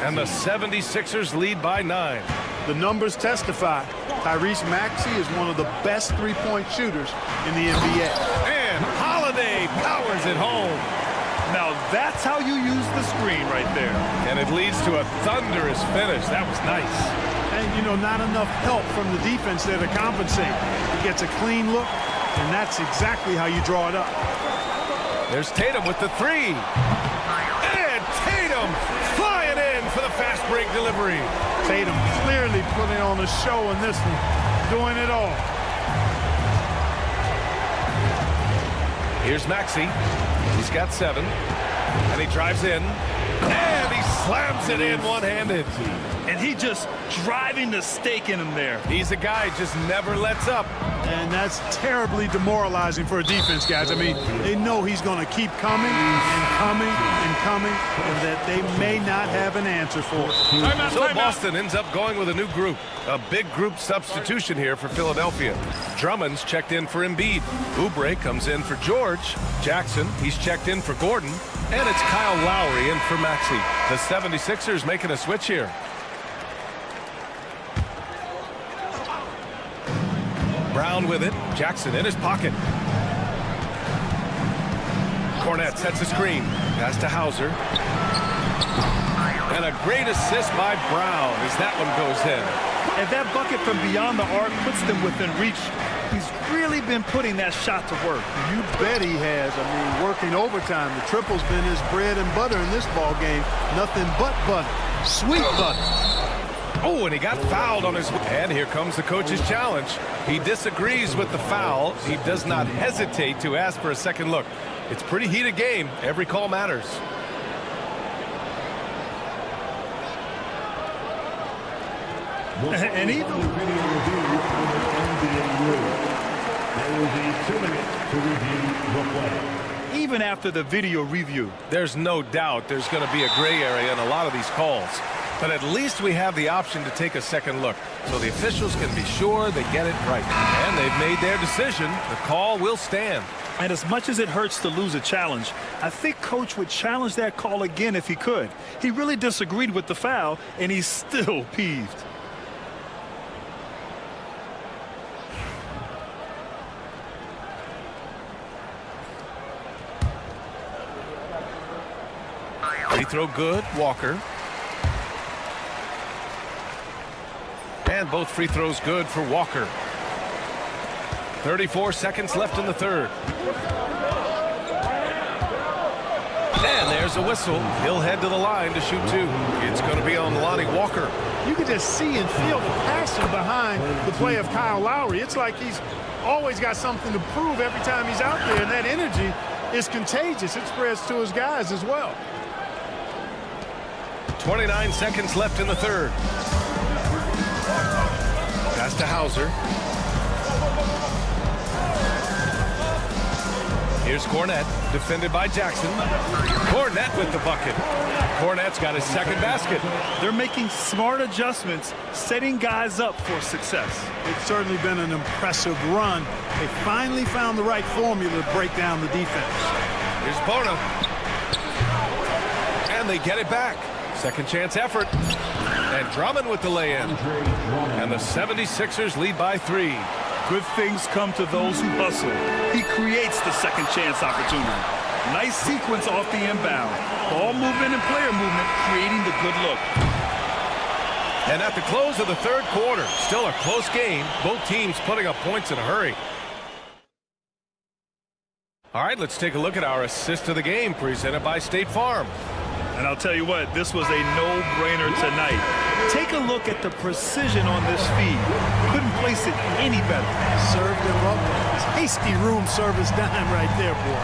And the 76ers lead by 9. The numbers testify. Tyrese Maxey is one of the best three-point shooters in the NBA. And Holiday powers it home. Now that's how you use the screen right there. And it leads to a thunderous finish. That was nice. And, you know, not enough help from the defense there to compensate. He gets a clean look, and that's exactly how you draw it up. There's Tatum with the 3. And Tatum flying in for the fast break delivery. Tatum clearly putting on a show in this one, doing it all. Here's Maxey. He's got 7. And he drives in. And he slams it in one-handed. And he just driving the stake in him there. He's a guy just never lets up. And that's terribly demoralizing for a defense, guys. I mean, they know he's going to keep coming and coming and coming, and that they may not have an answer for it. So Boston ends up going with a new group. A big group substitution here for Philadelphia. Drummond's checked in for Embiid. Oubre comes in for George. Jackson, he's checked in for Gordon. And it's Kyle Lowry in for Maxey. The 76ers making a switch here. Brown with it. Jackson in his pocket. Cornette sets a screen. Pass to Hauser. And a great assist by Brown as that one goes in. And that bucket from beyond the arc puts them within reach. He's really been putting that shot to work. You bet he has. I mean, working overtime. The triple's been his bread and butter in this ball game. Nothing but butter. Sweet butter. Oh, and he got fouled on his... And here comes the coach's challenge. He disagrees with the foul. He does not hesitate to ask for a second look. It's a pretty heated game. Every call matters. And even... There will be 2 minutes to review the play. Even after the video review, there's no doubt there's going to be a gray area in a lot of these calls. But at least we have the option to take a second look. So the officials can be sure they get it right. And they've made their decision. The call will stand. and as much as it hurts to lose a challenge, I think Coach would challenge that call again if he could. He really disagreed with the foul, and he's still peeved. Free throw good, Walker. And both free throws good for Walker. 34 seconds left in the third. And there's a whistle. He'll head to the line to shoot two. It's going to be on Lonnie Walker. You can just see and feel the passion behind the play of Kyle Lowry. It's like he's always got something to prove every time he's out there, and that energy is contagious. It spreads to his guys as well. 29 seconds left in the third. Pass to Hauser. Here's Cornette, defended by Jackson. Cornette with the bucket. Cornette's got his second basket. They're making smart adjustments, setting guys up for success. It's certainly been an impressive run. They finally found the right formula to break down the defense. Here's Bona. And they get it back. Second chance effort. And Drummond with the lay-in. And the 76ers lead by 3. Good things come to those who hustle. He creates the second chance opportunity. Nice sequence off the inbound. Ball movement and player movement creating the good look. And at the close of the third quarter, still a close game. Both teams putting up points in a hurry. All right, let's take a look at our assist of the game presented by State Farm. And I'll tell you what, this was a no-brainer tonight. Take a look at the precision on this feed. Couldn't place it any better. Served him up. Tasty room service dime right there, boy.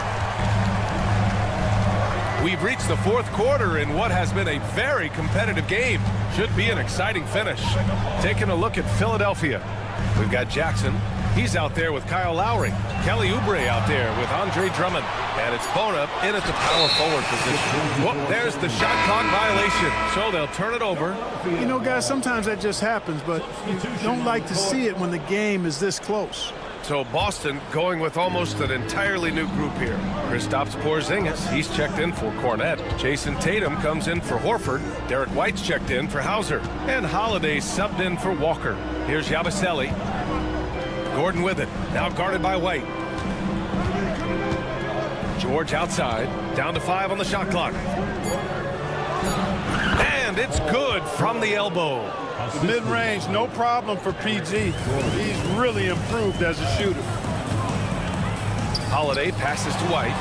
We've reached the fourth quarter in what has been a very competitive game. Should be an exciting finish. Taking a look at Philadelphia. We've got Jackson. He's out there with Kyle Lowry. Kelly Oubre out there with Andre Drummond. And it's Bona in at the power forward position. Whoop, there's the shot clock violation. So they'll turn it over. You know, guys, sometimes that just happens, but you don't like to see it when the game is this close. So Boston going with almost an entirely new group here. Kristaps Porzingis, he's checked in for Cornette. Jason Tatum comes in for Horford. Derek White's checked in for Hauser. And Holiday subbed in for Walker. Here's Yabusele. Gordon with it, now guarded by White. George outside, down to 5 on the shot clock. And it's good from the elbow. The mid-range, no problem for PG. He's really improved as a shooter. Holiday passes to White.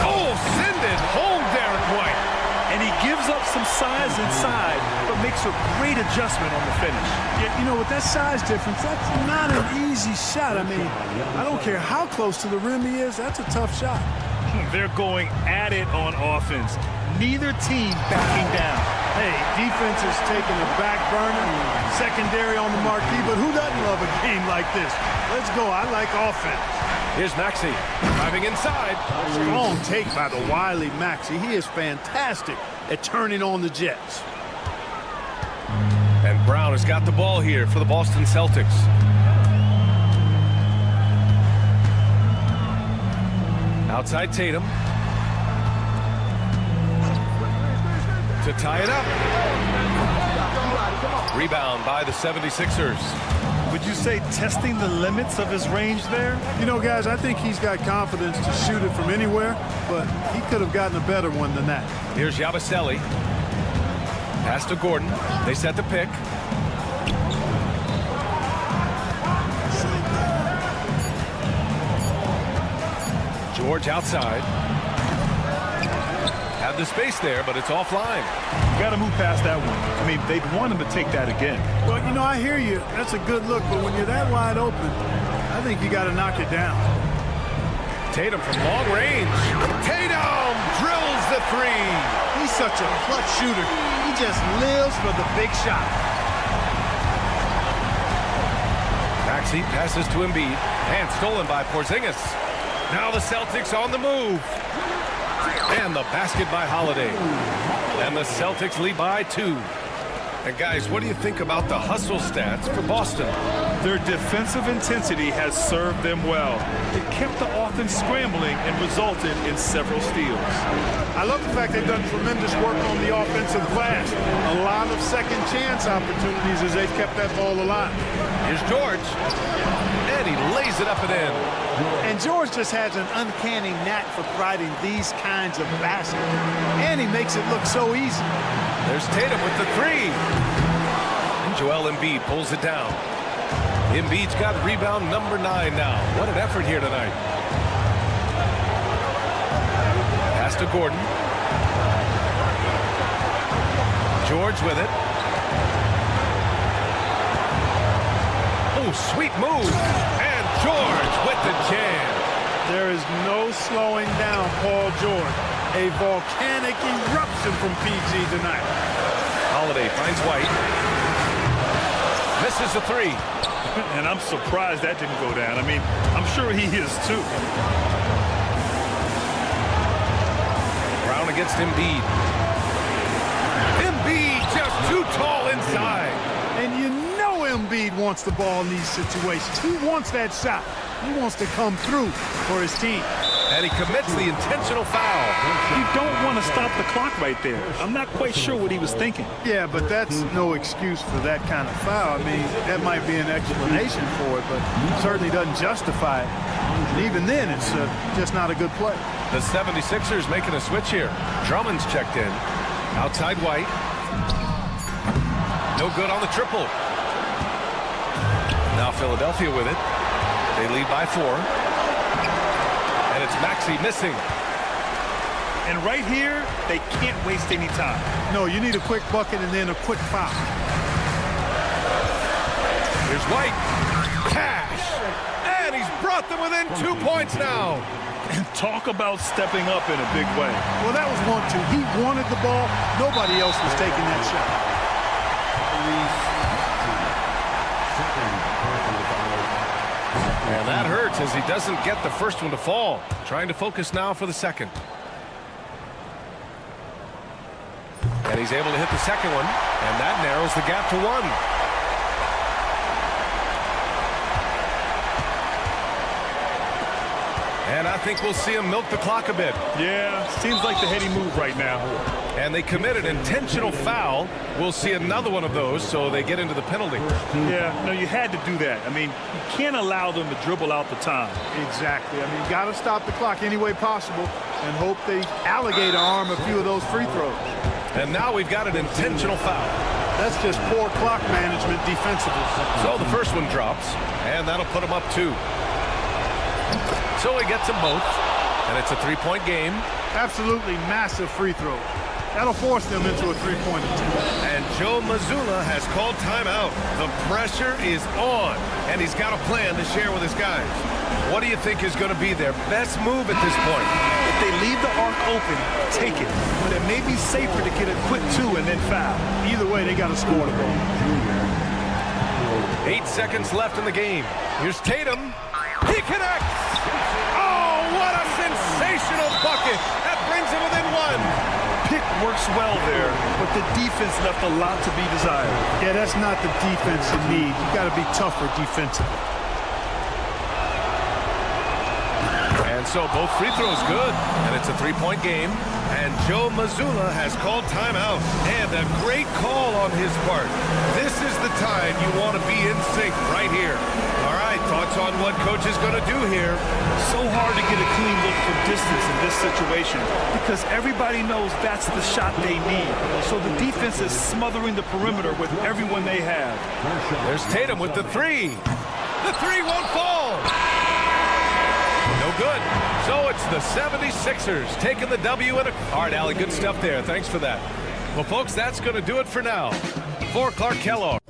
Oh, send it home, Derek White. And he gives up some size inside, but makes a great adjustment on the finish. Yeah, you know, with that size difference, that's not an easy shot. I mean, I don't care how close to the rim he is, that's a tough shot. They're going at it on offense. Neither team backing down. Hey, defense is taking a back burner, secondary on the marquee, but who doesn't love a game like this? Let's go. I like offense. Here's Maxey driving inside. Strong take by the wily Maxey. He is fantastic at turning on the Jets. And Brown has got the ball here for the Boston Celtics. Outside Tatum. To tie it up. Rebound by the 76ers. Would you say testing the limits of his range there? You know, guys, I think he's got confidence to shoot it from anywhere, but he could have gotten a better one than that. Here's Yabusele. Pass to Gordon. They set the pick. George outside. Had the space there, but it's offline. You got to move past that one. I mean, they'd want him to take that again. Well, you know, I hear you. That's a good look, but when you're that wide open, I think you got to knock it down. Tatum from long range. Tatum drills the three. He's such a clutch shooter. He just lives for the big shot. Maxey passes to Embiid. And stolen by Porzingis. Now the Celtics on the move. And the basket by Holiday. And the Celtics lead by 2. And guys, what do you think about the hustle stats for Boston? Their defensive intensity has served them well. It kept the offense scrambling and resulted in several steals. I love the fact they've done tremendous work on the offensive glass. A lot of second chance opportunities as they've kept that ball alive. Here's George. And he lays it up and in. And George just has an uncanny knack for providing these kinds of baskets. And he makes it look so easy. There's Tatum with the three. And Joel Embiid pulls it down. Embiid's got rebound number 9 now. What an effort here tonight. Pass to Gordon. George with it. Oh, sweet move. And George with the jam. There is no slowing down Paul George. A volcanic eruption from PG tonight. Holiday finds White. Misses the 3. And I'm surprised that didn't go down. I mean, I'm sure he is too. Brown against Embiid. Embiid just too tall inside. And you know Embiid wants the ball in these situations. He wants that shot. He wants to come through for his team. And he commits the intentional foul. You don't want to stop the clock right there. I'm not quite sure what he was thinking. Yeah, but that's no excuse for that kind of foul. I mean, that might be an explanation for it, but certainly doesn't justify it. And even then, it's just not a good play. The 76ers making a switch here. Drummond's checked in. Outside White. No good on the triple. Now Philadelphia with it. They lead by 4. And it's Maxey missing. And right here, they can't waste any time. No, you need a quick bucket and then a quick foul. Here's White. Cash. And he's brought them within 2 points now. And talk about stepping up in a big way. Well, that was 1-2. He wanted the ball. Nobody else was taking that shot. And that hurts as he doesn't get the first one to fall. Trying to focus now for the second. And he's able to hit the second one. And that narrows the gap to 1. And I think we'll see him milk the clock a bit. Yeah, seems like the heady move right now. And they commit an intentional foul. We'll see another one of those, so they get into the penalty. Yeah, no, you had to do that. I mean, you can't allow them to dribble out the time. Exactly. I mean, you got to stop the clock any way possible and hope they alligator arm a few of those free throws. And now we've got an intentional foul. That's just poor clock management defensively. So the first one drops, and that'll put him up 2. So he gets them both, and it's a 3-point game. Absolutely massive free throw. That'll force them into a 3-point attempt. And Joe Mazzulla has called timeout. The pressure is on, and he's got a plan to share with his guys. What do you think is going to be their best move at this point? If they leave the arc open, take it. But it may be safer to get a quick 2 and then foul. Either way, they got to score the ball. 8 seconds left in the game. Here's Tatum. He connects! Oh, what a sensational bucket! That brings him within 1. Pick works well there, but the defense left a lot to be desired. Yeah, that's not the defense you need. You got to be tougher defensively. And so both free throws good, and it's a 3-point game. And Joe Mazzulla has called timeout, and a great call on his part. This is the time you want to be in sync right here. All right, thoughts on what coach is going to do here? So hard to get a clean look from distance in this situation because everybody knows that's the shot they need. So the defense is smothering the perimeter with everyone they have. There's Tatum with the 3. The 3 won't fall. No good. So it's the 76ers taking the W. All right, Allie, good stuff there. Thanks for that. Well, folks, that's going to do it for now. For Clark Kellogg.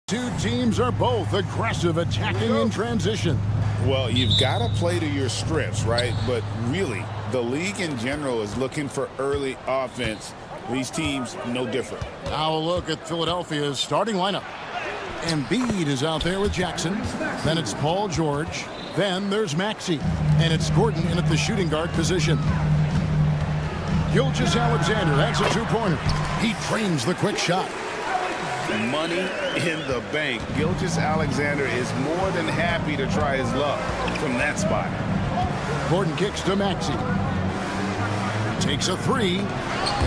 Two teams are both aggressive, attacking in transition. Well, you've got to play to your strengths, right? But really, the league in general is looking for early offense. These teams, no different. Now a look at Philadelphia's starting lineup. Embiid is out there with Jackson. Then it's Paul George. Then there's Maxey. And it's Gordon in at the shooting guard position. Gilgeous-Alexander has a two-pointer. He trains the quick shot. Money in the bank. Gilgeous-Alexander is more than happy to try his luck from that spot. Gordon kicks to Maxey. Takes a three.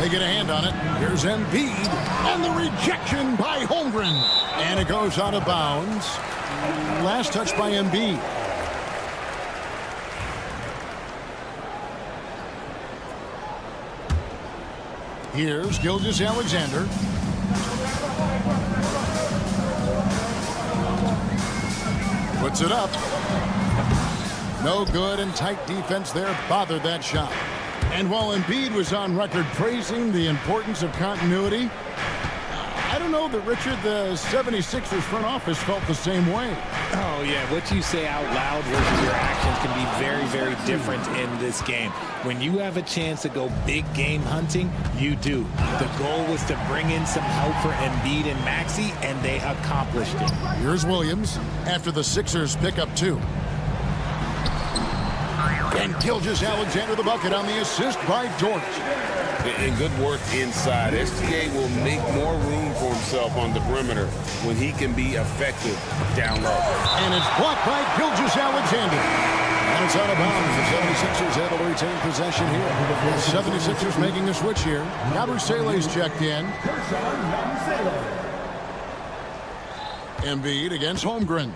They get a hand on it. Here's Embiid. And the rejection by Holmgren. And it goes out of bounds. Last touch by Embiid. Here's Gilgeous-Alexander. Puts it up. No good, and tight defense there bothered that shot. And while Embiid was on record praising the importance of continuity, I don't know that, Richard, the 76ers front office felt the same way. Oh, yeah. What you say out loud versus your actions can be very, very different in this game. When you have a chance to go big game hunting, you do. The goal was to bring in some help for Embiid and Maxey, and they accomplished it. Here's Williams after the Sixers pick up two. And Gilgeous-Alexander the bucket on the assist by George. And good work inside. SGA will make more room for himself on the perimeter when he can be effective down low. And it's blocked by Gilgeous-Alexander. And it's out of bounds. The 76ers able to retain possession here. The 76ers making a switch here. Yabusele's checked in. Embiid against Holmgren.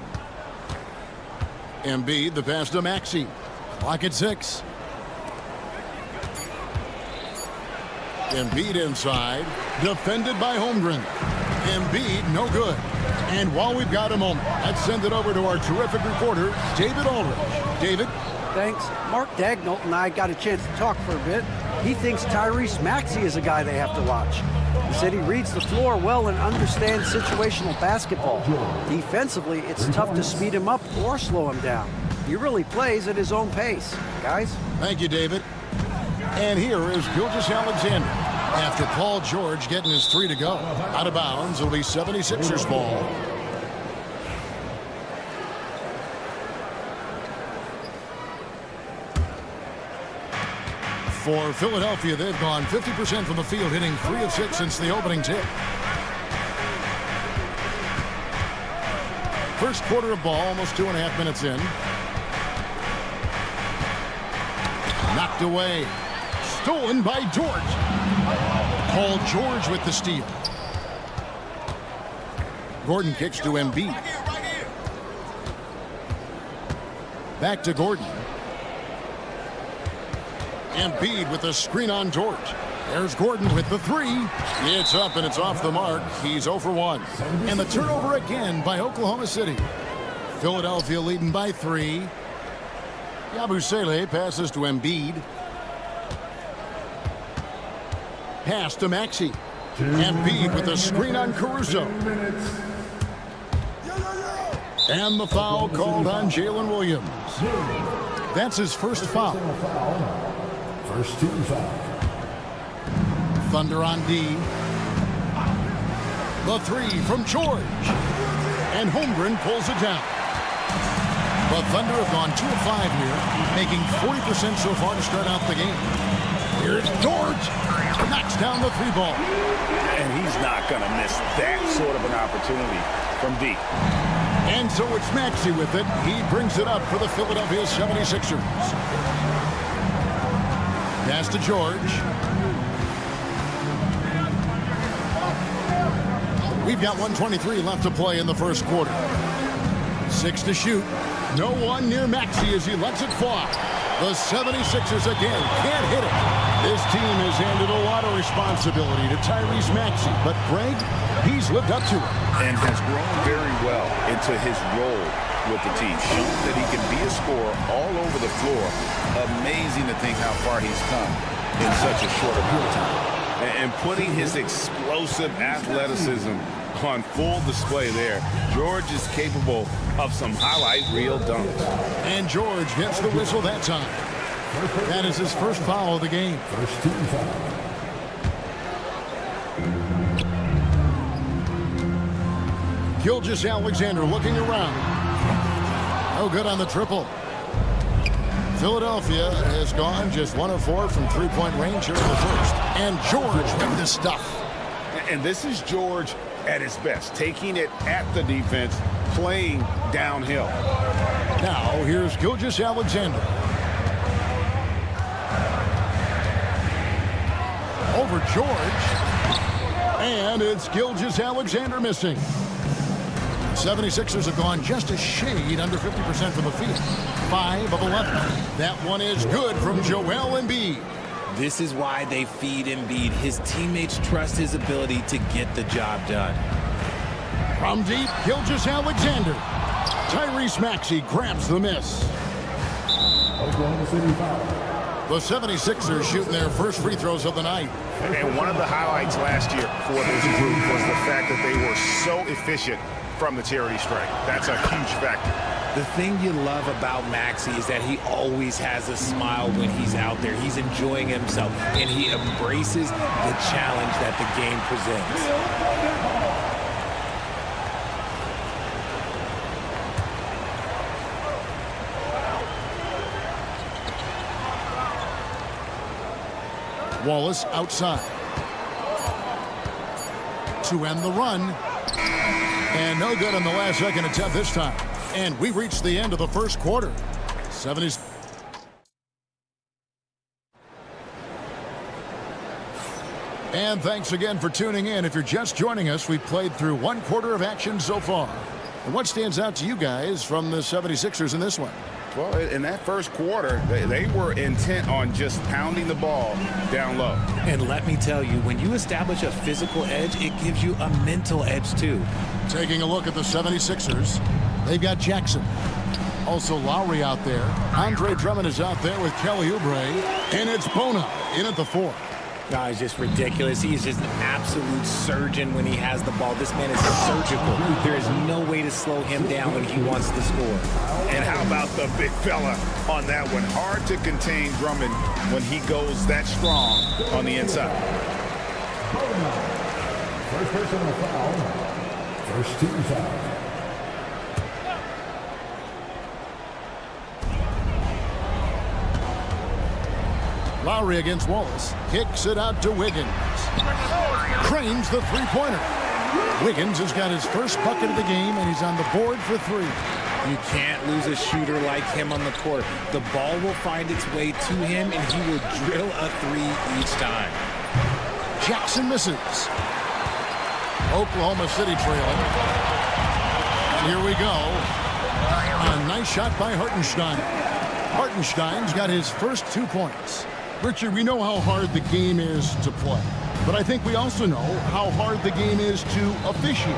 Embiid, the pass to Maxey. Clock at 6. Embiid inside, defended by Holmgren. Embiid, no good. And while we've got a moment, let's send it over to our terrific reporter, David Aldridge. David? Thanks. Mark Dagnall and I got a chance to talk for a bit. He thinks Tyrese Maxey is a guy they have to watch. He said he reads the floor well and understands situational basketball. Defensively, it's tough to speed him up or slow him down. He really plays at his own pace. Guys? Thank you, David. And here is Gilgeous-Alexander. After Paul George getting his three to go. Out of bounds, it'll be 76ers ball. For Philadelphia, they've gone 50% from the field, hitting 3 of 6 since the opening tip. First quarter of ball, almost 2.5 minutes in. Knocked away. Stolen by George. Paul George with the steal. Gordon kicks to Embiid. Back to Gordon. Embiid with the screen on George. There's Gordon with the three. It's up and it's off the mark. He's 0 for 1. And the turnover again by Oklahoma City. Philadelphia leading by 3. Yabusele passes to Embiid. Pass to Maxey. Embiid with a screen on Caruso. And the foul called on Jalen Williams. That's his first foul. First team foul. Thunder on D. The three from George. And Holmgren pulls it down. The Thunder have gone 2 of 5 here, making 40% so far to start out the game. Here's George. Knocks down the 3 ball. And he's not going to miss that sort of an opportunity from deep. And so it's Maxey with it. He brings it up for the Philadelphia 76ers. Pass to George. We've got 1:23 left to play in the first quarter. 6 to shoot. No one near Maxey as he lets it fly. The 76ers again can't hit it. This team has handed a lot of responsibility to Tyrese Maxey, but Greg, he's lived up to it. And has grown very well into his role with the team. Shown that he can be a scorer all over the floor. Amazing to think how far he's come in such a short amount of time. And putting his explosive athleticism on full display there, George is capable of some highlight reel dunks. And George gets the whistle that time. That is his first foul of the game. First team foul. Gilgeous-Alexander looking around. No good on the triple. Philadelphia has gone just 1 of 4 from three-point range here in the first. And George with the stuff. And this is George at his best, taking it at the defense, playing downhill. Now here's Gilgeous-Alexander. Over George. And it's Gilgeous-Alexander missing. 76ers have gone just a shade under 50% from the field. 5 of 11. That one is good from Joel Embiid. This is why they feed Embiid. His teammates trust his ability to get the job done. From deep, Gilgeous-Alexander. Tyrese Maxey grabs the miss. Oklahoma City foul. The 76ers shooting their first free throws of the night. And one of the highlights last year for this group was the fact that they were so efficient from the charity stripe. That's a huge factor. The thing you love about Maxey is that he always has a smile when he's out there. He's enjoying himself, and he embraces the challenge that the game presents. Wallace outside. To end the run. And no good on the last second attempt this time. And we reached the end of the first quarter. 70s. And thanks again for tuning in. If you're just joining us, we've played through 1 quarter of action so far. And what stands out to you guys from the 76ers in this one? Well, in that first quarter, they were intent on just pounding the ball down low. And let me tell you, when you establish a physical edge, it gives you a mental edge too. Taking a look at the 76ers, they've got Jackson. Also Lowry out there. Andre Drummond is out there with Kelly Oubre. And it's Bona in at the 4. No, it's just ridiculous. He is just an absolute surgeon when he has the ball. This man is surgical. There is no way to slow him down when he wants to score. And how about the big fella on that one? Hard to contain Drummond when he goes that strong on the inside. First personal foul. First team foul. Lowry against Wallace. Kicks it out to Wiggins. Cranes the three-pointer. Wiggins has got his first bucket of the game, and he's on the board for 3. You can't lose a shooter like him on the court. The ball will find its way to him, and he will drill a 3 each time. Jackson misses. Oklahoma City trailing. And here we go. A nice shot by Hartenstein. Hartenstein's got his first 2 points. Richard, we know how hard the game is to play, but I think we also know how hard the game is to officiate.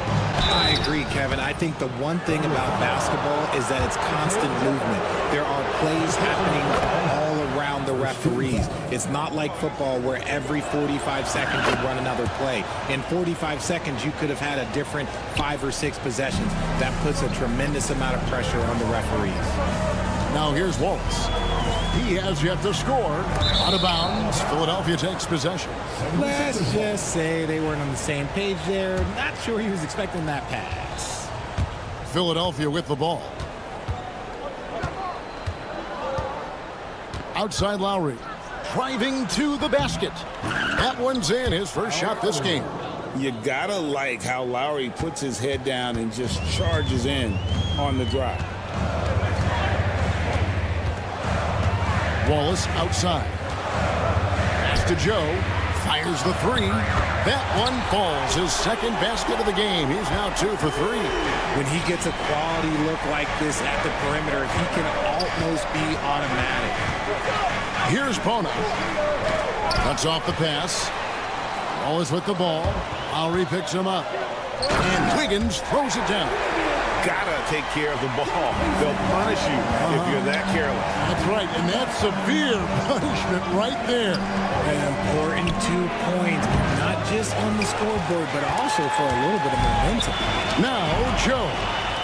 I agree, Kevin. I think the one thing about basketball is that it's constant movement. There are plays happening all around the referees. It's not like football where every 45 seconds you run another play. In 45 seconds, you could have had a different 5 or 6 possessions. That puts a tremendous amount of pressure on the referees. Now here's Wallace. He has yet to score. Out of bounds. Philadelphia takes possession. Let's just say they weren't on the same page there. Not sure he was expecting that pass. Philadelphia with the ball. Outside Lowry. Driving to the basket. That one's in. His first shot this game. You gotta like how Lowry puts his head down and just charges in on the drive. Wallace outside. Pass to Joe. Fires the 3. That one falls. His second basket of the game. He's now 2 for 3. When he gets a quality look like this at the perimeter, he can almost be automatic. Here's Bona. Cuts off the pass. Wallace with the ball. Lowry picks him up. And Wiggins throws it down. gotta take care of the ball. They'll punish you if you're that careless. That's right, and that's severe punishment right there. An important 2 points, not just on the scoreboard, but also for a little bit of momentum. Now, Joe.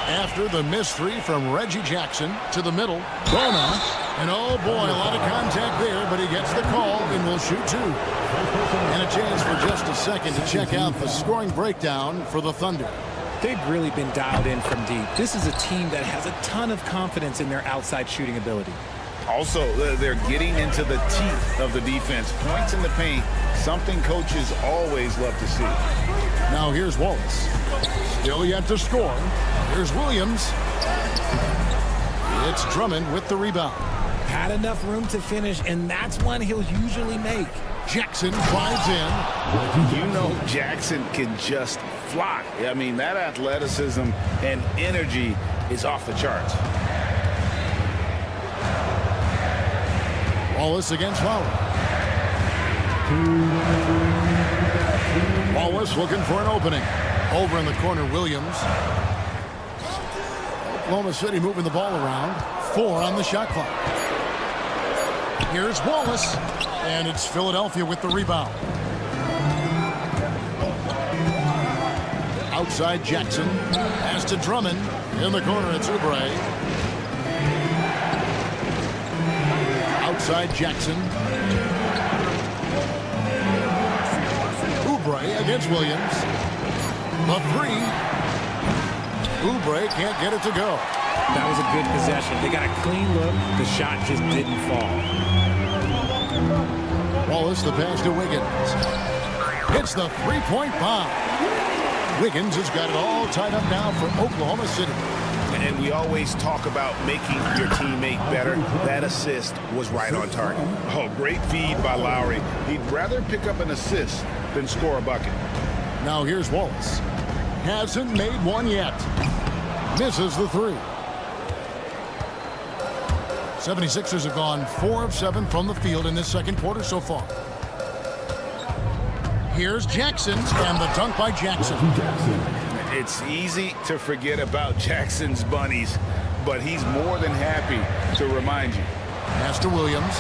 After the missed three from Reggie Jackson to the middle, Bona. And oh boy, a lot of contact there, but he gets the call and will shoot two. And a chance for just a second to check out the scoring breakdown for the Thunder. They've really been dialed in from deep. This is a team that has a ton of confidence in their outside shooting ability. Also, they're getting into the teeth of the defense. Points in the paint, something coaches always love to see. Now here's Wallace. Still yet to score. Here's Williams. It's Drummond with the rebound. Had enough room to finish, and that's one he'll usually make. Jackson drives in. You know Jackson can just fly. I mean, that athleticism and energy is off the charts. Wallace against Fowler. Wallace looking for an opening. Over in the corner, Williams. Oklahoma City moving the ball around. 4 on the shot clock. Here's Wallace. And it's Philadelphia with the rebound. Outside Jackson. Pass to Drummond. In the corner, it's Oubre. Outside Jackson. Oubre against Williams. The three. Oubre can't get it to go. That was a good possession. They got a clean look. The shot just didn't fall. Wallace, the pass to Wiggins. Hits the three-point bomb. Wiggins has got it all tied up now for Oklahoma City. And we always talk about making your teammate better. That assist was right on target. Oh, great feed by Lowry. He'd rather pick up an assist than score a bucket. Now here's Wallace. Hasn't made one yet. Misses the three. 76ers have gone 4 of 7 from the field in this second quarter so far. Here's Jackson, and the dunk by Jackson. It's easy to forget about Jackson's bunnies, but he's more than happy to remind you. Pass to Williams.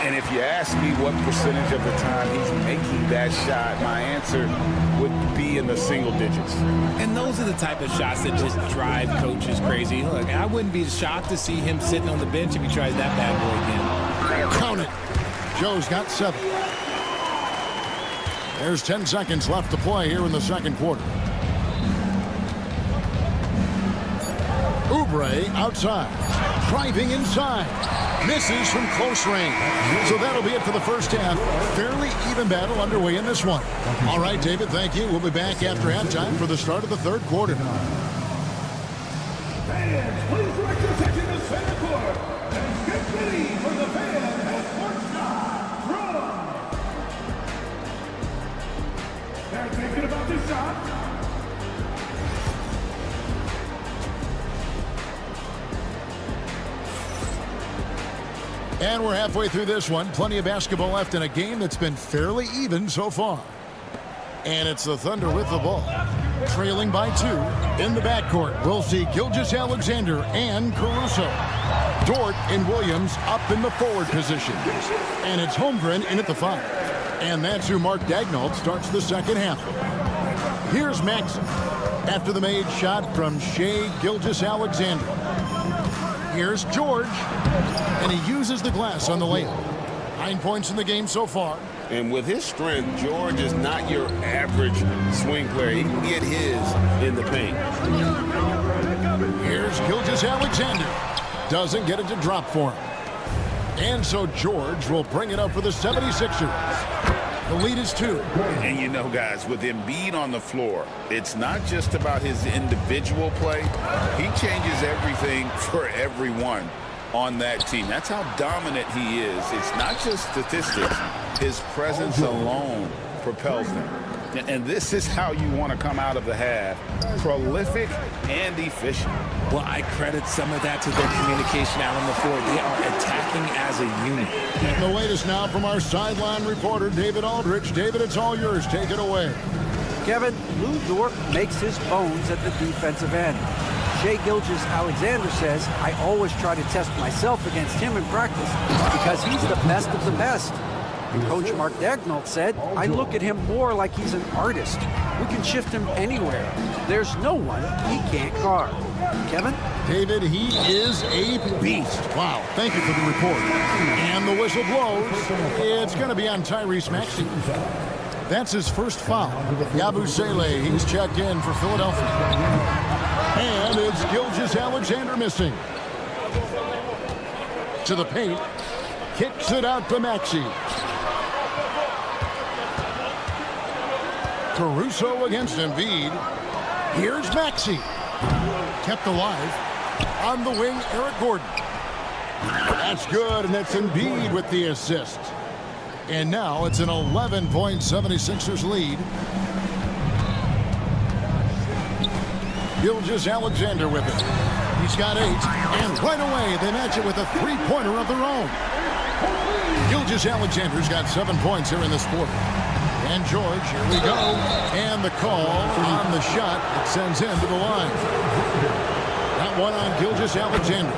And if you ask me what percentage of the time he's making that shot, my answer would be in the single digits. And those are the type of shots that just drive coaches crazy. Look, I wouldn't be shocked to see him sitting on the bench if he tries that bad boy again. Count it. Joe's got 7. There's 10 seconds left to play here in the second quarter. Oubre outside. Driving inside. Misses from close range. So that'll be it for the first half. Fairly even battle underway in this one. All right, David, thank you. We'll be back after halftime for the start of the third quarter. Fans, please direct your attention to center court and get ready for the fan at court stop. And we're halfway through this one. Plenty of basketball left in a game that's been fairly even so far. And it's the Thunder with the ball. Trailing by 2. In the backcourt, we'll see Gilgeous-Alexander and Caruso. Dort and Williams up in the forward position. And it's Holmgren in at the 5. And that's who Mark Daigneault starts the second half. Here's Maxey after the made shot from Shai Gilgeous-Alexander. Here's George, and he uses the glass on the layup. 9 points in the game so far. And with his strength, George is not your average swing player. He can get his in the paint. Here's Gilgeous-Alexander. Doesn't get it to drop for him. And so George will bring it up for the 76ers. The lead is 2. And you know, guys, with Embiid on the floor, it's not just about his individual play. He changes everything for everyone on that team. That's how dominant he is. It's not just statistics. His presence alone propels them. And this is how you want to come out of the half. Prolific and efficient. Well, I credit some of that to their communication out on the floor. They are attacking as a unit. And the latest now from our sideline reporter, David Aldridge. David, it's all yours. Take it away. Kevin, Lou Dort makes his bones at the defensive end. Shai Gilgeous-Alexander says, I always try to test myself against him in practice because he's the best of the best. Coach Mark Daigneault said, I look at him more like he's an artist. We can shift him anywhere. There's no one he can't guard. Kevin? David, he is a beast. Wow, thank you for the report. And the whistle blows. It's going to be on Tyrese Maxey. That's his first foul. Yabusele, he's checked in for Philadelphia. And it's Gilgeous-Alexander missing. To the paint. Kicks it out to Maxey. Caruso against Embiid. Here's Maxey. Kept alive. On the wing, Eric Gordon. That's good, and that's Embiid with the assist. And now it's an 11-point 76ers lead. Gilgeous-Alexander with it. He's got 8, and right away they match it with a three-pointer of their own. Gilgeous-Alexander's got 7 points here in this quarter. And George, here we go. And the call on the shot that sends him to the line. That one on Gilgeous-Alexander.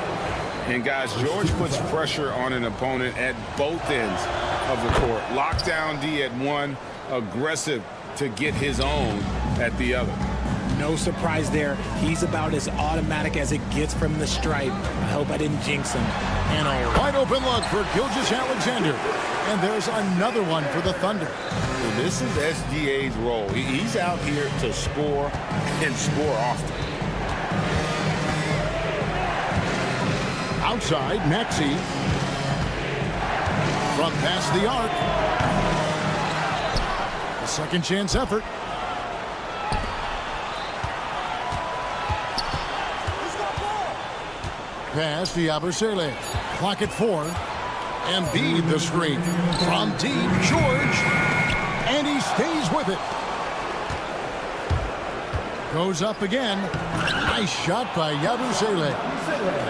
And guys, George puts pressure on an opponent at both ends of the court. Lockdown D at one, aggressive to get his own at the other. No surprise there. He's about as automatic as it gets from the stripe. I hope I didn't jinx him. And a wide open look for Gilgeous-Alexander. And there's another one for the Thunder. Well, this is SGA's role. He's out here to score and score often. Outside, Maxey. From past the arc. A second chance effort. Pass to Yabusele. Clock at 4. Embiid the screen. From deep, George. And he stays with it. Goes up again. Nice shot by Yabusele.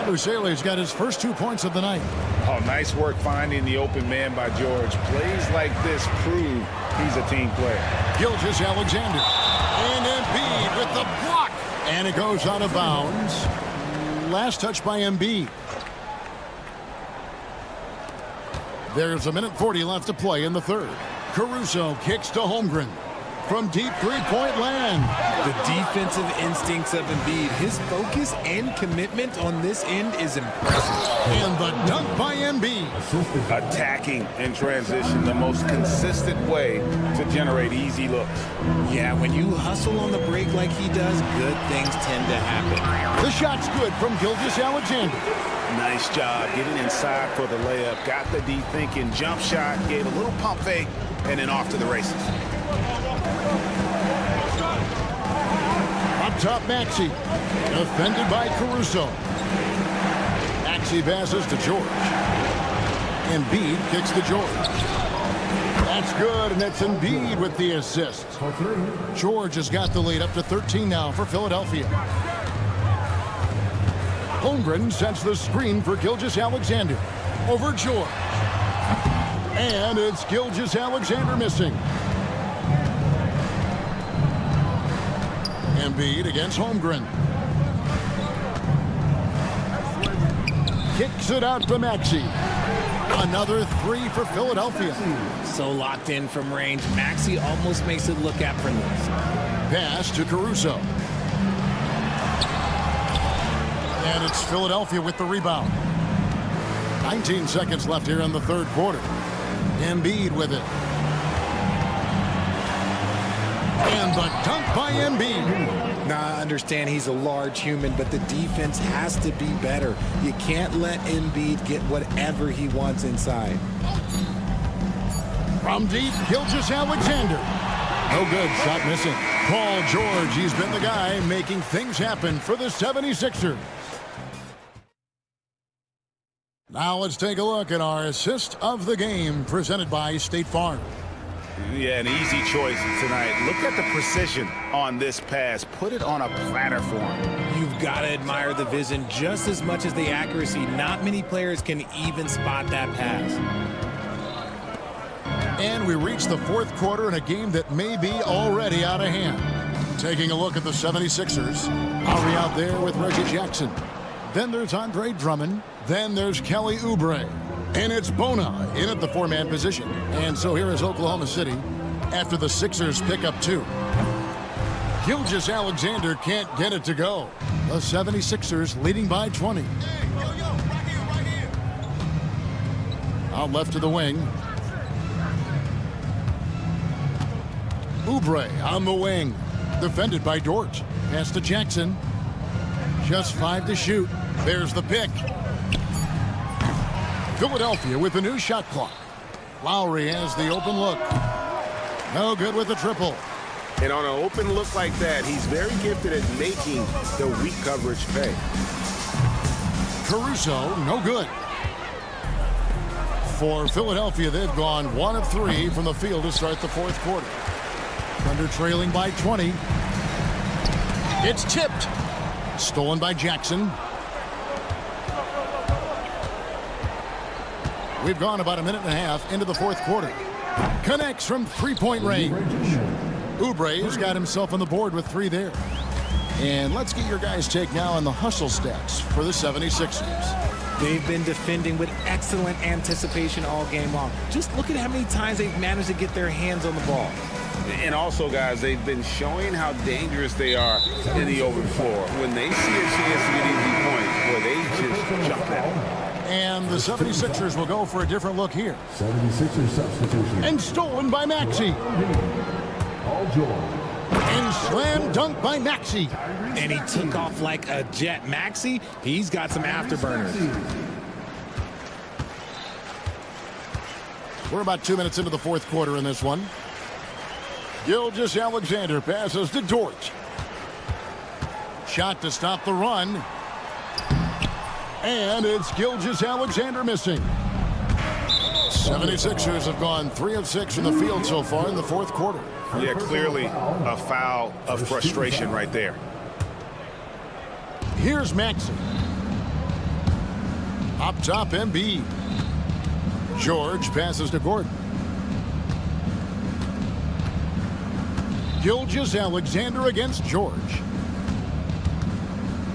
Yabusele's got his first 2 points of the night. Oh, nice work finding the open man by George. Plays like this prove he's a team player. Gilgeous-Alexander. And Embiid with the block. And it goes out of bounds. Last touch by Embiid. There's 1:40 left to play in the third. Caruso kicks to Holmgren from deep three-point land. The defensive instincts of Embiid, his focus and commitment on this end is impressive. And the dunk by Embiid. Attacking in transition, the most consistent way to generate easy looks. Yeah, when you hustle on the break like he does, good things tend to happen. The shot's good from Gilgeous-Alexander. Nice job getting inside for the layup. Got the D thinking, jump shot, gave a little pump fake, and then off to the races. Up top, Maxey. Defended by Caruso. Maxey passes to George. Embiid kicks to George. That's good, and that's Embiid with the assist. George has got the lead up to 13 now for Philadelphia. Holmgren sends the screen for Gilgeous-Alexander. Over George. And it's Gilgeous-Alexander missing. Embiid against Holmgren. Kicks it out to Maxey. Another three for Philadelphia. So locked in from range. Maxey almost makes it look effortless. Pass to Caruso. And it's Philadelphia with the rebound. 19 seconds left here in the third quarter. Embiid with it. And the dunk by Embiid. Now, I understand he's a large human, but the defense has to be better. You can't let Embiid get whatever he wants inside. From deep, Gilgeous-Alexander. No good, shot missing. Paul George, he's been the guy making things happen for the 76ers. Now let's take a look at our assist of the game presented by State Farm. Yeah, an easy choice tonight. Look at the precision on this pass. Put it on a platter for him. You've got to admire the vision just as much as the accuracy. Not many players can even spot that pass. And we reach the fourth quarter in a game that may be already out of hand. Taking a look at the 76ers. Lowry out there with Reggie Jackson. Then there's Andre Drummond. Then there's Kelly Oubre. And it's Bona in at the four-man position. And so here is Oklahoma City after the Sixers pick up two. Gilgeous-Alexander can't get it to go. The 76ers leading by 20. Out left to the wing. Oubre on the wing. Defended by Dort. Pass to Jackson. Just 5 to shoot. There's the pick. Philadelphia with the new shot clock. Lowry has the open look. No good with the triple. And on an open look like that, he's very gifted at making the weak coverage pay. Caruso, no good. For Philadelphia, they've gone 1 of 3 from the field to start the fourth quarter. Thunder trailing by 20. It's tipped. Stolen by Jackson. We've gone about a minute and a half into the fourth quarter. Connects from three-point range. Oubre's got himself on the board with 3 there. And let's get your guys' take now on the hustle stats for the 76ers. They've been defending with excellent anticipation all game long. Just look at how many times they've managed to get their hands on the ball. And also, guys, they've been showing how dangerous they are in the open floor. When they see a chance to get easy points, well, they just jump at it. And the 76ers will go for a different look here. 76ers substitution. And stolen by Maxey. Paul George. And slam dunk by Maxey. And he took off like a jet. Maxey, he's got some afterburners. We're about 2 minutes into the fourth quarter in this one. Gilgeous-Alexander passes to Dort. Shot to stop the run. And it's Gilgeous-Alexander missing. 76ers have gone 3 of 6 from the field so far in the fourth quarter. Yeah, clearly a foul of frustration right there. Here's Maxey. Up top, Embiid. George passes to Gordon. Gilgeous-Alexander against George.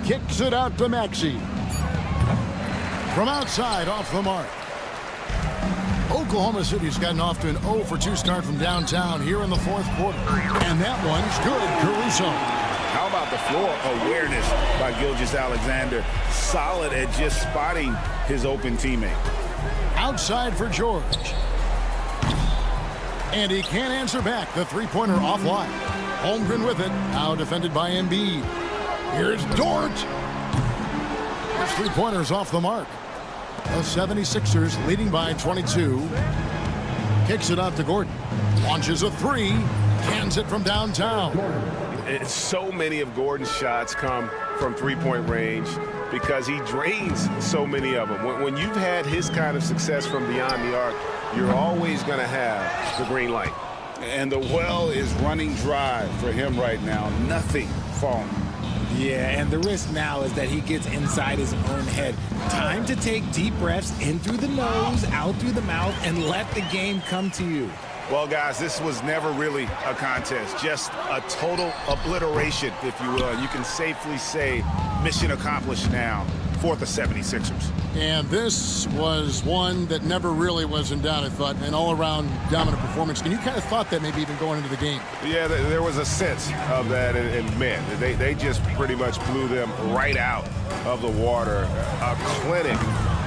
Kicks it out to Maxey. From outside, off the mark. Oklahoma City's gotten off to an 0 for 2 start from downtown here in the fourth quarter. And that one's good, Caruso. How about the floor awareness by Gilgeous-Alexander? Solid at just spotting his open teammate. Outside for George. And he can't answer back. The three-pointer offline. Holmgren with it. Now defended by Embiid. Here's Dort. His three-pointer's off the mark. The 76ers leading by 22. Kicks it out to Gordon. Launches a 3. Cans it from downtown. It's so many of Gordon's shots come from three-point range because he drains so many of them. When you've had his kind of success from beyond the arc, you're always going to have the green light. And the well is running dry for him right now. Nothing falling. Yeah, and the risk now is that he gets inside his own head. Time to take deep breaths in through the nose, out through the mouth, and let the game come to you. Well, guys, this was never really a contest, just a total obliteration, if you will. And you can safely say mission accomplished now for the 76ers. And this was one that never really was in doubt, I thought, an all-around dominant performance. And you kind of thought that maybe even going into the game. Yeah, there was a sense of that, and man, they just pretty much blew them right out of the water. A clinic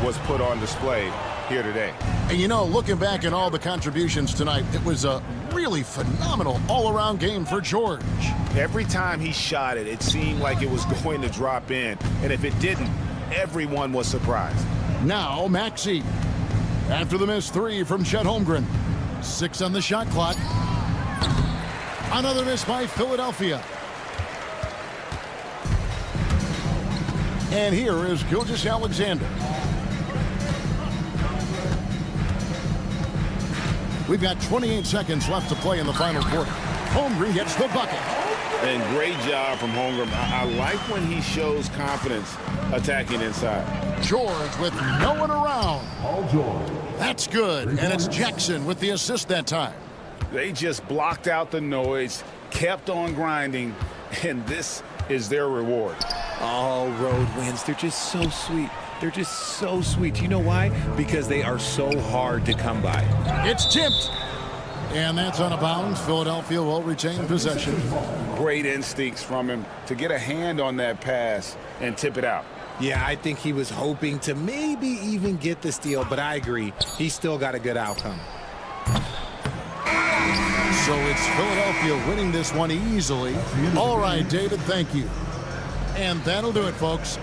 was put on display here today. And you know, looking back at all the contributions tonight, it was a really phenomenal all-around game for George. Every time he shot it, it seemed like it was going to drop in, and if it didn't, everyone was surprised. Now, Maxey. After the missed three from Chet Holmgren. 6 on the shot clock. Another miss by Philadelphia. And here is Gilgeous-Alexander. We've got 28 seconds left to play in the final quarter. Holmgren gets the bucket. And great job from Holmgren. I like when he shows confidence attacking inside. George with no one around. Paul George. That's good. And it's Jackson with the assist that time. They just blocked out the noise, kept on grinding, and this is their reward. All road wins. They're just so sweet. They're just so sweet. You know why? Because they are so hard to come by. It's tipped. And that's on a bounce. Philadelphia will retain possession. Great instincts from him to get a hand on that pass and tip it out. Yeah, I think he was hoping to maybe even get the steal, but I agree. He still got a good outcome. So it's Philadelphia winning this one easily. All right, David, thank you. And that'll do it, folks.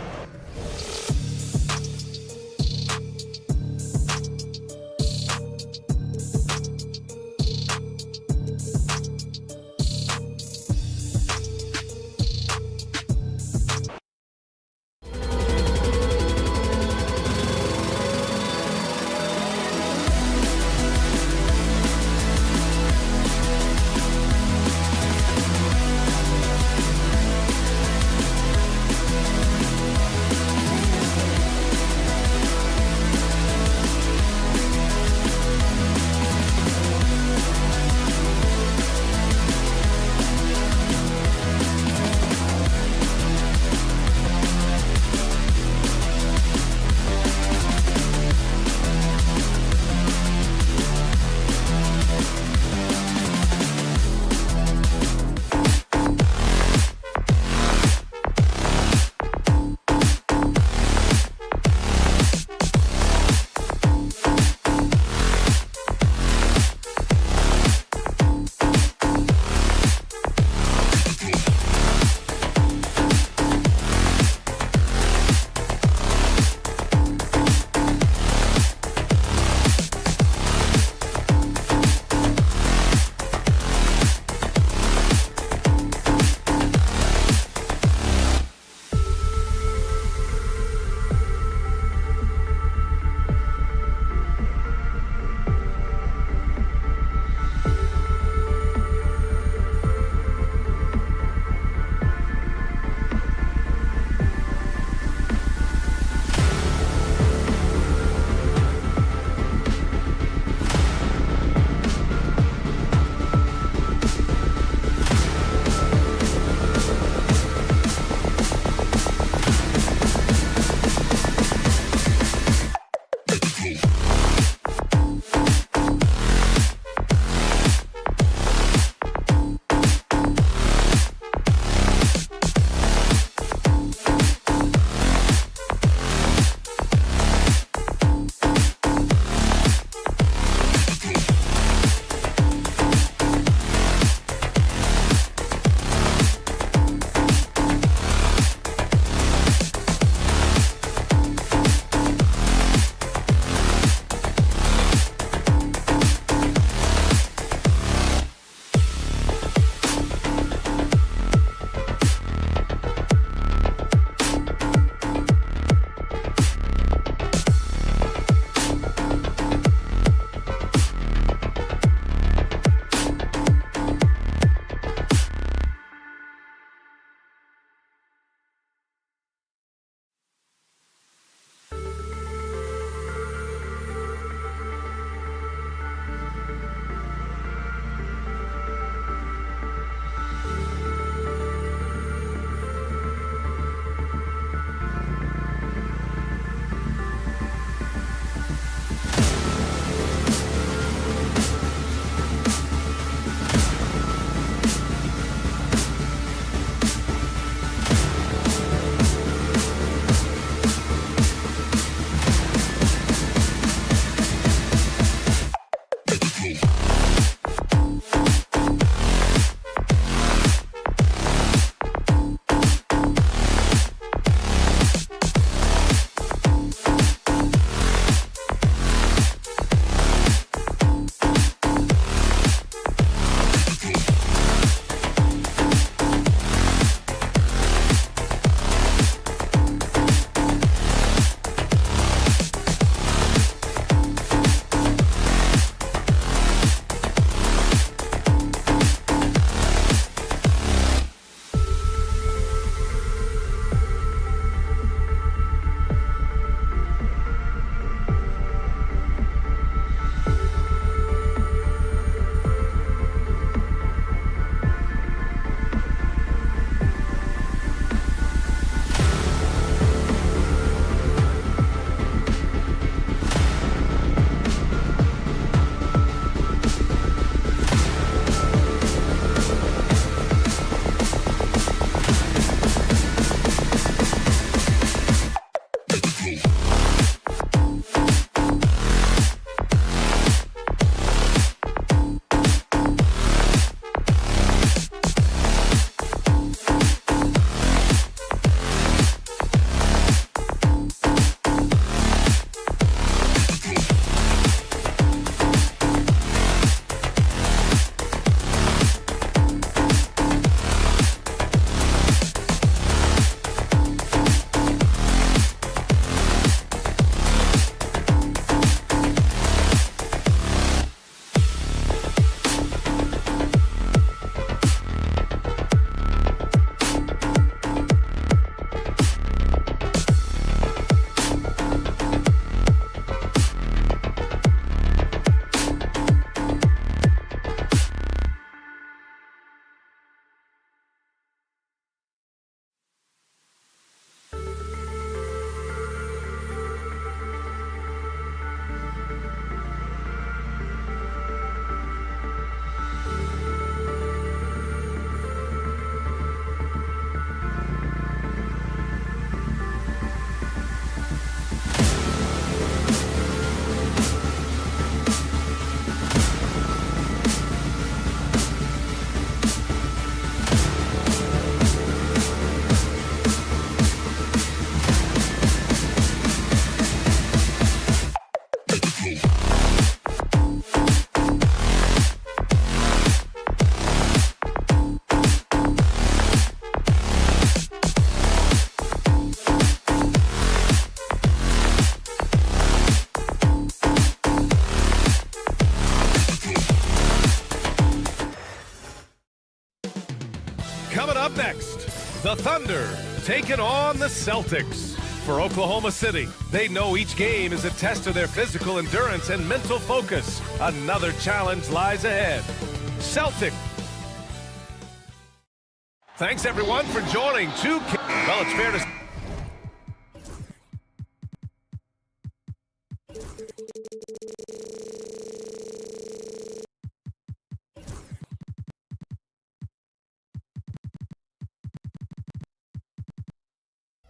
Coming up next, the Thunder taking on the Celtics. For Oklahoma City, they know each game is a test of their physical endurance and mental focus. Another challenge lies ahead. Celtic. Thanks, everyone, for joining. Well, it's fair to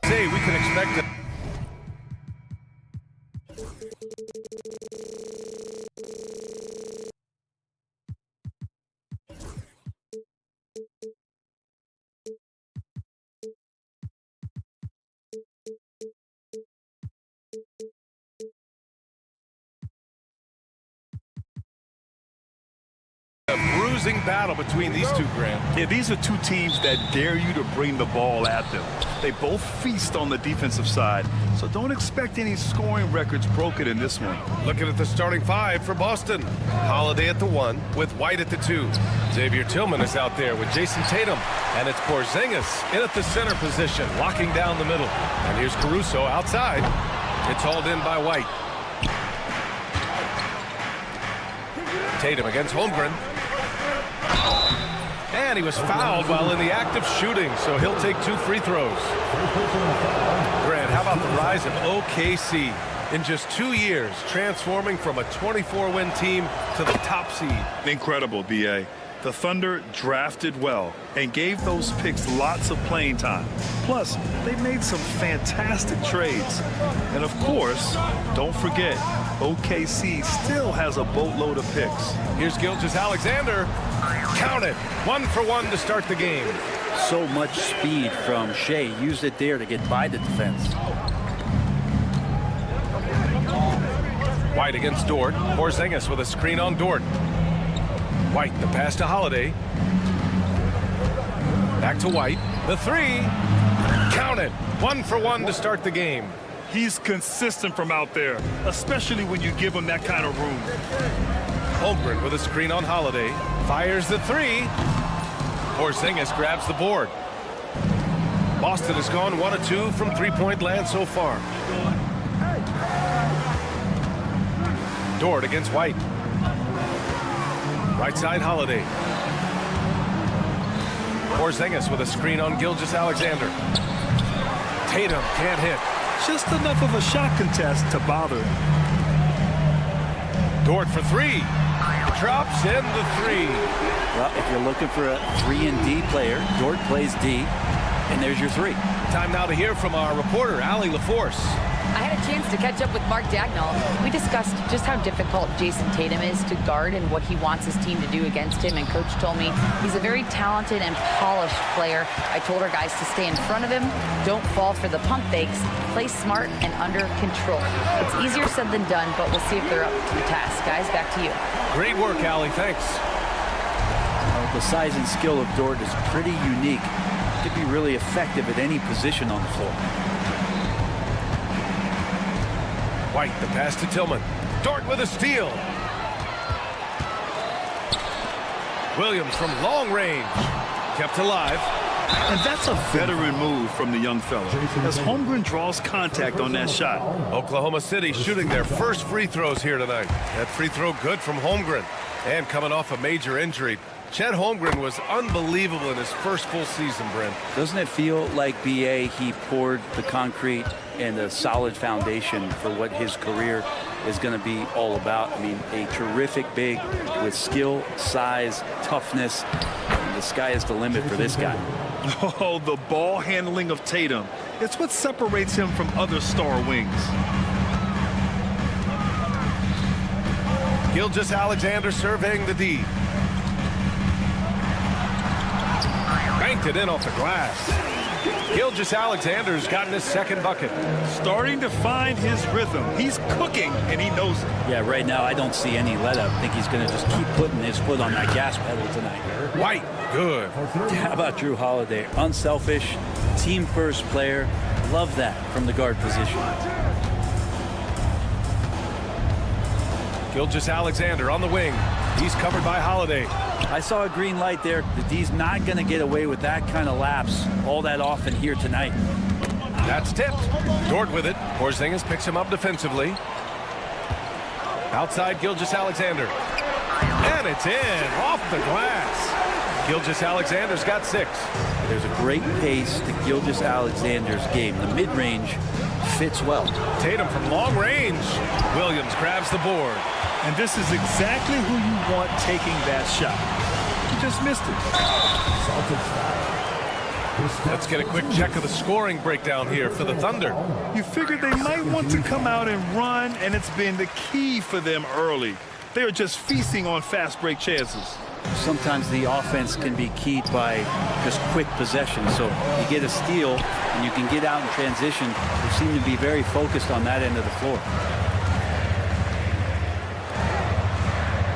say we can expect it. A bruising battle between these two, Grant. Yeah, these are two teams that dare you to bring the ball at them. They both feast on the defensive side, so don't expect any scoring records broken in this one. Looking at the starting five for Boston. Holiday at the 1 with White at the 2. Xavier Tillman is out there with Jason Tatum. And it's Porzingis in at the center position, locking down the middle. And here's Caruso outside. It's hauled in by White. Tatum against Holmgren. And he was fouled while in the act of shooting, so he'll take 2 free throws. Grant, how about the rise of OKC? In just 2 years, transforming from a 24-win team to the top seed. Incredible, B.A. The Thunder drafted well and gave those picks lots of playing time. Plus, they made some fantastic trades. And of course, don't forget, OKC still has a boatload of picks. Here's Gilgeous-Alexander. Count it. 1 for 1 to start the game. So much speed from Shea. Used it there to get by the defense. White against Dort. Porzingis with a screen on Dort. White, the pass to Holiday. Back to White. The 3. Count it. 1 for 1 to start the game. He's consistent from out there, especially when you give him that kind of room. Holmgren with a screen on Holiday. Fires the 3. Porzingis grabs the board. Boston has gone 1 of 2 from three-point land so far. Dort against White. Right side, Holiday. Porzingis with a screen on Gilgeous-Alexander. Tatum can't hit. Just enough of a shot contest to bother him. Dort for 3. Drops in the 3. Well, if you're looking for a 3-and-D player, Dort plays D, and there's your 3. Time now to hear from our reporter, Allie LaForce. I had a chance to catch up with Mark Dagnall. We discussed just how difficult Jason Tatum is to guard and what he wants his team to do against him. And Coach told me he's a very talented and polished player. I told our guys to stay in front of him, don't fall for the pump fakes, play smart and under control. It's easier said than done, but we'll see if they're up to the task. Guys, back to you. Great work, Allie. Thanks. The size and skill of Dort is pretty unique. Could be really effective at any position on the floor. White, the pass to Tillman. Dort with a steal. Williams from long range. Kept alive. And that's a veteran move from the young fella, as Holmgren draws contact on that shot. Oklahoma City shooting their first free throws here tonight. That free throw good from Holmgren. And coming off a major injury, Chet Holmgren was unbelievable in his first full season, Brent. Doesn't it feel like, B.A., he poured the concrete and a solid foundation for what his career is going to be all about? I mean, a terrific big with skill, size, toughness. The sky is the limit for this guy. Oh, the ball handling of Tatum. It's what separates him from other star wings. Gilgeous-Alexander surveying the D. Banked it in off the glass. Gilgeous-Alexander's gotten his second bucket. Starting to find his rhythm. He's cooking, and he knows it. Yeah, right now I don't see any let up. I think he's going to just keep putting his foot on that gas pedal tonight. White, good. How about Drew Holiday? Unselfish, team-first player. Love that from the guard position. Gilgeous-Alexander on the wing. He's covered by Holiday. I saw a green light there. The D's not going to get away with that kind of lapse all that often here tonight. That's tipped. Dort with it. Porzingis picks him up defensively. Outside Gilgeous-Alexander. And it's in. Off the glass. Gilgeous-Alexander's got 6. There's a great pace to Gilgeous-Alexander's game. The mid-range fits well. Tatum from long range. Williams grabs the board. And this is exactly who you want taking that shot. He just missed it. Let's get a quick check of the scoring breakdown here for the Thunder. You figured they might want to come out and run, and it's been the key for them early. They are just feasting on fast break chances. Sometimes the offense can be keyed by just quick possession. So you get a steal, and you can get out in transition. They seem to be very focused on that end of the floor.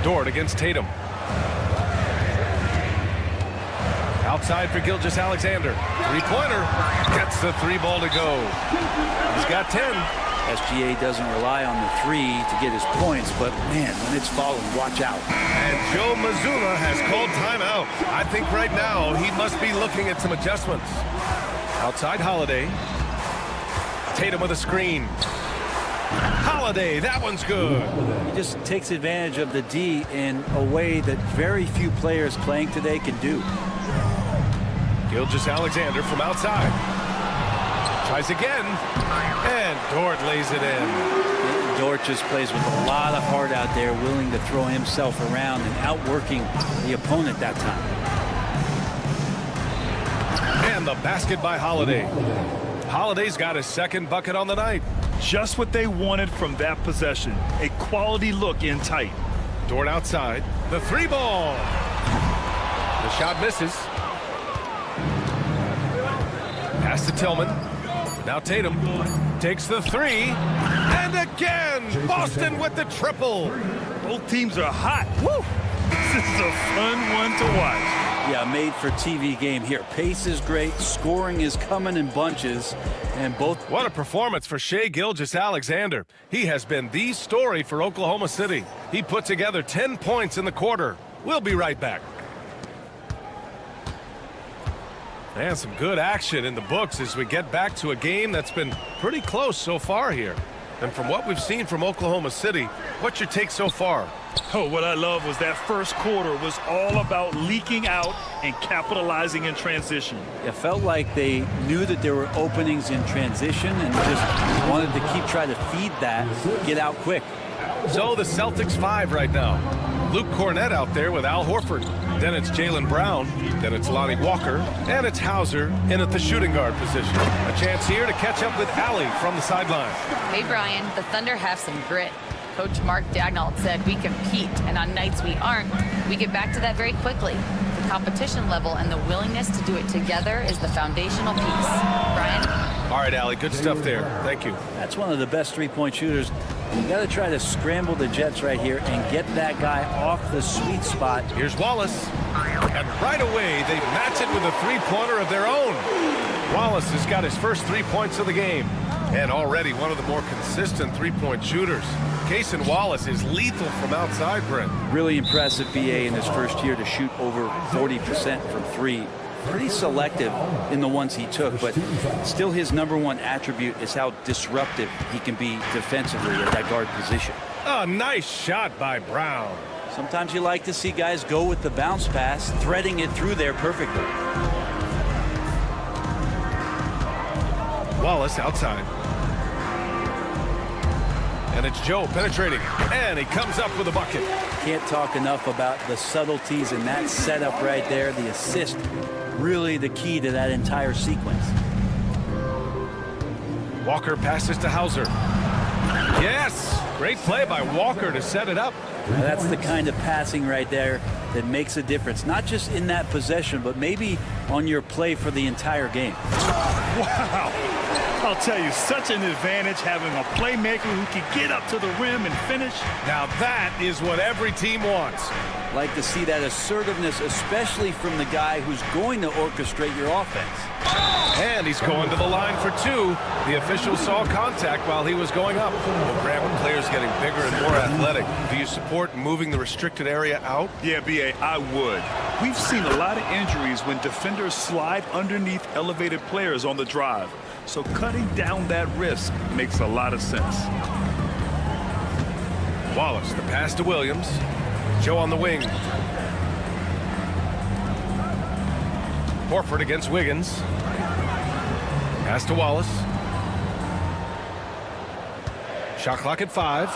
Dort against Tatum. Outside for Gilgeous-Alexander. Three-pointer. Gets the 3-ball to go. He's got 10. SGA doesn't rely on the 3 to get his points, but man, when it's falling, watch out. And Joe Mazzulla has called timeout. I think right now he must be looking at some adjustments. Outside Holiday. Tatum with a screen. Holiday, that one's good. He just takes advantage of the D in a way that very few players playing today can do. Gilgeous-Alexander from outside. Tries again. And Dort lays it in. Dort just plays with a lot of heart out there, willing to throw himself around and outworking the opponent that time. And the basket by Holiday. Holiday's got his second bucket on the night. Just what they wanted from that possession. A quality look in tight. Dort outside. The 3-ball. The shot misses. Pass to Tillman. Now Tatum takes the 3. And again, Boston with the triple. Both teams are hot. Woo! This is a fun one to watch. Yeah, made for TV game here. Pace is great. Scoring is coming in bunches. And both... What a performance for Shai Gilgeous-Alexander. He has been the story for Oklahoma City. He put together 10 points in the quarter. We'll be right back. And some good action in the books as we get back to a game that's been pretty close so far here. And from what we've seen from Oklahoma City, what's your take so far? Oh, what I love was that first quarter was all about leaking out and capitalizing in transition. It felt like they knew that there were openings in transition and just wanted to keep trying to feed that, get out quick. So the Celtics 5 right now. Luke Cornett out there with Al Horford. Then it's Jaylen Brown. Then it's Lonnie Walker. And it's Hauser in at the shooting guard position. A chance here to catch up with Allie from the sideline. Hey, Brian, the Thunder have some grit. Coach Mark Daigneault said we compete, and on nights we aren't, we get back to that very quickly. The competition level and the willingness to do it together is the foundational piece. Brian? All right, Allie, good stuff there. Thank you. That's one of the best three-point shooters. You got to try to scramble the Jets right here and get that guy off the sweet spot. Here's Wallace. And right away, they match it with a three-pointer of their own. Wallace has got his first 3 points of the game. And already one of the more consistent three-point shooters. Cason Wallace is lethal from outside, Brent. Really impressive BA in his first year to shoot over 40% from 3. Pretty selective in the ones he took, but still his #1 attribute is how disruptive he can be defensively at that guard position. A nice shot by Brown. Sometimes you like to see guys go with the bounce pass, threading it through there perfectly. Wallace outside. And it's Joe penetrating. And he comes up with a bucket. Can't talk enough about the subtleties in that setup right there. The assist, really the key to that entire sequence. Walker passes to Hauser. Yes! Great play by Walker to set it up. Now that's the kind of passing right there that makes a difference, not just in that possession, but maybe on your play for the entire game. Wow. I'll tell you, such an advantage having a playmaker who can get up to the rim and finish. Now that is what every team wants. Like to see that assertiveness, especially from the guy who's going to orchestrate your offense. And he's going to the line for two. The official saw contact while he was going up. Well, Grant, with players getting bigger and more athletic, do you support moving the restricted area out? Yeah, B.A., I would. We've seen a lot of injuries when defenders slide underneath elevated players on the drive. So cutting down that risk makes a lot of sense. Wallace, the pass to Williams. Joe on the wing. Horford against Wiggins. Pass to Wallace. Shot clock at 5.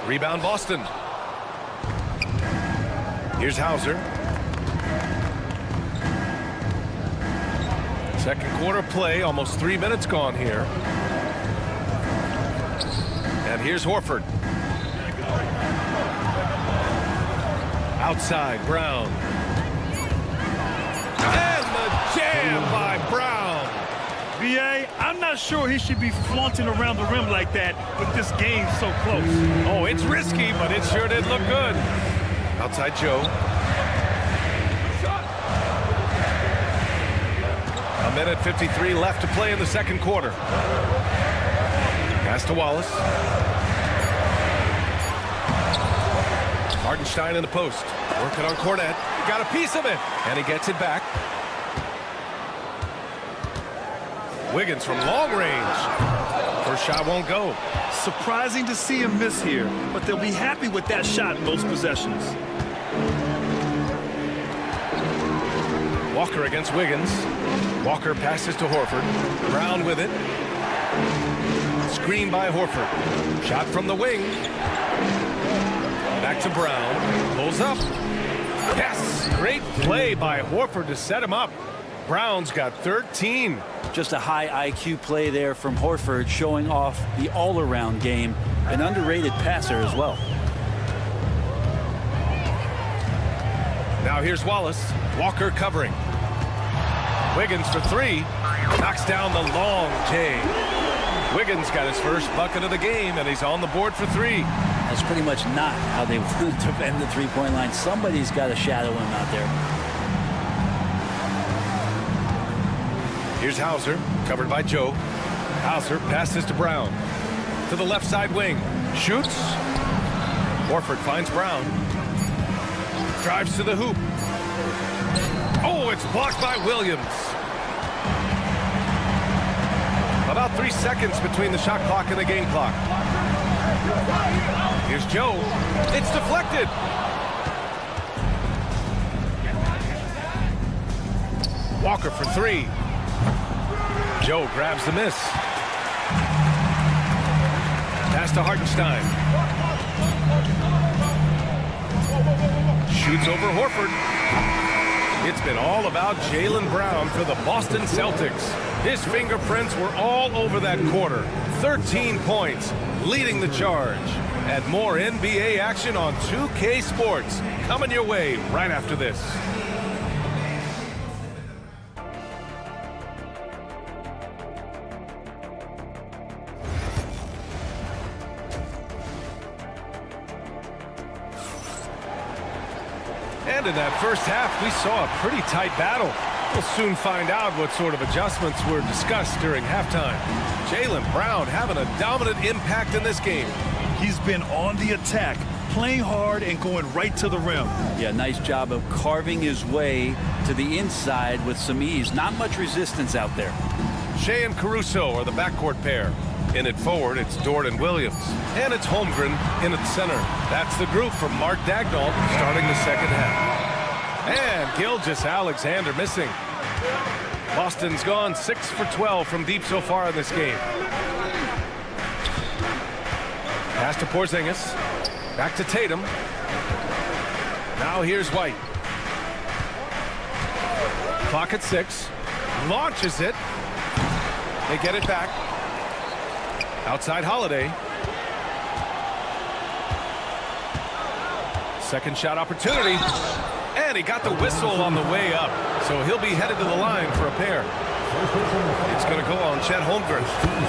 Rebound Boston. Here's Hauser. Second quarter play, almost 3 minutes gone here. And here's Horford. Outside, Brown. And the jam by Brown. B.A., I'm not sure he should be flaunting around the rim like that with this game so close. Oh, it's risky, but it sure did look good. Outside Joe. A minute 53 left to play in the second quarter. Pass to Wallace. Hartenstein in the post. Working on Cornette. Got a piece of it. And he gets it back. Wiggins from long range. First shot won't go. Surprising to see him miss here, but they'll be happy with that shot in most possessions. Walker against Wiggins. Walker passes to Horford. Brown with it. Screen by Horford. Shot from the wing. Back to Brown. Pulls up. Yes! Great play by Horford to set him up. Brown's got 13. Just a high IQ play there from Horford, showing off the all-around game. An underrated passer as well. Now here's Wallace. Walker covering. Wiggins for 3. Knocks down the long J. Wiggins got his first bucket of the game, and he's on the board for 3. That's pretty mumuch not how they want to defend the three-point line. Somebody's got to shadow him out there. Here's Hauser, covered by Joe. Hauser passes to Brown. To the left side wing. Shoots. Horford finds Brown. Drives to the hoop. Oh, it's blocked by Williams. About 3 seconds between the shot clock and the game clock. Here's Joe. It's deflected. Walker for 3. Joe grabs the miss. Pass to Hartenstein. Shoots over Horford. It's been all about Jaylen Brown for the Boston Celtics. His fingerprints were all over that quarter. 13 points, leading the charge. And more NBA action on 2K Sports coming your way right after this. And in that first half, we saw a pretty tight battle. We'll soon find out what sort of adjustments were discussed during halftime. Jaylen Brown having a dominant impact in this game. He's been on the attack, playing hard and going right to the rim. Yeah, nice job of carving his way to the inside with some ease. Not much resistance out there. Shea and Caruso are the backcourt pair. In it forward, it's Dort and Williams. And it's Holmgren in at center. That's the group from Mark Daigneault starting the second half. And Gilgeous-Alexander missing. Boston's gone 6 for 12 from deep so far in this game. Pass to Porzingis. Back to Tatum. Now here's White. Clock at 6. Launches it. They get it back. Outside Holiday. Second shot opportunity. And he got the whistle on the way up. So he'll be headed to the line for a pair. It's going to go on Chet Holmgren.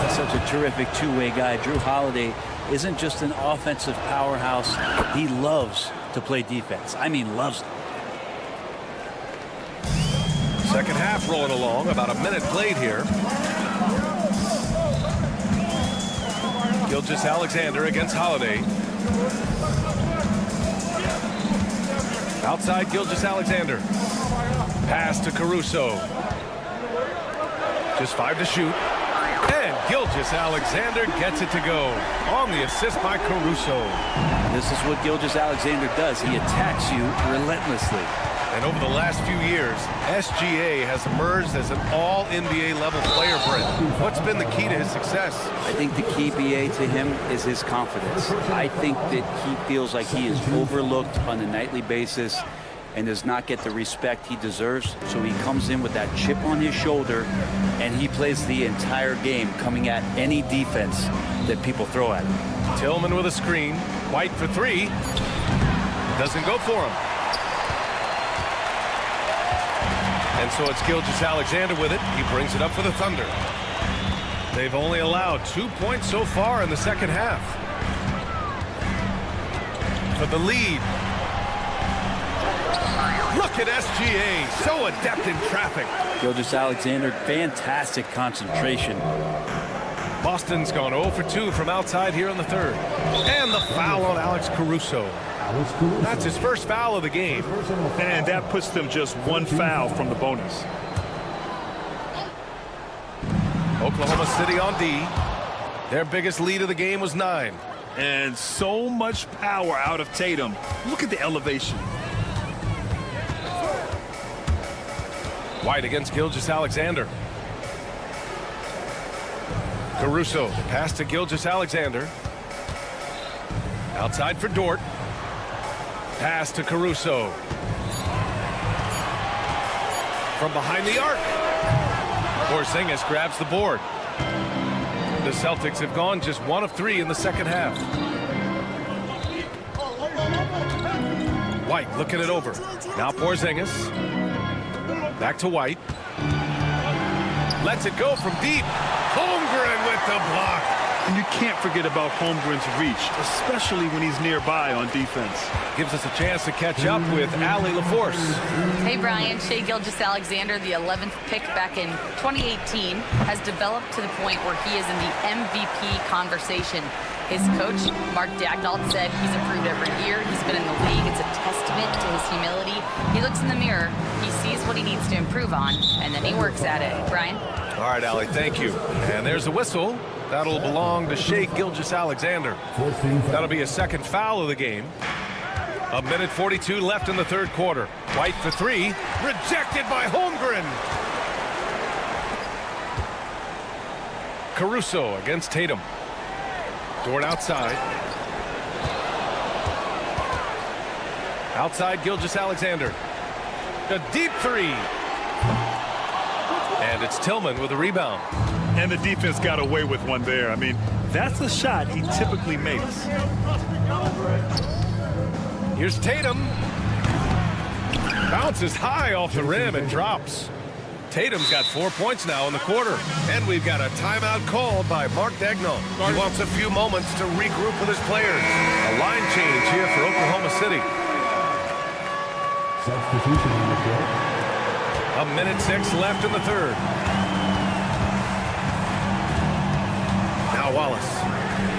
Such a terrific two-way guy. Drew Holiday isn't just an offensive powerhouse. He loves to play defense. I mean, loves it. Second half rolling along. About a minute played here. Gilgeous-Alexander against Holiday. Outside Gilgeous-Alexander. Pass to Caruso. Just 5 to shoot. And Gilgeous-Alexander gets it to go on the assist by Caruso. This is what Gilgeous-Alexander does. He attacks you relentlessly. And over the last few years, SGA has emerged as an all-NBA level player, Brent. What's been the key to his success? I think the key, BA, to him is his confidence. I think that he feels like he is overlooked on a nightly basis and does not get the respect he deserves. So he comes in with that chip on his shoulder, and he plays the entire game, coming at any defense that people throw at him. Tillman with a screen. White for 3. Doesn't go for him. And so it's Gilgeous-Alexander with it. He brings it up for the Thunder. They've only allowed 2 points so far in the second half. For the lead. Look at SGA, so adept in traffic. Gilgeous-Alexander, fantastic concentration. Boston's gone 0 for 2 from outside here in the third. And the foul on Alex Caruso. That's his first foul of the game. And that puts them just 1 foul from the bonus. Oklahoma City on D. Their biggest lead of the game was 9. And so much power out of Tatum. Look at the elevation. White against Gilgeous-Alexander. Caruso, pass to Gilgeous-Alexander. Outside for Dort. Pass to Caruso. From behind the arc. Porzingis grabs the board. The Celtics have gone just 1 of 3 in the second half. White looking it over. Now Porzingis. Back to White. Lets it go from deep. Holmgren with the block. And you can't forget about Holmgren's reach, especially when he's nearby on defense. Gives us a chance to catch up with Allie LaForce. Hey, Brian. Shai Gilgeous-Alexander, the 11th pick back in 2018, has developed to the point where he is in the MVP conversation. His coach, Mark Daigneault, said he's improved every year. He's been in the league. It's a testament to his humility. He looks in the mirror, he sees what he needs to improve on, and then he works at it. Brian? All right, Allie, thank you. And there's a whistle. That'll belong to Shai Gilgeous-Alexander. That'll be a second foul of the game. 1:42 left in the third quarter. White for 3. Rejected by Holmgren. Caruso against Tatum. Dort outside. Outside Gilgeous-Alexander. A deep 3. And it's Tillman with a rebound. And the defense got away with one there. I mean, that's a shot he typically makes. Here's Tatum. Bounces high off the rim and drops. Tatum's got 4 points now in the quarter. And we've got a timeout called by Mark Daigneault. He wants a few moments to regroup with his players. A line change here for Oklahoma City. Substitution on the court. 1:06 left in the third. Now Wallace.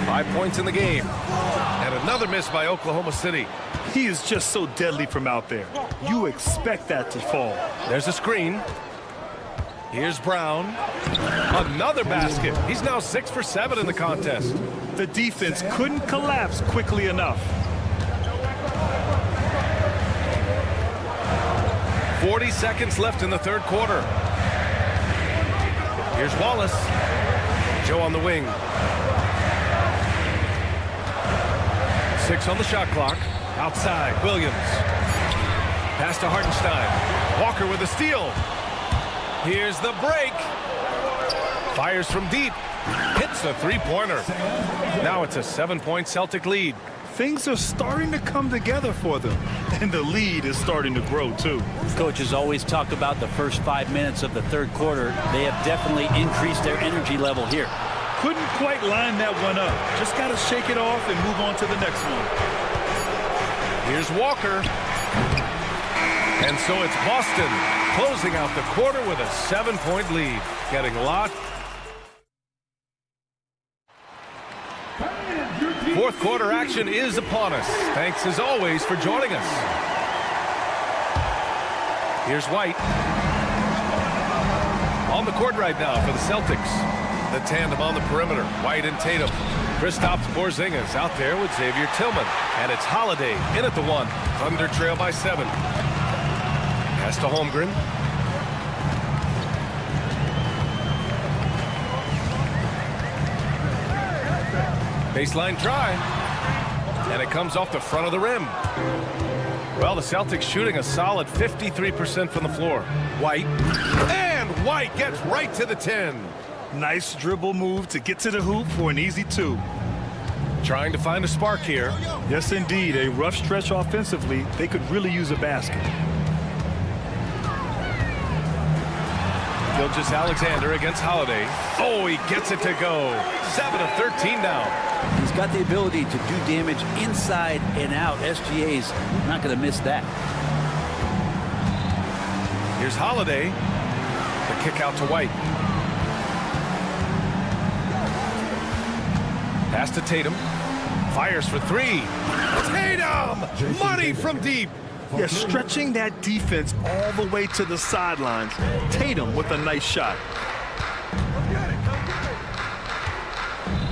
5 points in the game. And another miss by Oklahoma City. He is just so deadly from out there. You expect that to fall. There's a screen. Here's Brown. Another basket. He's now 6 for 7 in the contest. The defense couldn't collapse quickly enough. 40 seconds left in the third quarter. Here's Wallace. Joe on the wing. 6 on the shot clock. Outside, Williams. Pass to Hartenstein. Walker with a steal. Here's the break. Fires from deep. Hits the three-pointer. Now it's a 7-point Celtic lead. Things are starting to come together for them, and the lead is starting to grow, too. Coaches always talk about the first 5 minutes of the third quarter. They have definitely increased their energy level here. Couldn't quite line that one up. Just got to shake it off and move on to the next one. Here's Walker. And so it's Boston closing out the quarter with a 7-point lead. Getting a lot. Fourth quarter action is upon us. Thanks as always for joining us. Here's White. On the court right now for the Celtics. The tandem on the perimeter. White and Tatum. Kristaps Porzingis out there with Xavier Tillman. And it's Holiday in at the 1. Thunder trail by 7. Pass to Holmgren. Baseline drive. And it comes off the front of the rim. Well, the Celtics shooting a solid 53% from the floor. White. And White gets right to the 10. Nice dribble move to get to the hoop for an easy 2. Trying to find a spark here. Yes, indeed. A rough stretch offensively. They could really use a basket. Gilgeous-Alexander against Holiday. Oh, he gets it to go. 7 of 13 now. He's got the ability to do damage inside and out. SGA's not going to miss that. Here's Holiday. The kick out to White. Pass to Tatum. Fires for 3. Tatum! Money from deep. Yeah, stretching that defense all the way to the sidelines. Tatum with a nice shot.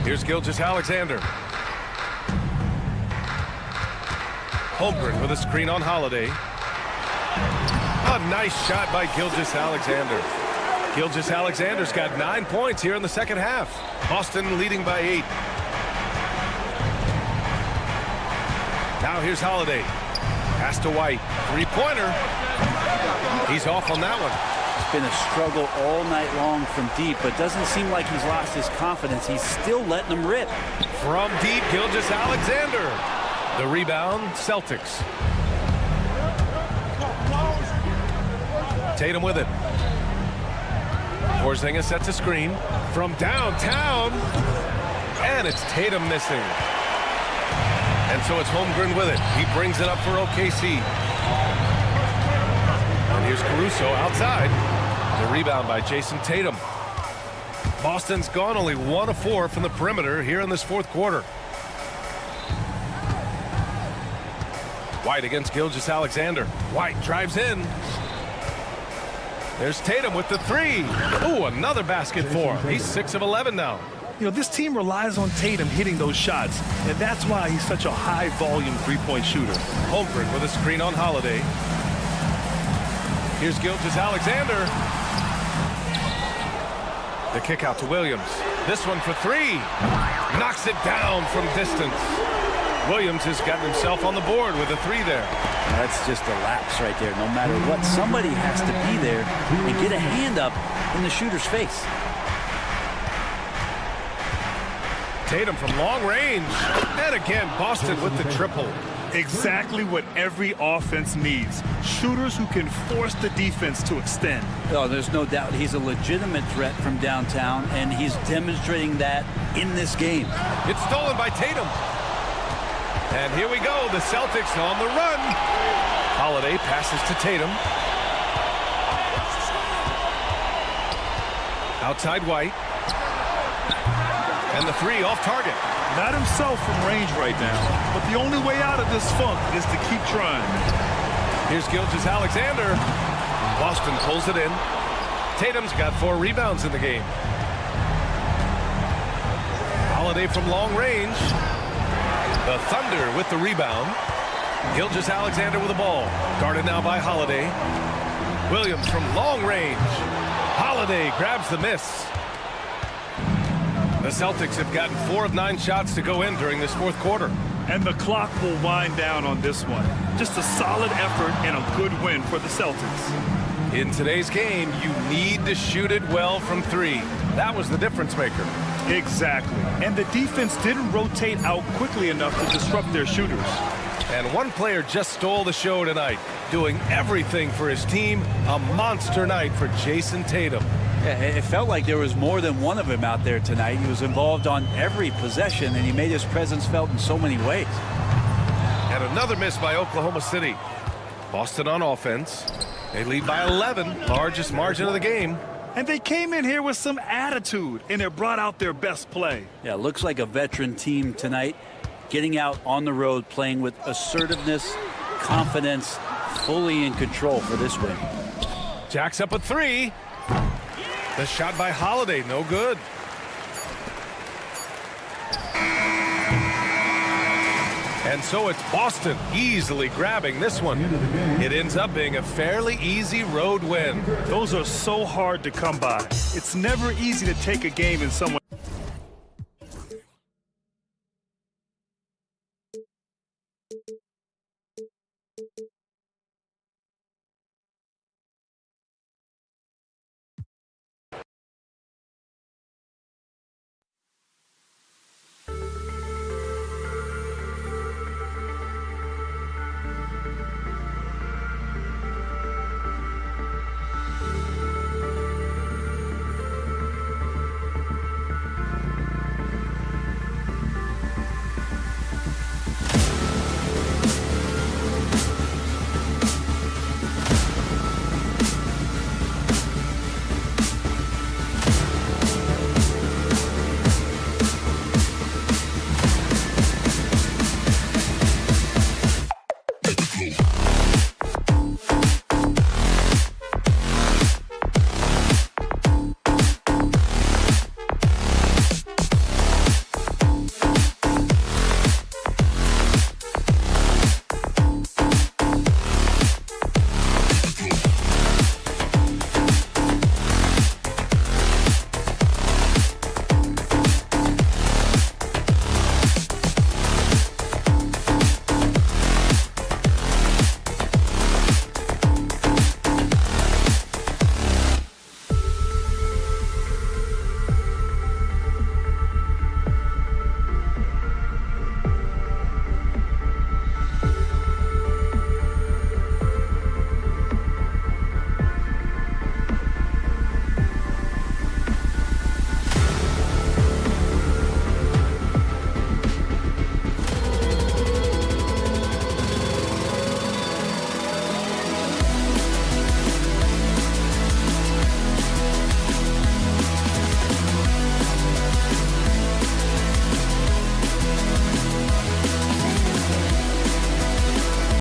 Here's Gilgeous-Alexander. Holmgren with a screen on Holiday. A nice shot by Gilgeous-Alexander. Gilgeous-Alexander's got 9 points here in the second half. Boston leading by 8. Now here's Holiday. Pass to White. 3-pointer. He's off on that one. It's been a struggle all night long from deep, but doesn't seem like he's lost his confidence. He's still letting them rip. From deep, Gilgeous-Alexander. The rebound, Celtics. Tatum with it. Porzingis sets a screen from downtown. And it's Tatum missing. And so it's Holmgren with it. He brings it up for OKC. And here's Caruso outside. The rebound by Jason Tatum. Boston's gone only 1 of 4 from the perimeter here in this fourth quarter. White against Gilgeous-Alexander. White drives in. There's Tatum with the 3. Ooh, another basket for him. He's 6 of 11 now. You know, this team relies on Tatum hitting those shots, and that's why he's such a high-volume three-point shooter. Holmgren with a screen on Holiday. Here's Gilgeous-Alexander. The kick out to Williams. This one for 3. Knocks it down from distance. Williams has gotten himself on the board with a 3 there. That's just a lapse right there. No matter what, somebody has to be there and get a hand up in the shooter's face. Tatum from long range. And again, Boston with the triple. Exactly what every offense needs. Shooters who can force the defense to extend. Oh, there's no doubt he's a legitimate threat from downtown, and he's demonstrating that in this game. It's stolen by Tatum. And here we go, the Celtics on the run. Holiday passes to Tatum. Outside White. And the 3 off target. Not himself from range right now, but the only way out of this funk is to keep trying. Here's Gilgeous-Alexander. Boston pulls it in. Tatum's got 4 rebounds in the game. Holiday from long range. The Thunder with the rebound. Gilgeous-Alexander with the ball. Guarded now by Holiday. Williams from long range. Holiday grabs the miss. The Celtics have gotten 4 of 9 shots to go in during this fourth quarter. And the clock will wind down on this one. Just a solid effort and a good win for the Celtics. In today's game, you need to shoot it well from 3. That was the difference maker. Exactly. And the defense didn't rotate out quickly enough to disrupt their shooters. And one player just stole the show tonight, doing everything for his team. A monster night for Jason Tatum. Yeah, it felt like there was more than one of him out there tonight. He was involved on every possession, and he made his presence felt in so many ways. And another miss by Oklahoma City. Boston on offense. They lead by 11, largest margin of the game. And they came in here with some attitude, and it brought out their best play. Yeah, looks like a veteran team tonight, getting out on the road, playing with assertiveness, confidence, fully in control for this win. Jacks up a three. The shot by Holiday, no good. And so it's Boston easily grabbing this one. It ends up being a fairly easy road win. Those are so hard to come by. It's never easy to take a game in someone